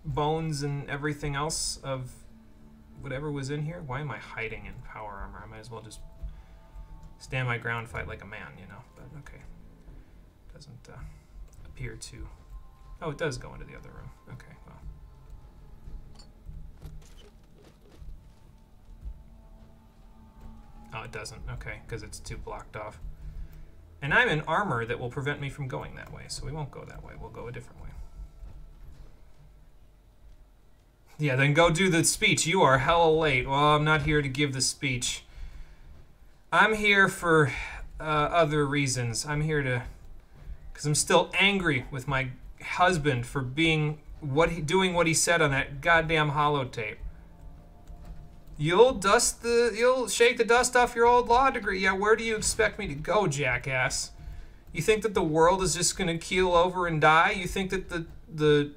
Speaker 1: bones and everything else of whatever was in here? Why am I hiding in power armor? I might as well just stand my ground, fight like a man, you know. But okay, doesn't appear to. Oh, it does go into the other room. Okay, well. Oh, it doesn't. Okay, because it's too blocked off. And I'm in armor that will prevent me from going that way, so we won't go that way. We'll go a different way. Yeah, then go do the speech. You are hella late. Well, I'm not here to give the speech. I'm here for other reasons. I'm here to... because I'm still angry with my husband for doing what he said on that goddamn holotape. You'll shake the dust off your old law degree. Yeah, where do you expect me to go, jackass? You think that the world is just gonna keel over and die? You think that the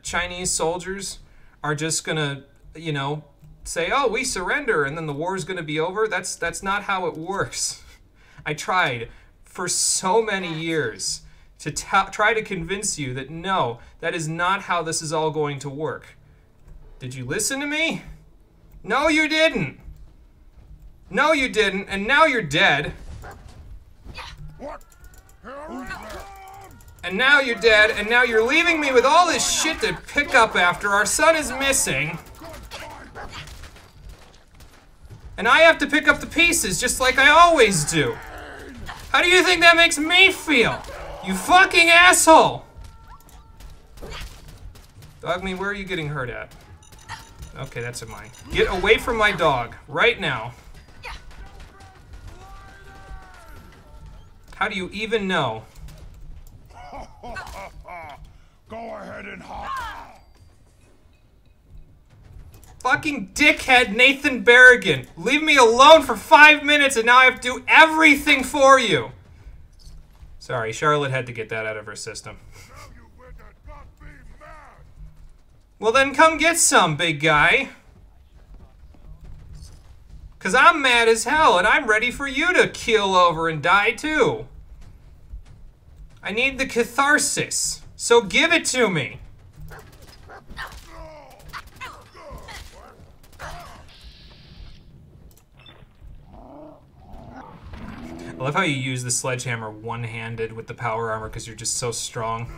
Speaker 1: Chinese soldiers are just gonna, you know, say, "Oh, we surrender," and then the war's gonna be over? That's not how it works. I tried for so many years to try to convince you that no, that is not how this is all going to work. Did you listen to me? No, you didn't. No, you didn't, and now you're dead.
Speaker 4: What?
Speaker 1: And now you're dead, and now you're leaving me with all this shit to pick up after our son is missing. And I have to pick up the pieces just like I always do. How do you think that makes me feel? You fucking asshole! Dogmeat, where are you getting hurt at? Okay, that's a mine. Get away from my dog, right now. How do you even know?
Speaker 9: Go ahead and hop.
Speaker 1: Fucking dickhead Nathan Berrigan. Leave me alone for 5 minutes and now I have to do everything for you. Sorry, Charlotte had to get that out of her system. Well then come get some, big guy. Cause I'm mad as hell and I'm ready for you to keel over and die too. I need the catharsis, so give it to me. I love how you use the sledgehammer one-handed with the power armor because you're just so strong.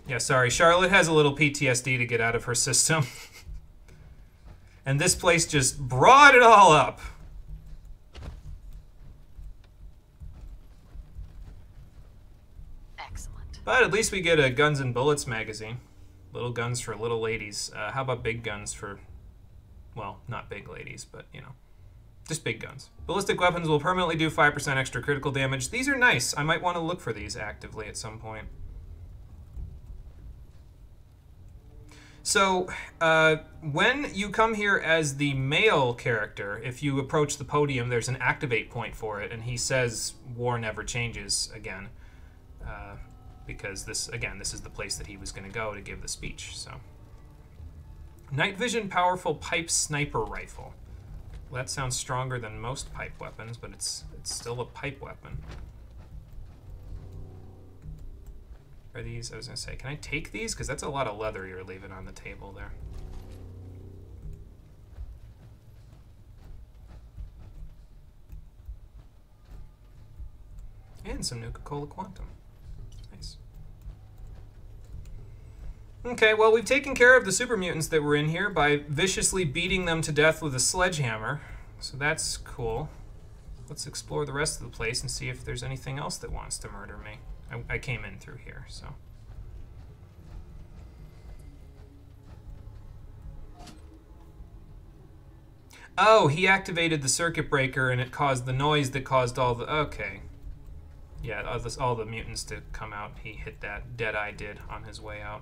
Speaker 1: Yeah, sorry, Charlotte has a little PTSD to get out of her system. And this place just brought it all up.
Speaker 3: Excellent.
Speaker 1: But at least we get a Guns and Bullets magazine. Little guns for little ladies. How about big guns for, well, not big ladies, but, you know, just big guns. Ballistic weapons will permanently do 5% extra critical damage. These are nice. I might want to look for these actively at some point. So, when you come here as the male character, if you approach the podium, there's an activate point for it, and he says war never changes again. Because this is the place that he was going to go to give the speech, so. Night vision powerful pipe sniper rifle. Well, that sounds stronger than most pipe weapons, but it's still a pipe weapon. Are these, I was going to say, can I take these? Because that's a lot of leather you're leaving on the table there. And some Nuka-Cola Quantum. Nice. Okay, well, we've taken care of the super mutants that were in here by viciously beating them to death with a sledgehammer. So that's cool. Let's explore the rest of the place and see if there's anything else that wants to murder me. I came in through here, so. Oh, he activated the circuit breaker and it caused the noise that caused all the... Okay. Yeah, all the mutants to come out. He hit that. Deadeye did on his way out.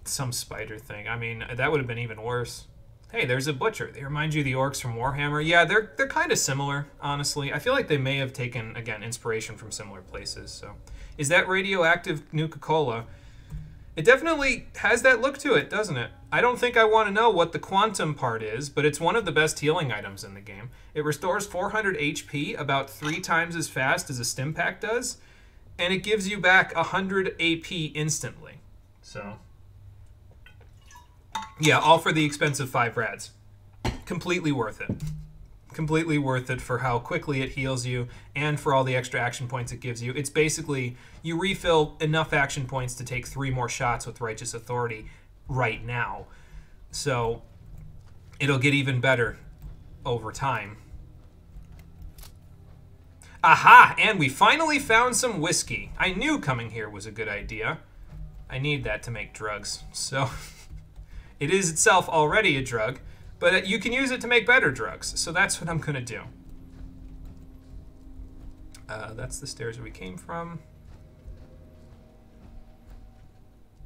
Speaker 1: Some spider thing. I mean, that would have been even worse. Hey, there's a butcher. They remind you of the orcs from Warhammer. Yeah, they're kind of similar, honestly. I feel like they may have taken, again, inspiration from similar places. So, is that radioactive Nuka-Cola? It definitely has that look to it, doesn't it? I don't think I want to know what the quantum part is, but it's one of the best healing items in the game. It restores 400 HP about 3 times as fast as a stim pack does, and it gives you back 100 AP instantly. So... yeah, all for the expensive 5 rads. Completely worth it. Completely worth it for how quickly it heals you and for all the extra action points it gives you. It's basically, you refill enough action points to take 3 more shots with Righteous Authority right now. So, it'll get even better over time. Aha! And we finally found some whiskey. I knew coming here was a good idea. I need that to make drugs, so... it is itself already a drug, but you can use it to make better drugs, so that's what I'm going to do. That's the stairs we came from.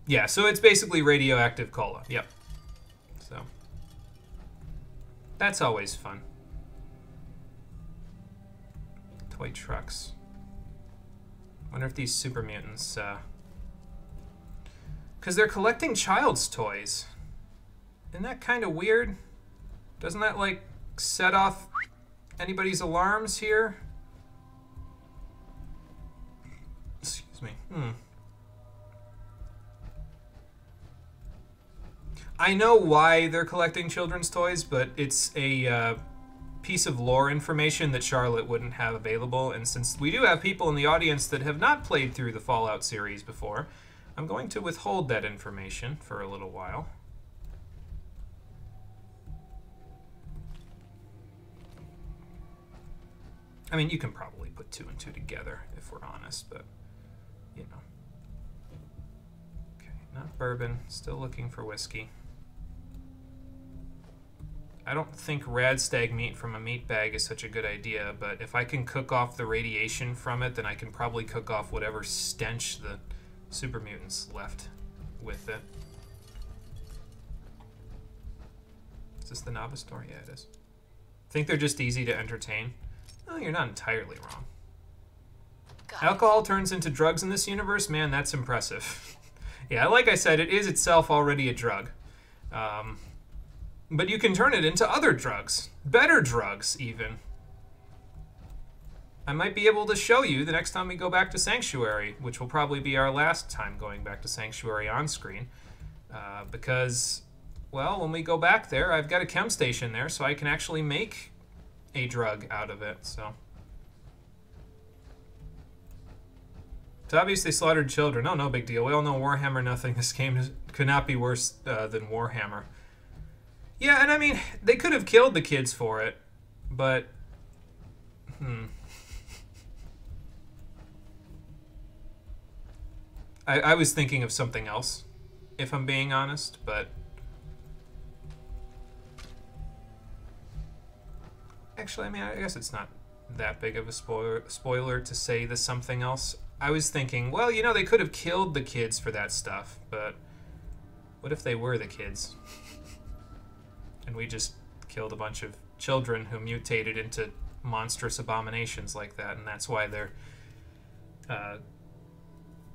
Speaker 1: Yeah, so it's basically radioactive cola. Yep. So, that's always fun. Toy trucks. Wonder if these super mutants, because they're collecting child's toys. Isn't that kind of weird? Doesn't that, like, set off anybody's alarms here? Excuse me. I know why they're collecting children's toys, but it's a piece of lore information that Charlotte wouldn't have available, and since we do have people in the audience that have not played through the Fallout series before, I'm going to withhold that information for a little while. I mean, you can probably put 2 and 2 together if we're honest, but, you know. Okay, not bourbon, still looking for whiskey. I don't think rad stag meat from a meat bag is such a good idea, but if I can cook off the radiation from it, then I can probably cook off whatever stench the super mutants left with it. Is this the novice store? Yeah, it is. Think they're just easy to entertain? No, you're not entirely wrong. Alcohol turns into drugs in this universe? Man, that's impressive. Yeah, like I said, it is itself already a drug. But you can turn it into other drugs. Better drugs, even. I might be able to show you the next time we go back to Sanctuary, which will probably be our last time going back to Sanctuary on screen. Because, well, when we go back there, I've got a chem station there, so I can actually make a drug out of it, so. It's obvious they slaughtered children. Oh, no big deal. We all know Warhammer nothing. This game could not be worse than Warhammer. Yeah, and I mean, they could have killed the kids for it, but... I was thinking of something else, if I'm being honest, but... Actually, I mean, I guess it's not that big of a spoiler to say the something else. I was thinking, well, you know, they could have killed the kids for that stuff, but what if they were the kids? And we just killed a bunch of children who mutated into monstrous abominations like that, and that's why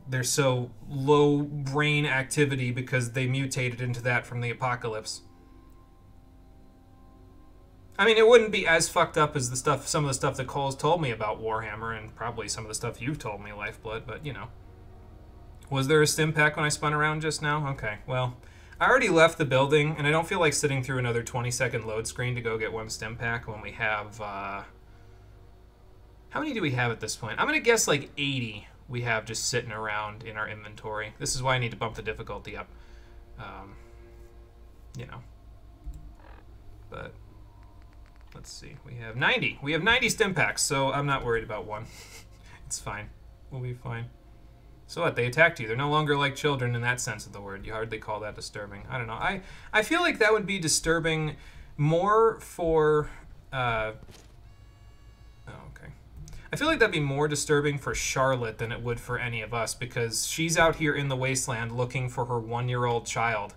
Speaker 1: they're so low brain activity, because they mutated into that from the apocalypse. I mean, it wouldn't be as fucked up as some of the stuff that Cole's told me about Warhammer, and probably some of the stuff you've told me, Lifeblood, but, you know. Was there a stim pack when I spun around just now? Okay, well, I already left the building, and I don't feel like sitting through another 20-second load screen to go get one stim pack when we have, how many do we have at this point? I'm going to guess like 80 we have just sitting around in our inventory. This is why I need to bump the difficulty up. You know. But... let's see, we have 90. We have 90 stim packs, so I'm not worried about one. It's fine. We'll be fine. So what, they attacked you. They're no longer like children in that sense of the word. You hardly call that disturbing. I don't know. I feel like that would be disturbing more for... oh, okay. I feel like that'd be more disturbing for Charlotte than it would for any of us, because she's out here in the wasteland looking for her 1-year-old child.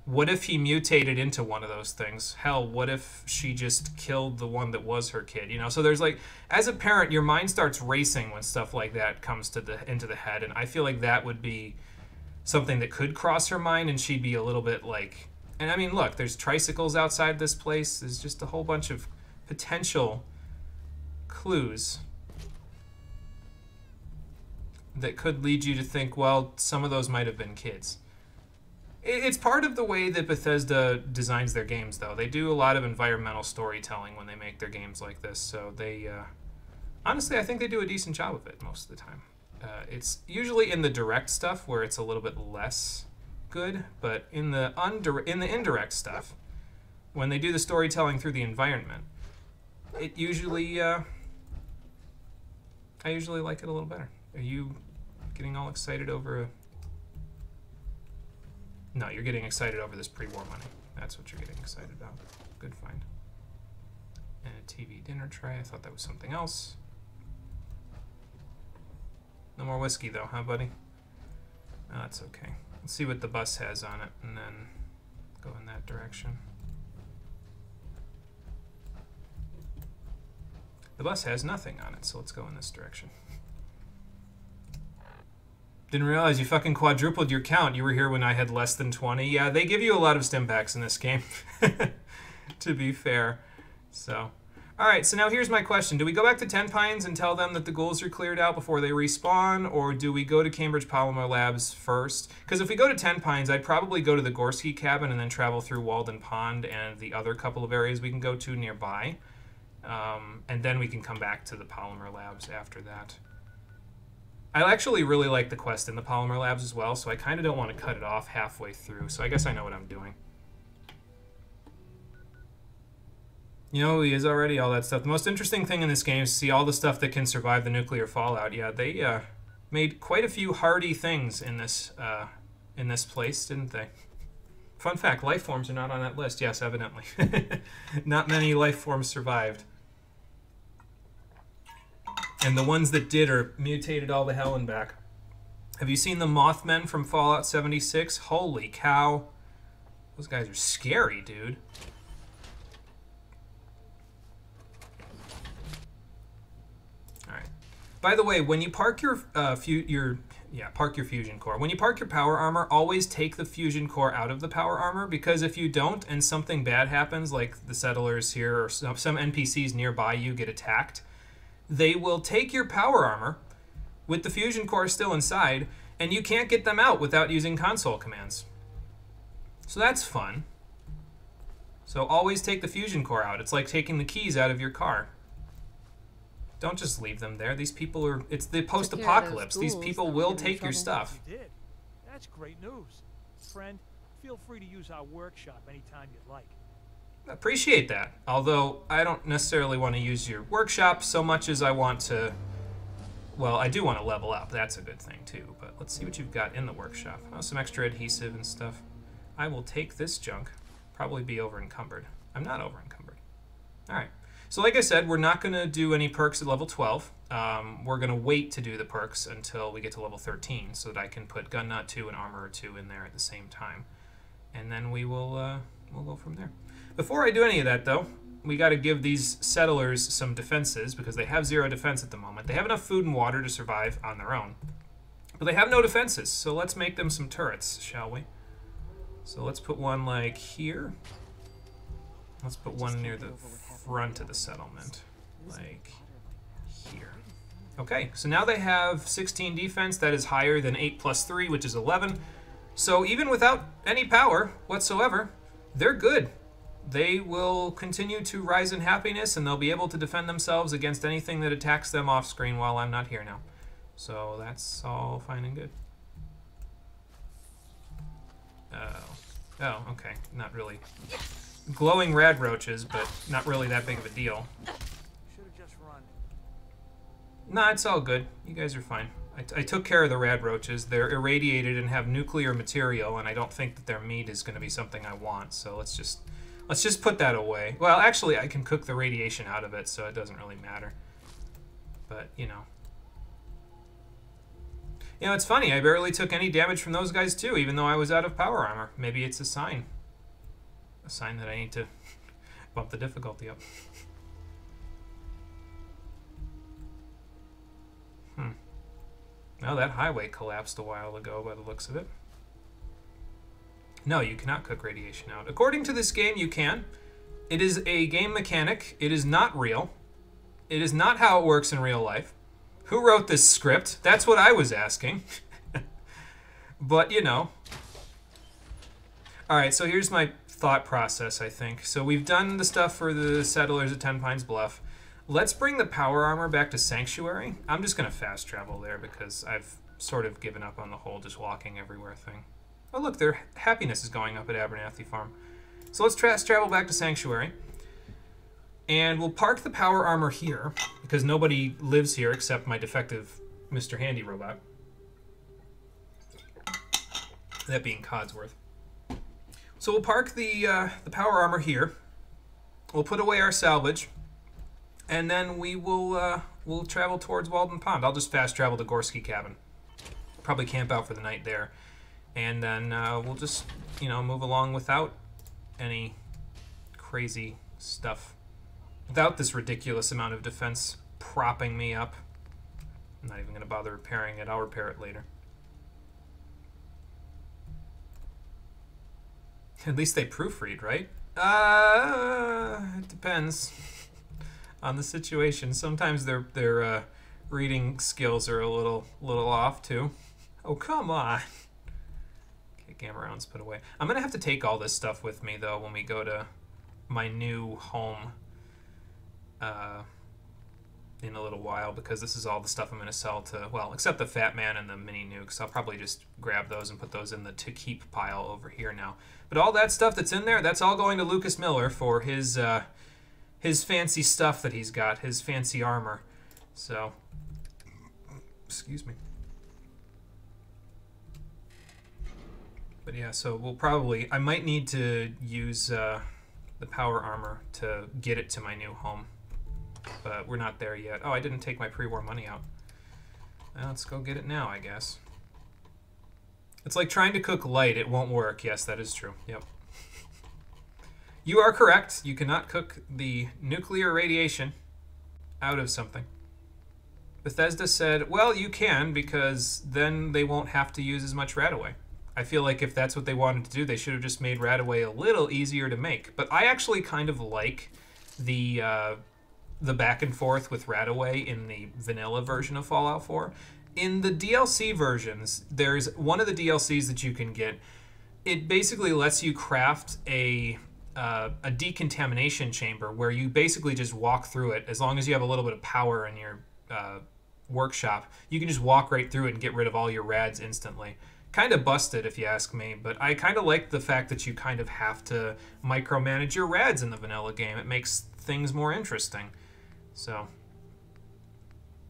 Speaker 1: What if he mutated into one of those things? Hell, what if she just killed the one that was her kid? You know, so there's like, as a parent, your mind starts racing when stuff like that comes into the head, and I feel like that would be something that could cross her mind, and she'd be a little bit like, and I mean, look, there's tricycles outside this place. There's just a whole bunch of potential clues that could lead you to think, well, some of those might have been kids. It's part of the way that Bethesda designs their games, though. They do a lot of environmental storytelling when they make their games like this, so they... honestly, I think they do a decent job of it most of the time. It's usually in the direct stuff where it's a little bit less good, but in the indirect stuff, when they do the storytelling through the environment, it usually... I usually like it a little better. Are you getting all excited over... No, you're getting excited over this pre-war money. That's what you're getting excited about. Good find. And a TV dinner tray. I thought that was something else. No more whiskey, though, huh, buddy? Oh, that's okay. Let's see what the bus has on it, and then go in that direction. The bus has nothing on it, so let's go in this direction. Didn't realize you fucking quadrupled your count. You were here when I had less than 20. Yeah, they give you a lot of stim packs in this game, to be fair. So, Alright, so now here's my question. Do we go back to Ten Pines and tell them that the ghouls are cleared out before they respawn, or do we go to Cambridge Polymer Labs first? Because if we go to Ten Pines, I'd probably go to the Gorski cabin and then travel through Walden Pond and the other couple of areas we can go to nearby. And then we can come back to the Polymer Labs after that. I actually really like the quest in the Polymer Labs as well, so I kind of don't want to cut it off halfway through, so I guess I know what I'm doing. You know who he is already, all that stuff. The most interesting thing in this game is to see all the stuff that can survive the nuclear fallout. Yeah, they made quite a few hardy things in this place, didn't they? Fun fact, life forms are not on that list. Yes, evidently. Not many life forms survived. And the ones that did are mutated all the hell and back. Have you seen the Mothmen from Fallout 76? Holy cow. Those guys are scary, dude. By the way, when you park your fusion core. When you park your power armor, always take the fusion core out of the power armor, because if you don't and something bad happens, like the settlers here or some NPCs nearby you get attacked, they will take your power armor with the fusion core still inside, and you can't get them out without using console commands. So that's fun. So always take the fusion core out. It's like taking the keys out of your car. Don't just leave them there. These people are... It's the post-apocalypse. These people will take your stuff.
Speaker 11: You did. That's great news. Friend, feel free to use our workshop anytime you'd like.
Speaker 1: Appreciate that. Although, I don't necessarily want to use your workshop so much as I want to... Well, I do want to level up. That's a good thing, too. But let's see what you've got in the workshop. Oh, some extra adhesive and stuff. I will take this junk. Probably be over-encumbered. I'm not over-encumbered. All right. So like I said, we're not going to do any perks at level 12. We're going to wait to do the perks until we get to level 13 so that I can put Gun Nut 2 and Armorer 2 in there at the same time. And then we'll go from there. Before I do any of that, though, we got to give these settlers some defenses because they have 0 defense at the moment. They have enough food and water to survive on their own. But they have no defenses, so let's make them some turrets, shall we? So let's put one like here. Let's put one near the front of the settlement, like here. Okay, so now they have 16 defense. That is higher than 8 plus 3, which is 11. So even without any power whatsoever, they're good. They will continue to rise in happiness, and they'll be able to defend themselves against anything that attacks them off screen while I'm not here now. So that's all fine and good. Oh, okay, not really. Glowing rad roaches, but not really that big of a deal.
Speaker 11: Should have just run.
Speaker 1: Nah, it's all good. You guys are fine. I took care of the rad roaches. They're irradiated and have nuclear material, and I don't think that their meat is going to be something I want. So let's just put that away. Well, actually, I can cook the radiation out of it, so it doesn't really matter. But you know, it's funny. I barely took any damage from those guys too, even though I was out of power armor. Maybe it's a sign. A sign that I need to bump the difficulty up. Well, that highway collapsed a while ago by the looks of it. No, you cannot cook radiation out. According to this game, you can. It is a game mechanic. It is not real. It is not how it works in real life. Who wrote this script? That's what I was asking. But, you know. Alright, so here's my thought process, I think. So we've done the stuff for the settlers at Ten Pines Bluff. Let's bring the power armor back to Sanctuary. I'm just going to fast travel there because I've sort of given up on the whole just walking everywhere thing. Oh look, their happiness is going up at Abernathy Farm. So let's fast travel back to Sanctuary. And we'll park the power armor here because nobody lives here except my defective Mr. Handy robot. That being Codsworth. So we'll park the power armor here. We'll put away our salvage. And then we'll travel towards Walden Pond. I'll just fast travel to Gorski Cabin. Probably camp out for the night there. And then we'll just, move along without any crazy stuff. Without this ridiculous amount of defense propping me up. I'm not even going to bother repairing it. I'll repair it later. At least they proofread, right? It depends. on the situation. Sometimes their reading skills are a little off too. Oh, come on. Okay, gamma rounds put away. I'm gonna have to take all this stuff with me though when we go to my new home in a little while, because this is all the stuff I'm gonna sell to, well, except the Fat Man and the mini nukes. I'll probably just grab those and put those in the to keep pile over here now. But all that stuff that's in there, that's all going to Lucas Miller for his fancy stuff that he's got, his fancy armor. So, excuse me. But yeah, so we'll probably, I might need to use the power armor to get it to my new home. But we're not there yet. Oh, I didn't take my pre-war money out. Well, let's go get it now, I guess. It's like trying to cook light. It won't work. Yes, that is true. Yep. You are correct. You cannot cook the nuclear radiation out of something. Bethesda said, well, you can, because then they won't have to use as much Radaway. I feel like if that's what they wanted to do, they should have just made Radaway a little easier to make. But I actually kind of like the back and forth with Radaway in the vanilla version of Fallout 4. In the DLC versions, there's one of the DLCs that you can get. It basically lets you craft a decontamination chamber where you basically just walk through it. As long as you have a little bit of power in your workshop, you can just walk right through it and get rid of all your rads instantly. Kind of busted, if you ask me, but I kind of like the fact that you kind of have to micromanage your rads in the vanilla game. It makes things more interesting. So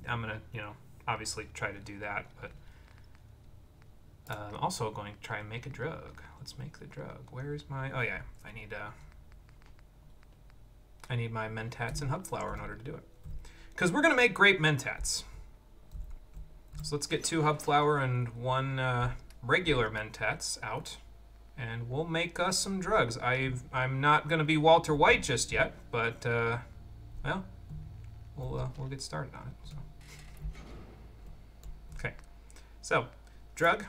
Speaker 1: I'm gonna, obviously try to do that, but I'm also going to try and make a drug. Let's make the drug. Where is my, oh yeah, I need my mentats and hub flour in order to do it. Because we're gonna make grape mentats. So let's get 2 hub flour and 1 regular mentats out, and we'll make us some drugs. I'm not gonna be Walter White just yet, but well, we'll get started on it. So. Okay, so drug,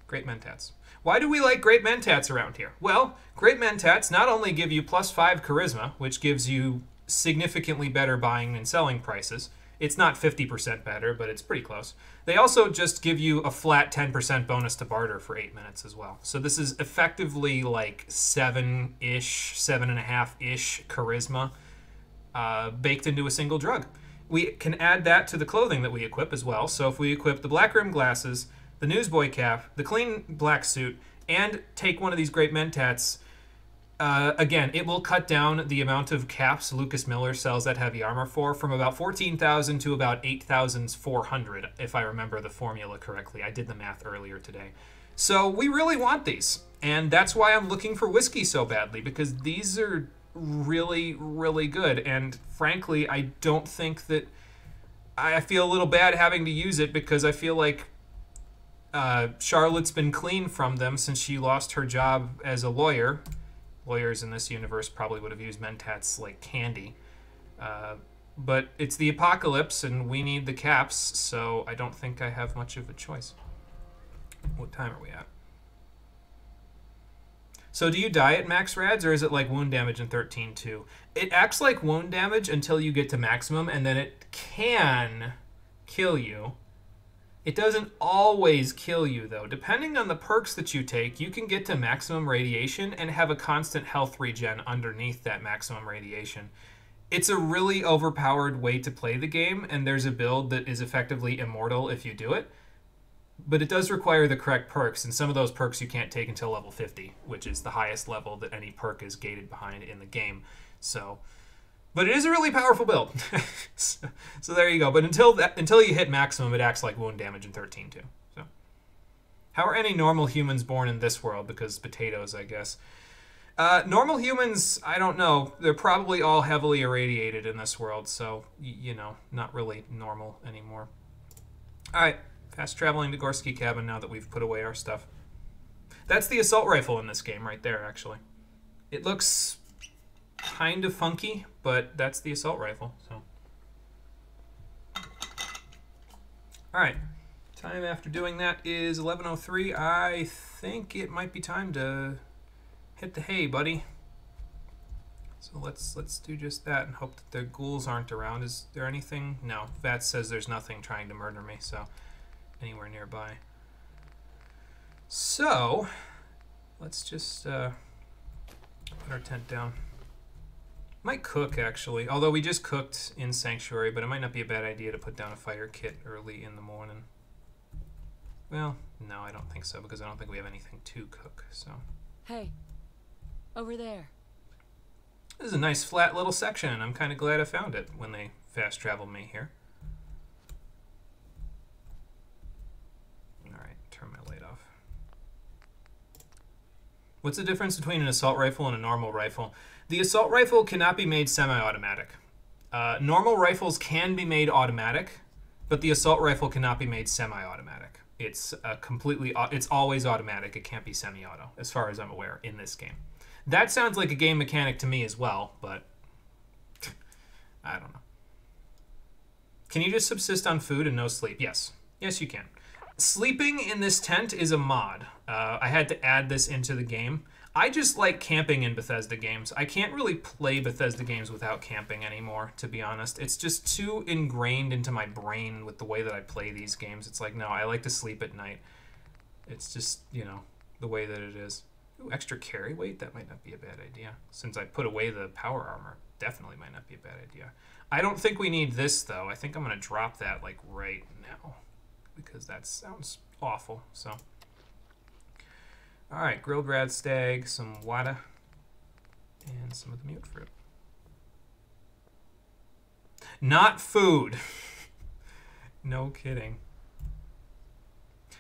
Speaker 1: grape mentats. Why do we like grape mentats around here? Well, grape mentats not only give you +5 charisma, which gives you significantly better buying and selling prices. It's not 50% better, but it's pretty close. They also just give you a flat 10% bonus to barter for 8 minutes as well. So this is effectively like 7-ish, 7.5-ish charisma baked into a single drug. We can add that to the clothing that we equip as well. So if we equip the black rim glasses, the newsboy cap, the clean black suit, and take one of these great mentats, again, it will cut down the amount of caps Lucas Miller sells that heavy armor for from about 14,000 to about 8,400, if I remember the formula correctly. I did the math earlier today. So we really want these, and that's why I'm looking for whiskey so badly, because these are really, really good, and frankly, I don't think that... I feel a little bad having to use it, because I feel like Charlotte's been clean from them since she lost her job as a lawyer. Lawyers in this universe probably would have used mentats like candy. But it's the apocalypse, and we need the caps, so I don't think I have much of a choice. What time are we at? So do you die at max rads, or is it like wound damage in 13.2? It acts like wound damage until you get to maximum, and then it can kill you. It doesn't always kill you, though. Depending on the perks that you take, you can get to maximum radiation and have a constant health regen underneath that maximum radiation. It's a really overpowered way to play the game, and there's a build that is effectively immortal if you do it. But it does require the correct perks, and some of those perks you can't take until level 50, which is the highest level that any perk is gated behind in the game. So... But it is a really powerful build. So there you go. But until you hit maximum, it acts like wound damage in 13.2. So how are any normal humans born in this world? Because potatoes, I guess. Normal humans, I don't know. They're probably all heavily irradiated in this world. So, not really normal anymore. All right. Fast traveling to Gorski cabin now that we've put away our stuff. That's the assault rifle in this game right there, actually. It looks... kind of funky, but that's the assault rifle. So, all right, time after doing that is 11:03. I think it might be time to hit the hay, buddy. So let's do just that and hope that the ghouls aren't around. Is there anything? No. Vat says there's nothing trying to murder me, so anywhere nearby. So let's just put our tent down. Might cook, actually. Although we just cooked in Sanctuary, but it might not be a bad idea to put down a fire kit early in the morning. Well, no, I don't think so, because I don't think we have anything to cook, so.
Speaker 12: Hey, over there.
Speaker 1: This is a nice flat little section, and I'm kind of glad I found it when they fast traveled me here. Alright, turn my light off. What's the difference between an assault rifle and a normal rifle? The assault rifle cannot be made semi-automatic. Normal rifles can be made automatic, but the assault rifle cannot be made semi-automatic. It's it's always automatic. It can't be semi-auto, as far as I'm aware, in this game. That sounds like a game mechanic to me as well, but I don't know. Can you just subsist on food and no sleep? Yes. Yes, you can. Sleeping in this tent is a mod. I had to add this into the game. I just like camping in Bethesda games. I can't really play Bethesda games without camping anymore, to be honest. It's just too ingrained into my brain with the way that I play these games. It's like, no, I like to sleep at night. It's just, you know, the way that it is. Ooh, extra carry weight? That might not be a bad idea. Since I put away the power armor, definitely might not be a bad idea. I don't think we need this, though. I think I'm going to drop that, like, right now. Because that sounds awful, so... Alright, grilled rad stag, some wada, and some of the mute fruit. Not food! No kidding.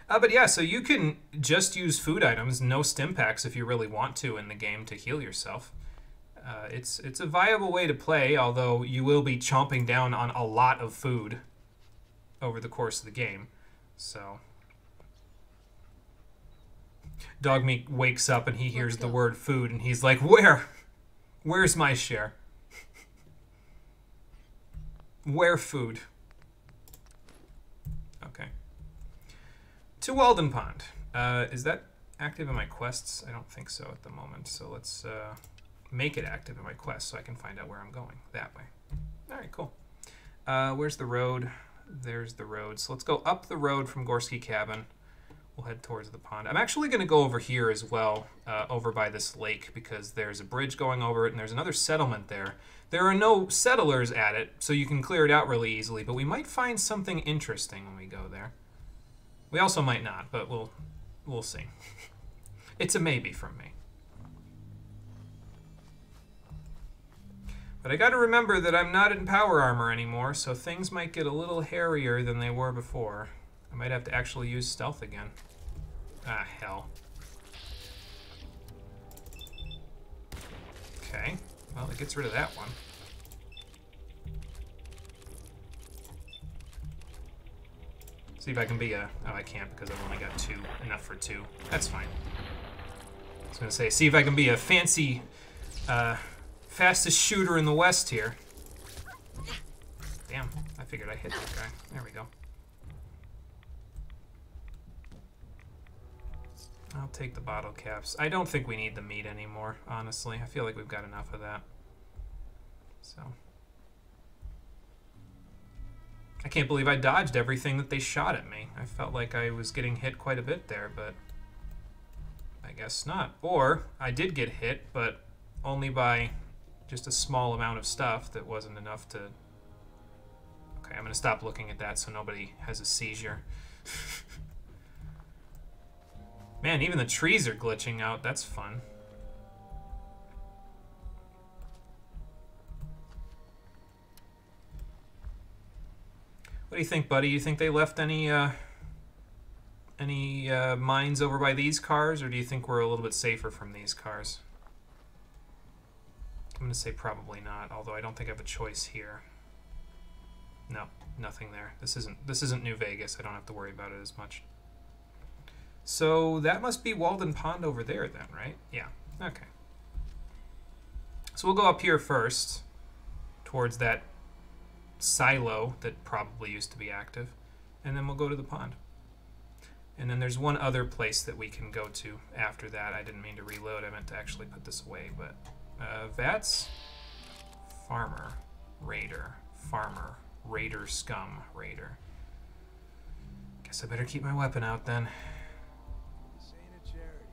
Speaker 1: But yeah, so you can just use food items, no stim packs if you really want to in the game to heal yourself. It's a viable way to play, although you will be chomping down on a lot of food over the course of the game. So... Dogmeat wakes up and he hears the word food and he's like, where? Where's my share? Where food? Okay. To Walden Pond. Is that active in my quests? I don't think so at the moment. So let's make it active in my quest so I can find out where I'm going. That way. Alright, cool. Where's the road? There's the road. So let's go up the road from Gorski Cabin. We'll head towards the pond. I'm actually going to go over here as well, over by this lake, because there's a bridge going over it, and there's another settlement there. There are no settlers at it, so you can clear it out really easily, but we might find something interesting when we go there. We also might not, but we'll see. It's a maybe from me. But I gotta remember that I'm not in power armor anymore, so things might get a little hairier than they were before. I might have to actually use stealth again. Ah, hell. Okay. Well, it gets rid of that one. See if I can be a... Oh, I can't because I've only got 2. Enough for 2. That's fine. I was going to say, see if I can be a fancy, fastest shooter in the West here. Damn. I figured I hit that guy. There we go. I'll take the bottle caps. I don't think we need the meat anymore, honestly. I feel like we've got enough of that. So. I can't believe I dodged everything that they shot at me. I felt like I was getting hit quite a bit there, but I guess not. Or I did get hit, but only by just a small amount of stuff that wasn't enough to... Okay, I'm going to stop looking at that so nobody has a seizure. Man, even the trees are glitching out. That's fun. What do you think, buddy? You think they left any mines over by these cars, or do you think we're a little bit safer from these cars? I'm going to say probably not, although I don't think I have a choice here. No, nothing there. This isn't New Vegas. I don't have to worry about it as much. So that must be Walden Pond over there then, right? Yeah, okay. So we'll go up here first, towards that silo that probably used to be active, and then we'll go to the pond. And then there's one other place that we can go to after that. I didn't mean to reload, I meant to actually put this away, but Vats. Farmer. Raider. Farmer. Raider scum. Raider. Guess I better keep my weapon out then.
Speaker 4: This ain't a charity.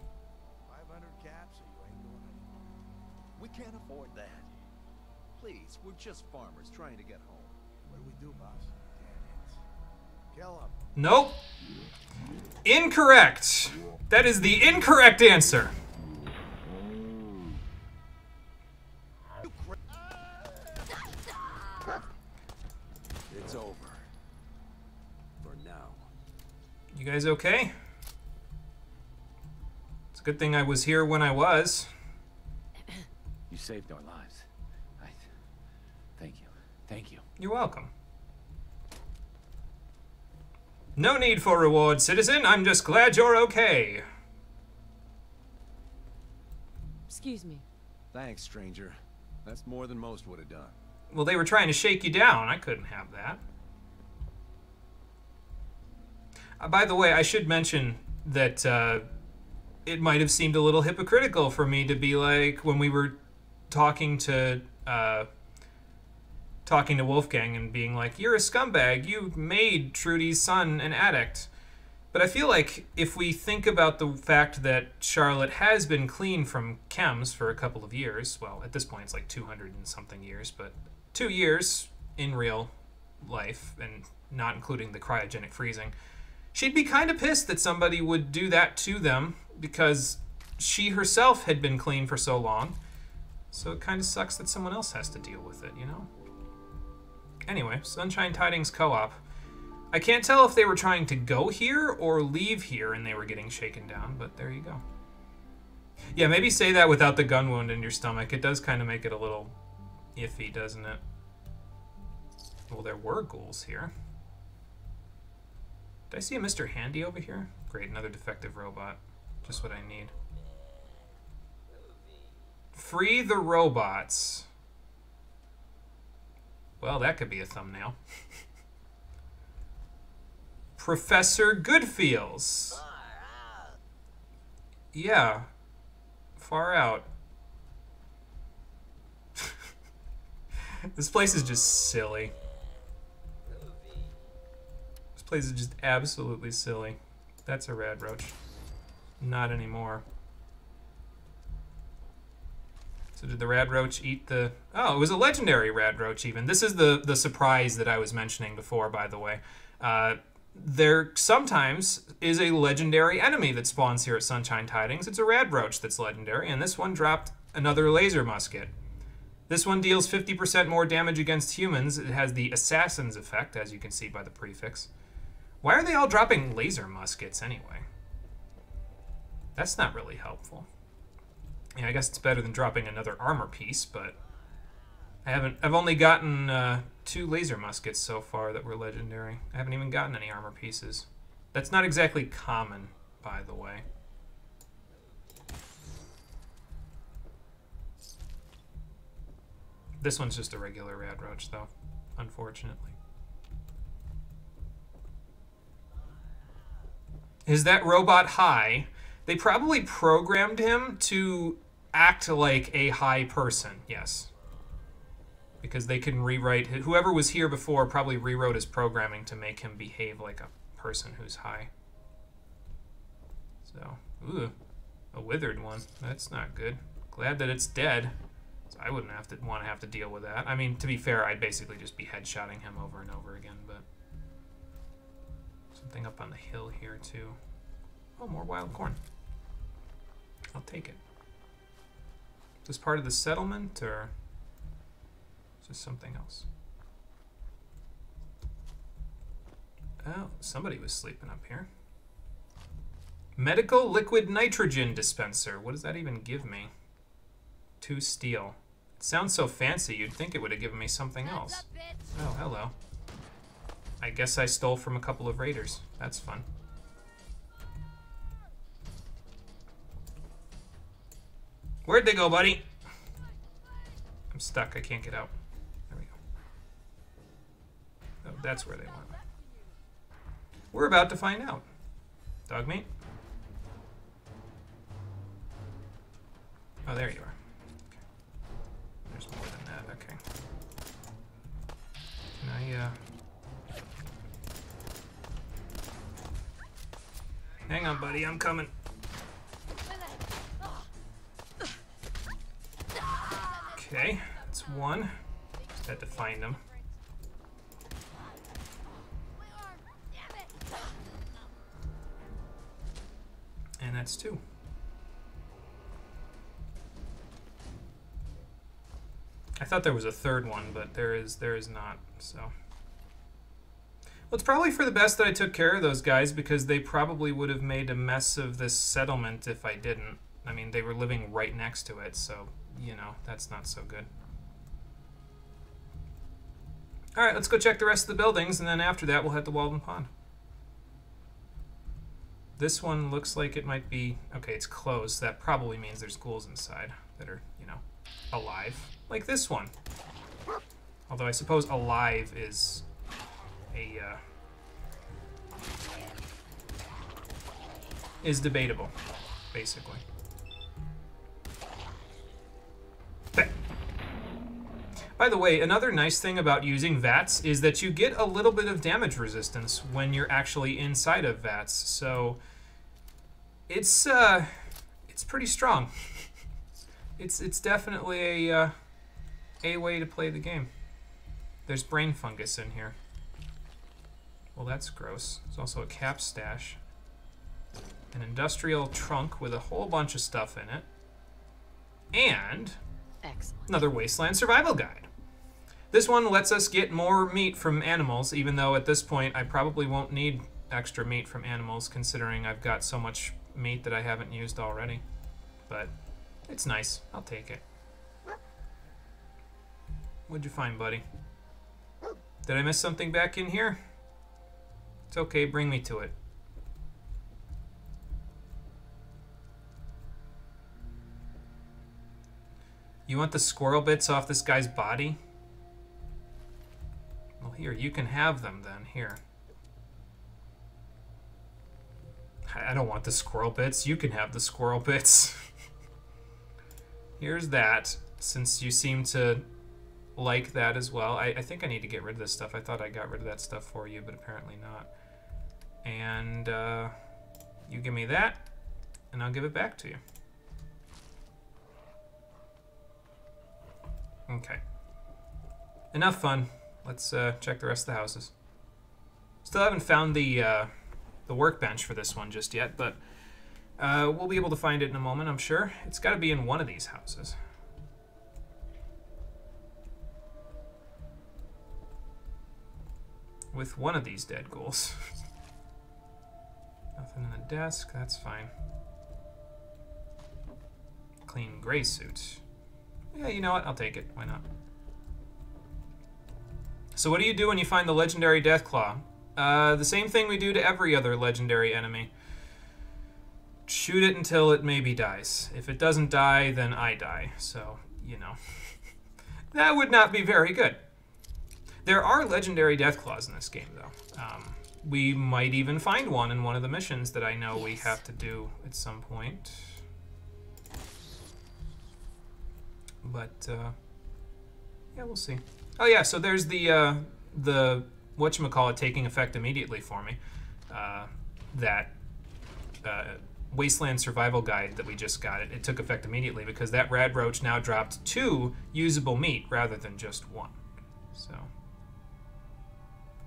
Speaker 4: 500 caps or you ain't going anywhere.
Speaker 13: We can't afford that. Please, we're just farmers trying to get home.
Speaker 4: What do we do, boss? Damn it. Kill him.
Speaker 1: Nope. Incorrect. That is the incorrect answer.
Speaker 13: It's over. For now.
Speaker 1: You guys okay? It's a good thing I was here when I was.
Speaker 2: You saved our lives. Thank you. Thank you.
Speaker 1: You're welcome. No need for reward, citizen. I'm just glad you're okay.
Speaker 12: Excuse me.
Speaker 13: Thanks, stranger. That's more than most would have done.
Speaker 1: Well, they were trying to shake you down. I couldn't have that. By the way, I should mention that it might have seemed a little hypocritical for me to be like, when we were talking to Wolfgang and being like, you're a scumbag, you made Trudy's son an addict. But I feel like if we think about the fact that Charlotte has been clean from chems for a couple of years, well, at this point it's like 200 and something years, but 2 years in real life, and not including the cryogenic freezing, she'd be kind of pissed that somebody would do that to them because she herself had been clean for so long. So it kind of sucks that someone else has to deal with it, you know? Anyway, Sunshine Tidings Co-op. I can't tell if they were trying to go here or leave here and they were getting shaken down, but there you go. Yeah, maybe say that without the gun wound in your stomach. It does kind of make it a little iffy, doesn't it? Well, there were ghouls here. Did I see a Mr. Handy over here? Great, another defective robot. Just what I need. Free the robots. Well, that could be a thumbnail. Professor Goodfeels. Yeah. Far out. This place is just silly. This place is just absolutely silly. That's a rad roach. Not anymore. So did the rad roach eat the... Oh, it was a legendary rad roach even. This is the surprise that I was mentioning before, by the way. There sometimes is a legendary enemy that spawns here at Sunshine Tidings. It's a rad roach that's legendary, and this one dropped another laser musket. This one deals 50% more damage against humans. It has the assassin's effect, as you can see by the prefix. Why are they all dropping laser muskets anyway? That's not really helpful. Yeah, I guess it's better than dropping another armor piece, but I've only gotten 2 laser muskets so far that were legendary. I haven't even gotten any armor pieces. That's not exactly common, by the way. This one's just a regular rad roach, though, unfortunately. Is that robot high? They probably programmed him to act like a high person, yes. Because they can rewrite... Whoever was here before probably rewrote his programming to make him behave like a person who's high. So, ooh, a withered one. That's not good. Glad that it's dead. So I wouldn't want to have to deal with that. I mean, to be fair, I'd basically just be headshotting him over and over again, but... Something up on the hill here, too. Oh, more wild corn. I'll take it. Is this part of the settlement, or is this something else? Oh, somebody was sleeping up here. Medical liquid nitrogen dispenser. What does that even give me? 2 steel. It sounds so fancy, you'd think it would have given me something else. Oh, hello. I guess I stole from a couple of raiders. That's fun. Where'd they go, buddy? I'm stuck. I can't get out. There we go. Oh, that's where they went. We're about to find out. Dogmeat? Oh, there you are. Okay. Hang on, buddy. I'm coming. Okay, that's one. Just had to find him. And that's two. I thought there was a third one, but there is not, so. Well, it's probably for the best that I took care of those guys, because they probably would have made a mess of this settlement if I didn't. I mean, they were living right next to it, so, you know, that's not so good. Alright, let's go check the rest of the buildings, and then after that we'll head to Walden Pond. This one looks like it might be... Okay, it's closed, so that probably means there's ghouls inside that are, you know, alive. Like this one. Although I suppose alive is a... is debatable, basically. By the way, another nice thing about using VATS is that you get a little bit of damage resistance when you're actually inside of VATS, so it's pretty strong. It's definitely a way to play the game. There's brain fungus in here. Well, that's gross. There's also a cap stash, an industrial trunk with a whole bunch of stuff in it, and another Wasteland Survival Guide. This one lets us get more meat from animals, even though at this point I probably won't need extra meat from animals, considering I've got so much meat that I haven't used already. But it's nice. I'll take it. What'd you find, buddy? Did I miss something back in here? It's okay, bring me to it. You want the squirrel bits off this guy's body? Well, here, you can have them then. Here. I don't want the squirrel bits. You can have the squirrel bits. Here's that, since you seem to like that as well. I think I need to get rid of this stuff. I thought I got rid of that stuff for you, but apparently not. And you give me that, and I'll give it back to you. Okay. Enough fun. Let's check the rest of the houses. Still haven't found the workbench for this one just yet, but we'll be able to find it in a moment, I'm sure. It's got to be in one of these houses. With one of these dead ghouls. Nothing in the desk, that's fine. Clean gray suit. Yeah, you know what? I'll take it. Why not? So what do you do when you find the legendary Deathclaw? The same thing we do to every other legendary enemy. Shoot it until it maybe dies. If it doesn't die, then I die. So, you know. That would not be very good. There are legendary Deathclaws in this game, though. We might even find one in one of the missions that I know we have to do at some point. But, yeah, we'll see. Oh yeah, so there's the whatchamacallit taking effect immediately for me. That Wasteland Survival Guide that we just got, it took effect immediately because that rad roach now dropped 2 usable meat rather than just 1. So,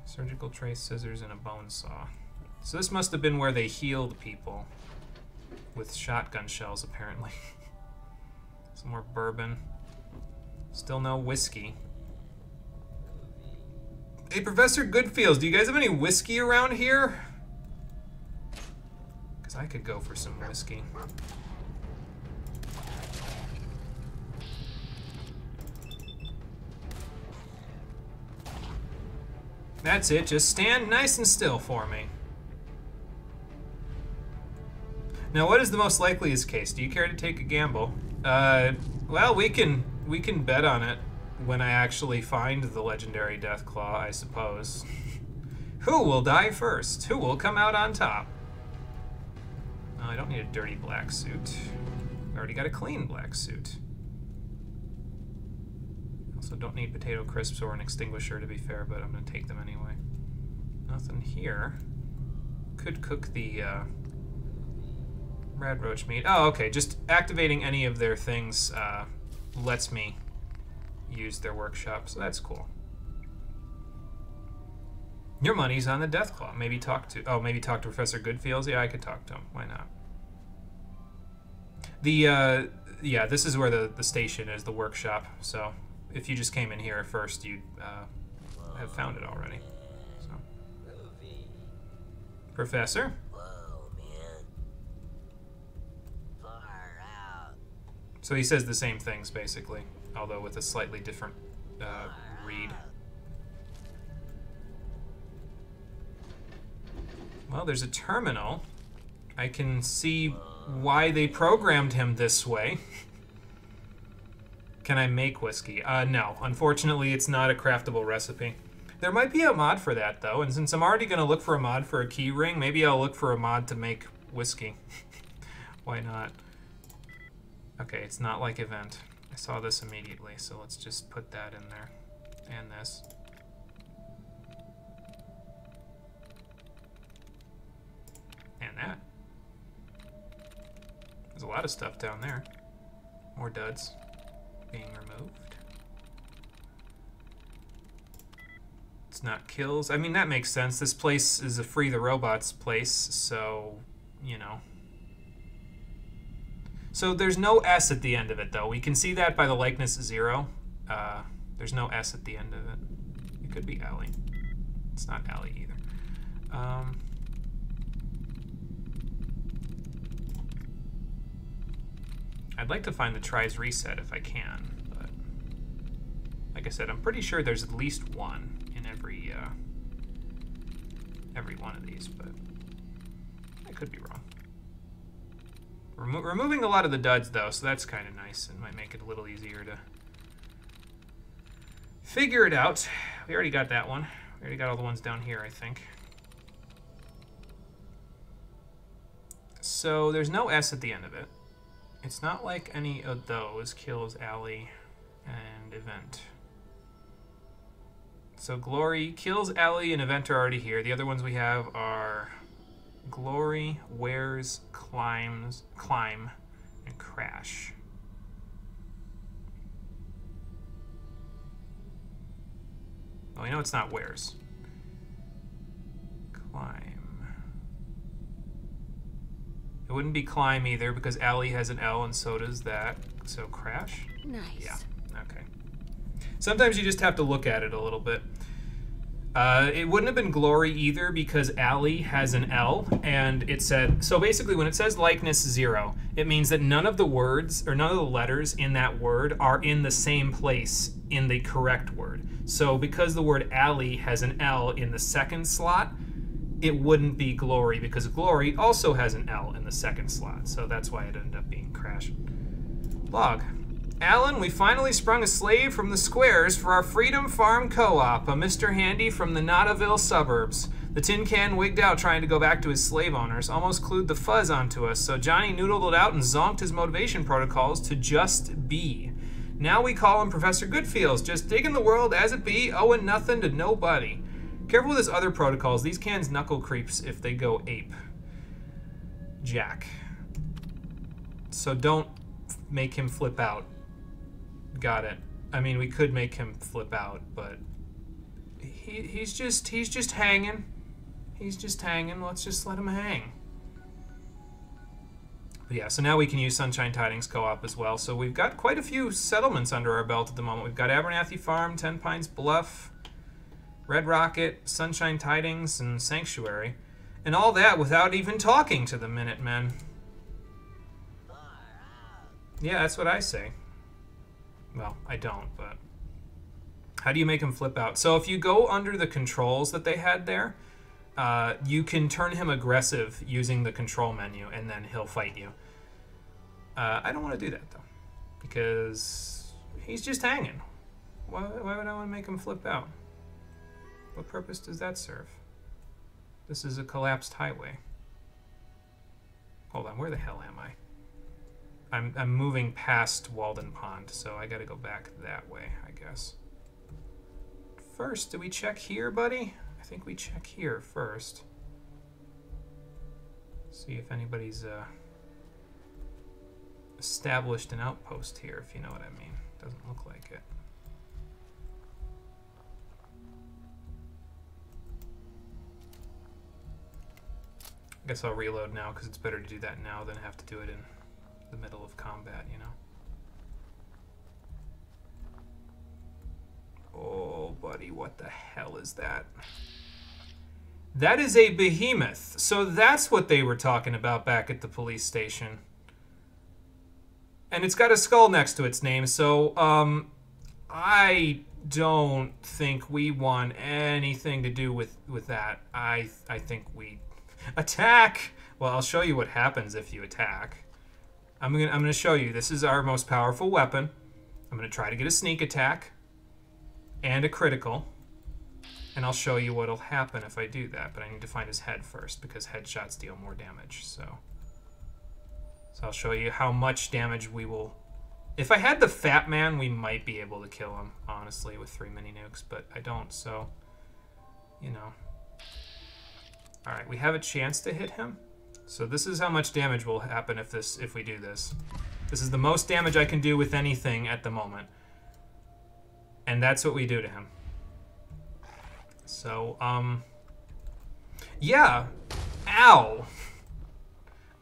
Speaker 1: surgical tray, scissors, and a bone saw. So this must have been where they healed people with shotgun shells, apparently. Some more bourbon. Still no whiskey. Hey, Professor Goodfields, do you guys have any whiskey around here? Because I could go for some whiskey. That's it, just stand nice and still for me. Now, what is the most likeliest case? Do you care to take a gamble? Well, we can bet on it when I actually find the legendary Deathclaw, I suppose. Who will die first? Who will come out on top? No, I don't need a dirty black suit. I already got a clean black suit. Also don't need potato crisps or an extinguisher, to be fair, but I'm going to take them anyway. Nothing here. Could cook the Red roach meat. Oh, okay. Just activating any of their things lets me use their workshop, so that's cool. Your money's on the Deathclaw. Maybe talk to Professor Goodfields. Yeah, I could talk to him. Why not? The yeah, this is where the station is, the workshop. So if you just came in here first, you'd have found it already. So. Professor?
Speaker 7: Whoa, man. Far out.
Speaker 1: So he says the same things, basically, although with a slightly different read. Well, there's a terminal. I can see why they programmed him this way. Can I make whiskey? No. Unfortunately, it's not a craftable recipe. There might be a mod for that, though, and since I'm already going to look for a mod for a key ring, maybe I'll look for a mod to make whiskey. Why not? Okay, it's not like event. I saw this immediately, so let's just put that in there. And this. And that. There's a lot of stuff down there. More duds being removed. It's not kills. I mean, that makes sense. This place is a Free the Robots place, so, you know. So there's no S at the end of it, though. We can see that by the likeness 0. There's no S at the end of it. It could be Allie. It's not Allie either. I'd like to find the tries reset if I can, but like I said, I'm pretty sure there's at least one in every one of these, but I could be wrong. Removing a lot of the duds, though, so that's kind of nice and might make it a little easier to figure it out. We already got that one. We already got all the ones down here, I think. So there's no S at the end of it. It's not like any of those kills Allie and Event. So Glory kills Allie and Event are already here. The other ones we have are Glory, Wears, Climb, and Crash. Well, we know it's not Wears. Climb. It wouldn't be Climb either because Allie has an L and so does that. So Crash?
Speaker 12: Nice.
Speaker 1: Yeah, okay. Sometimes you just have to look at it a little bit. It wouldn't have been Glory either because Allie has an L and it said, so basically when it says likeness 0, it means that none of the words or none of the letters in that word are in the same place in the correct word. So because the word Allie has an L in the second slot, it wouldn't be Glory because Glory also has an L in the second slot. So that's why it ended up being Crash. Log. Alan, we finally sprung a slave from the squares for our Freedom Farm Co-op, a Mr. Handy from the Nottaville suburbs. The tin can wigged out trying to go back to his slave owners, almost clued the fuzz onto us, so Johnny noodled it out and zonked his motivation protocols to just be. Now we call him Professor Goodfields, just digging the world as it be, owing nothing to nobody. Careful with his other protocols, these cans knuckle creeps if they go ape. Jack. So don't make him flip out. Got it. I mean, we could make him flip out, but he's just hanging. He's just hanging. Let's just let him hang. But yeah, so now we can use Sunshine Tidings Co-op as well. So we've got quite a few settlements under our belt at the moment. We've got Abernathy Farm, 10 Pines Bluff, Red Rocket, Sunshine Tidings, and Sanctuary. And all that without even talking to the Minutemen. Yeah, that's what I say. Well, I don't, but how do you make him flip out? So if you go under the controls that they had there, you can turn him aggressive using the control menu, and then he'll fight you. I don't want to do that, though, because he's just hanging. Why would I want to make him flip out? What purpose does that serve? This is a collapsed highway. Hold on, where the hell am I? I'm moving past Walden Pond, so I gotta go back that way, I guess. First, do we check here, buddy? I think we check here first. See if anybody's established an outpost here, if you know what I mean. Doesn't look like it. I guess I'll reload now because it's better to do that now than have to do it in the middle of combat, you know? Oh, buddy, what the hell is that? That is a behemoth. So that's what they were talking about back at the police station. And it's got a skull next to its name, so, I don't think we want anything to do with that. I think we... Attack! Well, I'll show you what happens if you attack. I'm gonna show you. This is our most powerful weapon. I'm gonna try to get a sneak attack and a critical, and I'll show you what'll happen if I do that. But I need to find his head first because headshots deal more damage. So I'll show you how much damage we will. If I had the Fat Man, we might be able to kill him, honestly, with 3 mini nukes, but I don't. So, you know. All right, we have a chance to hit him. So this is how much damage will happen if we do this. This is the most damage I can do with anything at the moment. And that's what we do to him. So, yeah. Ow.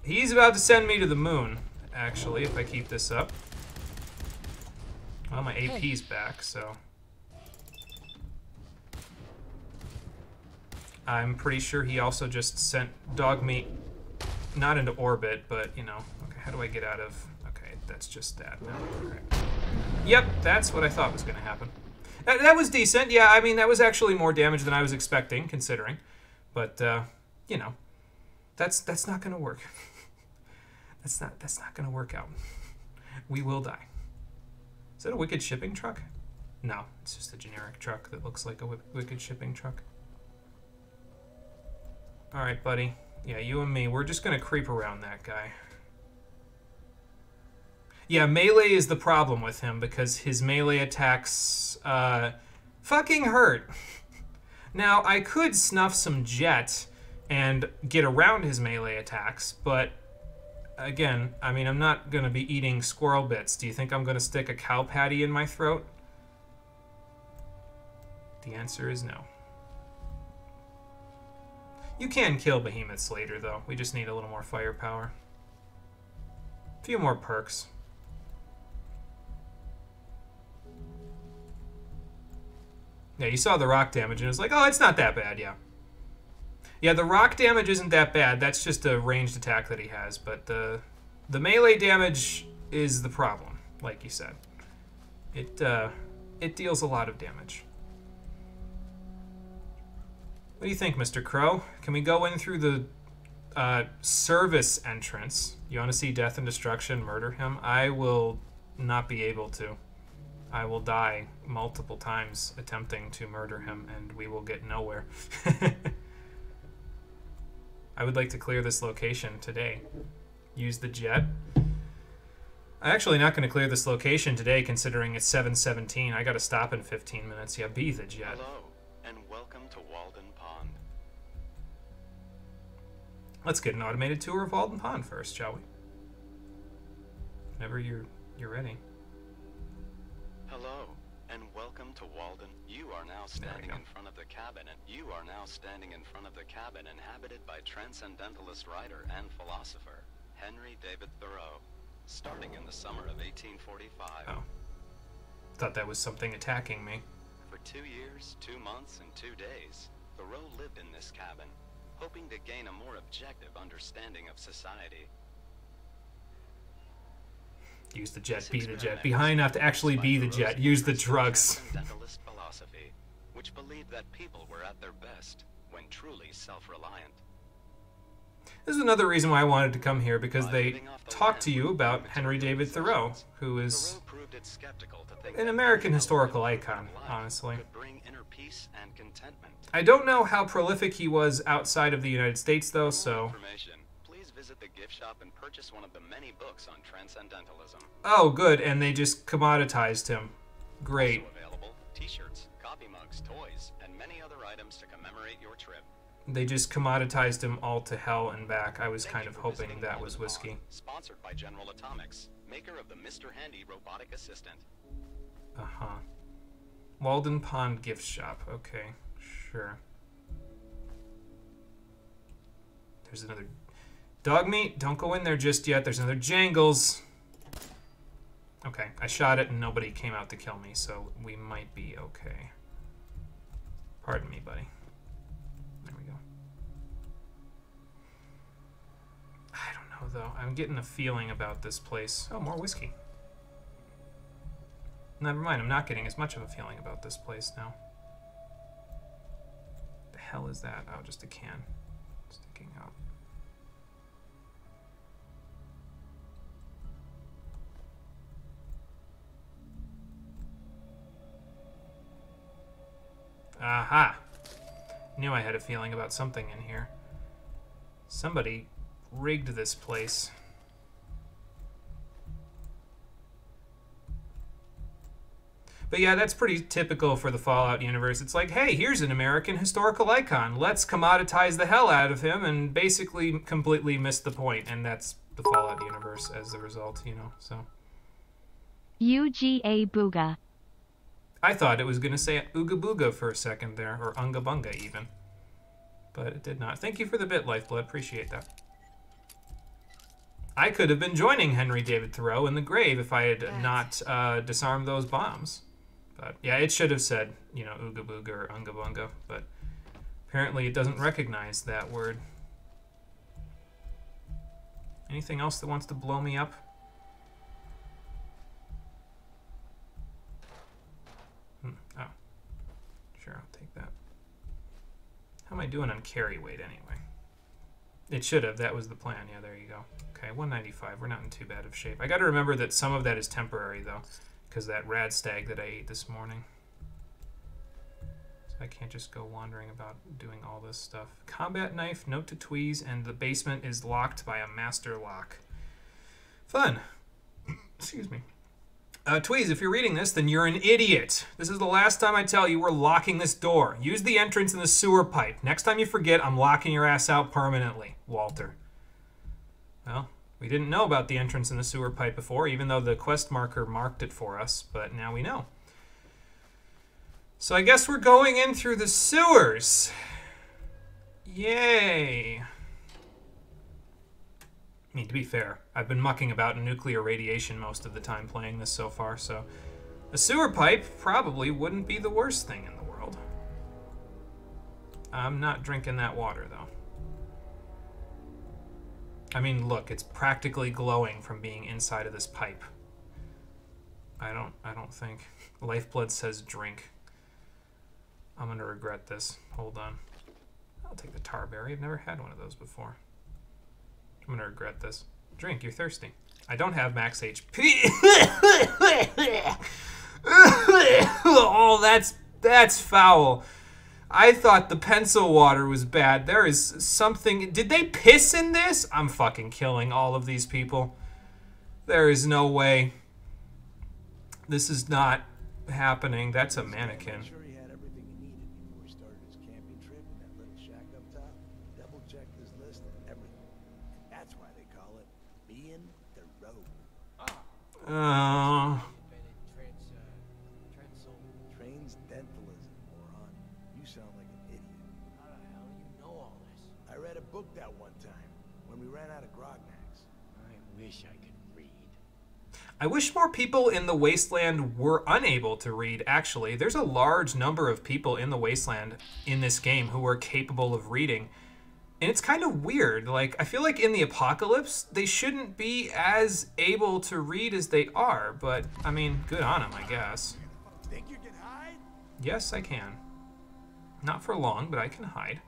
Speaker 1: He's about to send me to the moon, actually, if I keep this up. Well, my AP's back, so... I'm pretty sure he also just sent Dogmeat, not into orbit, but, you know. Okay, how do I get out of... Okay, that's just that now. Okay. Yep, that's what I thought was going to happen. That was decent. Yeah, I mean, that was actually more damage than I was expecting, considering. But, you know, that's not going to work. That's not going to work out. We will die. Is that a wicked shipping truck? No, it's just a generic truck that looks like a wicked shipping truck. Alright, buddy. Yeah, you and me, we're just going to creep around that guy. Yeah, melee is the problem with him because his melee attacks fucking hurt. Now, I could snuff some jet and get around his melee attacks, but again, I mean, I'm not going to be eating squirrel bits. Do you think I'm going to stick a cow patty in my throat? The answer is no. You can kill behemoths later, though. We just need a little more firepower. A few more perks. Yeah, you saw the rock damage, and it was like, oh, it's not that bad, yeah. Yeah, the rock damage isn't that bad. That's just a ranged attack that he has, but the melee damage is the problem, like you said. It deals a lot of damage. What do you think, Mr. Crow? Can we go in through the service entrance? You want to see death and destruction, murder him? I will not be able to. I will die multiple times attempting to murder him, and we will get nowhere. I would like to clear this location today. Use the jet. I'm actually not going to clear this location today, considering it's 7:17. I got to stop in 15 minutes. Yeah, be the jet.
Speaker 14: Hello, and welcome to Walden Pond.
Speaker 1: Let's get an automated tour of Walden Pond first, shall we? Whenever you're ready.
Speaker 14: Hello, and welcome to Walden. You are now standing in front of the cabin, and you are now standing in front of the cabin inhabited by transcendentalist writer and philosopher Henry David Thoreau, starting in the summer of 1845.
Speaker 1: Oh. Thought that was something attacking me.
Speaker 14: For 2 years, 2 months, and 2 days, Thoreau lived in this cabin, hoping to gain a more objective understanding of society.
Speaker 1: Use the jet, be the jet. Be high enough to actually be the jet. Use the drugs.
Speaker 14: Transcendentalist philosophy, which believed that people were at their best when truly self-reliant.
Speaker 1: This is another reason why I wanted to come here, because they talk to you about Henry David Thoreau, who is an American historical icon, honestly. I don't know how prolific he was outside of the United States, though, so...
Speaker 14: Please visit the gift shop and purchase one of the many books on transcendentalism.
Speaker 1: Oh, good, and they just commoditized him. Great.
Speaker 14: Also available, t-shirts, coffee mugs, toys, and many other items to commemorate your trip.
Speaker 1: They just commoditized him all to hell and back. I was kind of hoping that was whiskey.
Speaker 14: Sponsored by General Atomics, maker of the Mr. Handy robotic assistant.
Speaker 1: Uh-huh. Walden Pond gift shop. Okay, sure. There's another Dogmeat. Don't go in there just yet. There's another Jangles. Okay, I shot it and nobody came out to kill me, so we might be okay. Pardon me, buddy. There we go. I don't know, though. I'm getting a feeling about this place. Oh, more whiskey. Never mind, I'm not getting as much of a feeling about this place now. The hell is that? Oh, just a can sticking out. Aha! Knew I had a feeling about something in here. Somebody rigged this place. But yeah, that's pretty typical for the Fallout universe. It's like, hey, here's an American historical icon. Let's commoditize the hell out of him and basically completely miss the point. And that's the Fallout universe as the result, you know, so.
Speaker 15: UGA Booga.
Speaker 1: I thought it was going to say Ooga Booga for a second there, or Unga Bunga even. But it did not. Thank you for the bit, Lifeblood. Appreciate that. I could have been joining Henry David Thoreau in the grave if I had not disarmed those bombs. But yeah, it should have said, you know, Ooga Booga or Unga Bunga, but apparently it doesn't recognize that word. Anything else that wants to blow me up? Oh. Sure, I'll take that. How am I doing on carry weight anyway? It should have. That was the plan. Yeah, there you go. Okay, 195. We're not in too bad of shape. I got to remember that some of that is temporary, though, because that rad stag that I ate this morning. So I can't just go wandering about doing all this stuff. Combat knife, note to Tweez, and the basement is locked by a master lock. Fun. Excuse me. Tweez, if you're reading this, then you're an idiot. This is the last time I tell you we're locking this door. Use the entrance in the sewer pipe. Next time you forget, I'm locking your ass out permanently, Walter. Well, we didn't know about the entrance in the sewer pipe before, even though the quest marker marked it for us, but now we know. So I guess we're going in through the sewers. Yay. I mean, to be fair, I've been mucking about in nuclear radiation most of the time playing this so far, so a sewer pipe probably wouldn't be the worst thing in the world. I'm not drinking that water, though. I mean, look, it's practically glowing from being inside of this pipe. I don't think. Lifeblood says drink. I'm gonna regret this. Hold on. I'll take the tarberry. I've never had one of those before. I'm gonna regret this. Drink, you're thirsty. I don't have max HP. Oh, that's foul. I thought the pencil water was bad. There is something... Did they piss in this? I'm fucking killing all of these people. There is no way. This is not happening. That's a mannequin. Oh.
Speaker 13: Transcendentalism, moron. You sound like an idiot. How the hell do you know all this? I read a book that one time when we ran out of grognacks. I wish I could read.
Speaker 1: I wish more people in the Wasteland were unable to read, actually. There's a large number of people in the Wasteland in this game who are capable of reading. And it's kind of weird. Like, I feel like in the apocalypse, they shouldn't be as able to read as they are. But, I mean, good on them, I guess.
Speaker 13: Think you can hide?
Speaker 1: Yes, I can. Not for long, but I can hide.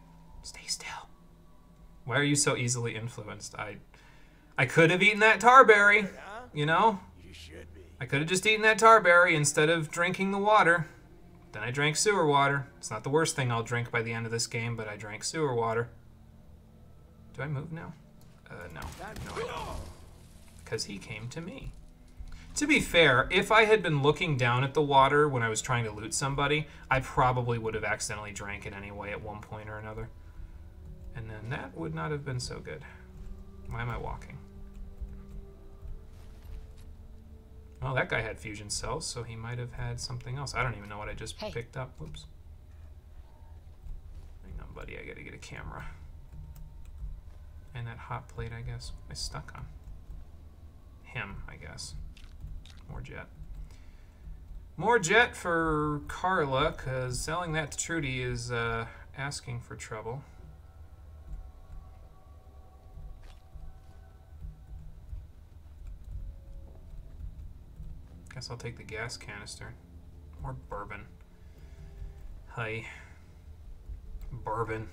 Speaker 1: Stay still. Why are you so easily influenced? I could have eaten that tarberry, you know?
Speaker 13: You should be.
Speaker 1: I could have just eaten that tarberry instead of drinking the water. Then I drank sewer water. It's not the worst thing I'll drink by the end of this game, but I drank sewer water. Do I move now? No. Because he came to me. To be fair, if I had been looking down at the water when I was trying to loot somebody, I probably would have accidentally drank it anyway at one point or another. And then that would not have been so good. Why am I walking? Oh, that guy had fusion cells, so he might have had something else. I don't even know what I just picked up. Whoops. Hang on, buddy. I gotta get a camera. And that hot plate, I guess. What am I stuck on? Him, I guess. More jet. More jet for Carla, because selling that to Trudy is asking for trouble. Guess I'll take the gas canister. More bourbon. Hi. Bourbon.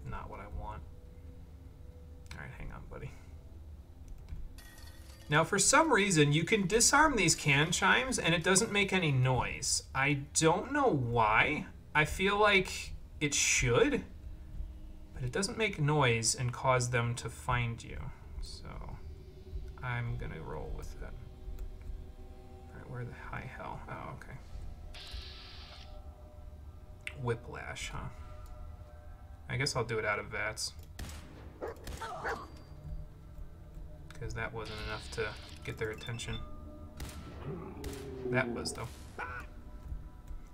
Speaker 1: Not what I want. Alright, hang on, buddy. Now, for some reason, you can disarm these can chimes and it doesn't make any noise. I don't know why. I feel like it should, but it doesn't make noise and cause them to find you. So, I'm gonna roll with it. Alright, where the high hell? Oh, okay. Whiplash, huh? I guess I'll do it out of VATS. Because that wasn't enough to get their attention. That was, though.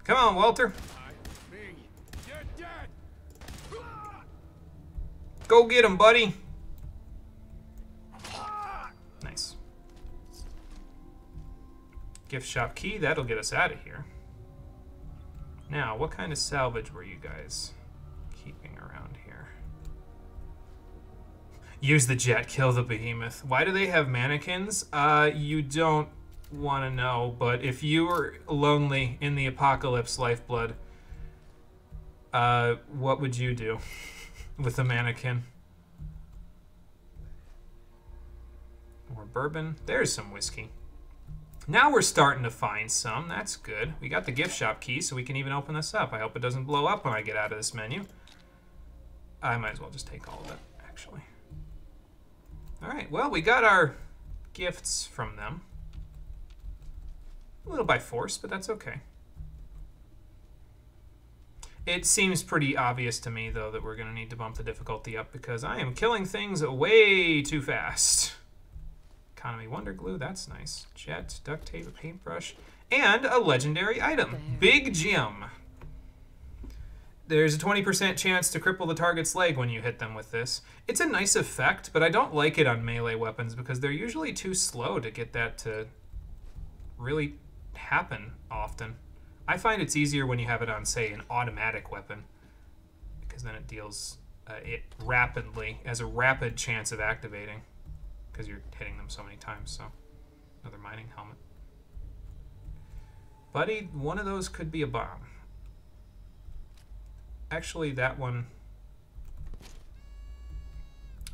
Speaker 1: Come on, Walter. Go get him, buddy. Nice. Gift shop key, that'll get us out of here. Now, what kind of salvage were you guys keeping around here? Use the jet, kill the behemoth. Why do they have mannequins? You don't want to know, but if you were lonely in the apocalypse, Lifeblood, what would you do with a mannequin? More bourbon. There's some whiskey. Now we're starting to find some. That's good. We got the gift shop key, so we can even open this up. I hope it doesn't blow up when I get out of this menu. I might as well just take all of it, actually. Alright, well, we got our gifts from them. A little by force, but that's okay. It seems pretty obvious to me, though, that we're going to need to bump the difficulty up because I am killing things way too fast. Economy Wonder Glue, that's nice. Jet, duct tape, a paintbrush, and a legendary item. Big Jim. There's a 20% chance to cripple the target's leg when you hit them with this. It's a nice effect, but I don't like it on melee weapons because they're usually too slow to get that to really happen often. I find it's easier when you have it on, say, an automatic weapon because then it deals it rapidly, has a rapid chance of activating because you're hitting them so many times. So, another mining helmet. Buddy, one of those could be a bomb. Actually, that one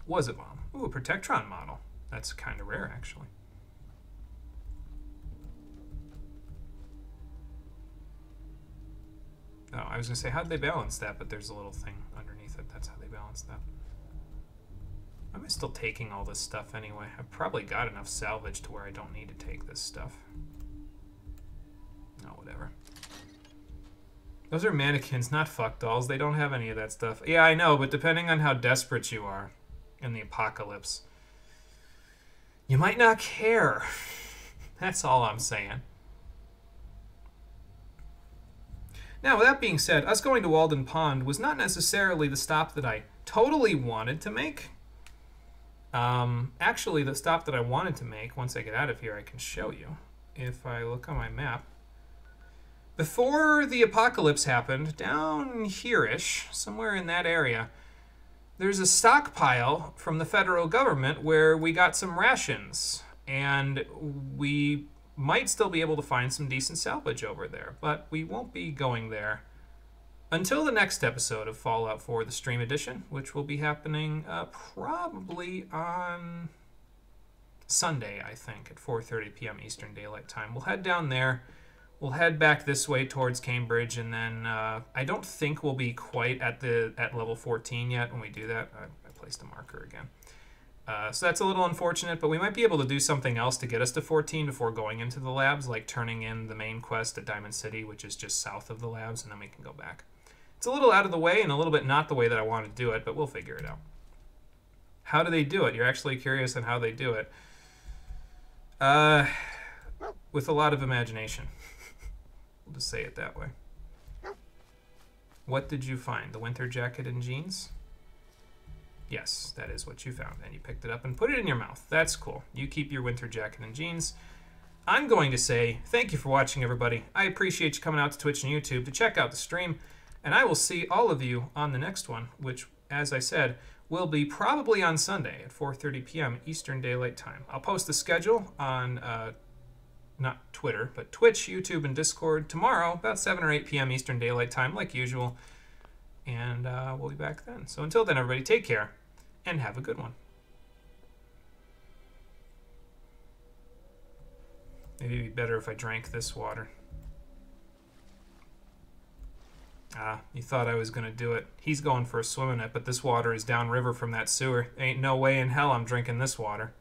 Speaker 1: was a bomb. Ooh, a Protectron model. That's kind of rare, actually. Oh, I was going to say, how'd they balance that? But there's a little thing underneath it. That's how they balance that. Why am I still taking all this stuff anyway? I've probably got enough salvage to where I don't need to take this stuff. Oh, whatever. Those are mannequins, not fuck dolls. They don't have any of that stuff. Yeah, I know, but depending on how desperate you are in the apocalypse, you might not care. That's all I'm saying. Now, with that being said, us going to Walden Pond was not necessarily the stop that I totally wanted to make. Actually, the stop that I wanted to make, once I get out of here, I can show you. If I look on my map. Before the apocalypse happened, down here-ish, somewhere in that area, there's a stockpile from the federal government where we got some rations. And we might still be able to find some decent salvage over there, but we won't be going there until the next episode of Fallout 4, the Stream Edition, which will be happening probably on Sunday, I think, at 4:30 p.m. Eastern Daylight Time. We'll head down there. We'll head back this way towards Cambridge, and then I don't think we'll be quite at level 14 yet when we do that. I placed a marker again. So that's a little unfortunate, but we might be able to do something else to get us to 14 before going into the labs, like turning in the main quest at Diamond City, which is just south of the labs, and then we can go back. It's a little out of the way and a little bit not the way that I want to do it, but we'll figure it out. How do they do it? You're actually curious on how they do it. With a lot of imagination. We'll just say it that way. What did you find? The winter jacket and jeans? Yes, that is what you found. And you picked it up and put it in your mouth. That's cool. You keep your winter jacket and jeans. I'm going to say thank you for watching, everybody. I appreciate you coming out to Twitch and YouTube to check out the stream. And I will see all of you on the next one, which, as I said, will be probably on Sunday at 4:30 p.m. Eastern Daylight Time. I'll post the schedule on, not Twitter, but Twitch, YouTube, and Discord tomorrow, about 7 or 8 p.m. Eastern Daylight Time, like usual. And we'll be back then. So until then, everybody, take care and have a good one. Maybe it'd be better if I drank this water. Ah, you thought I was going to do it. He's going for a swim in it, but this water is downriver from that sewer. Ain't no way in hell I'm drinking this water.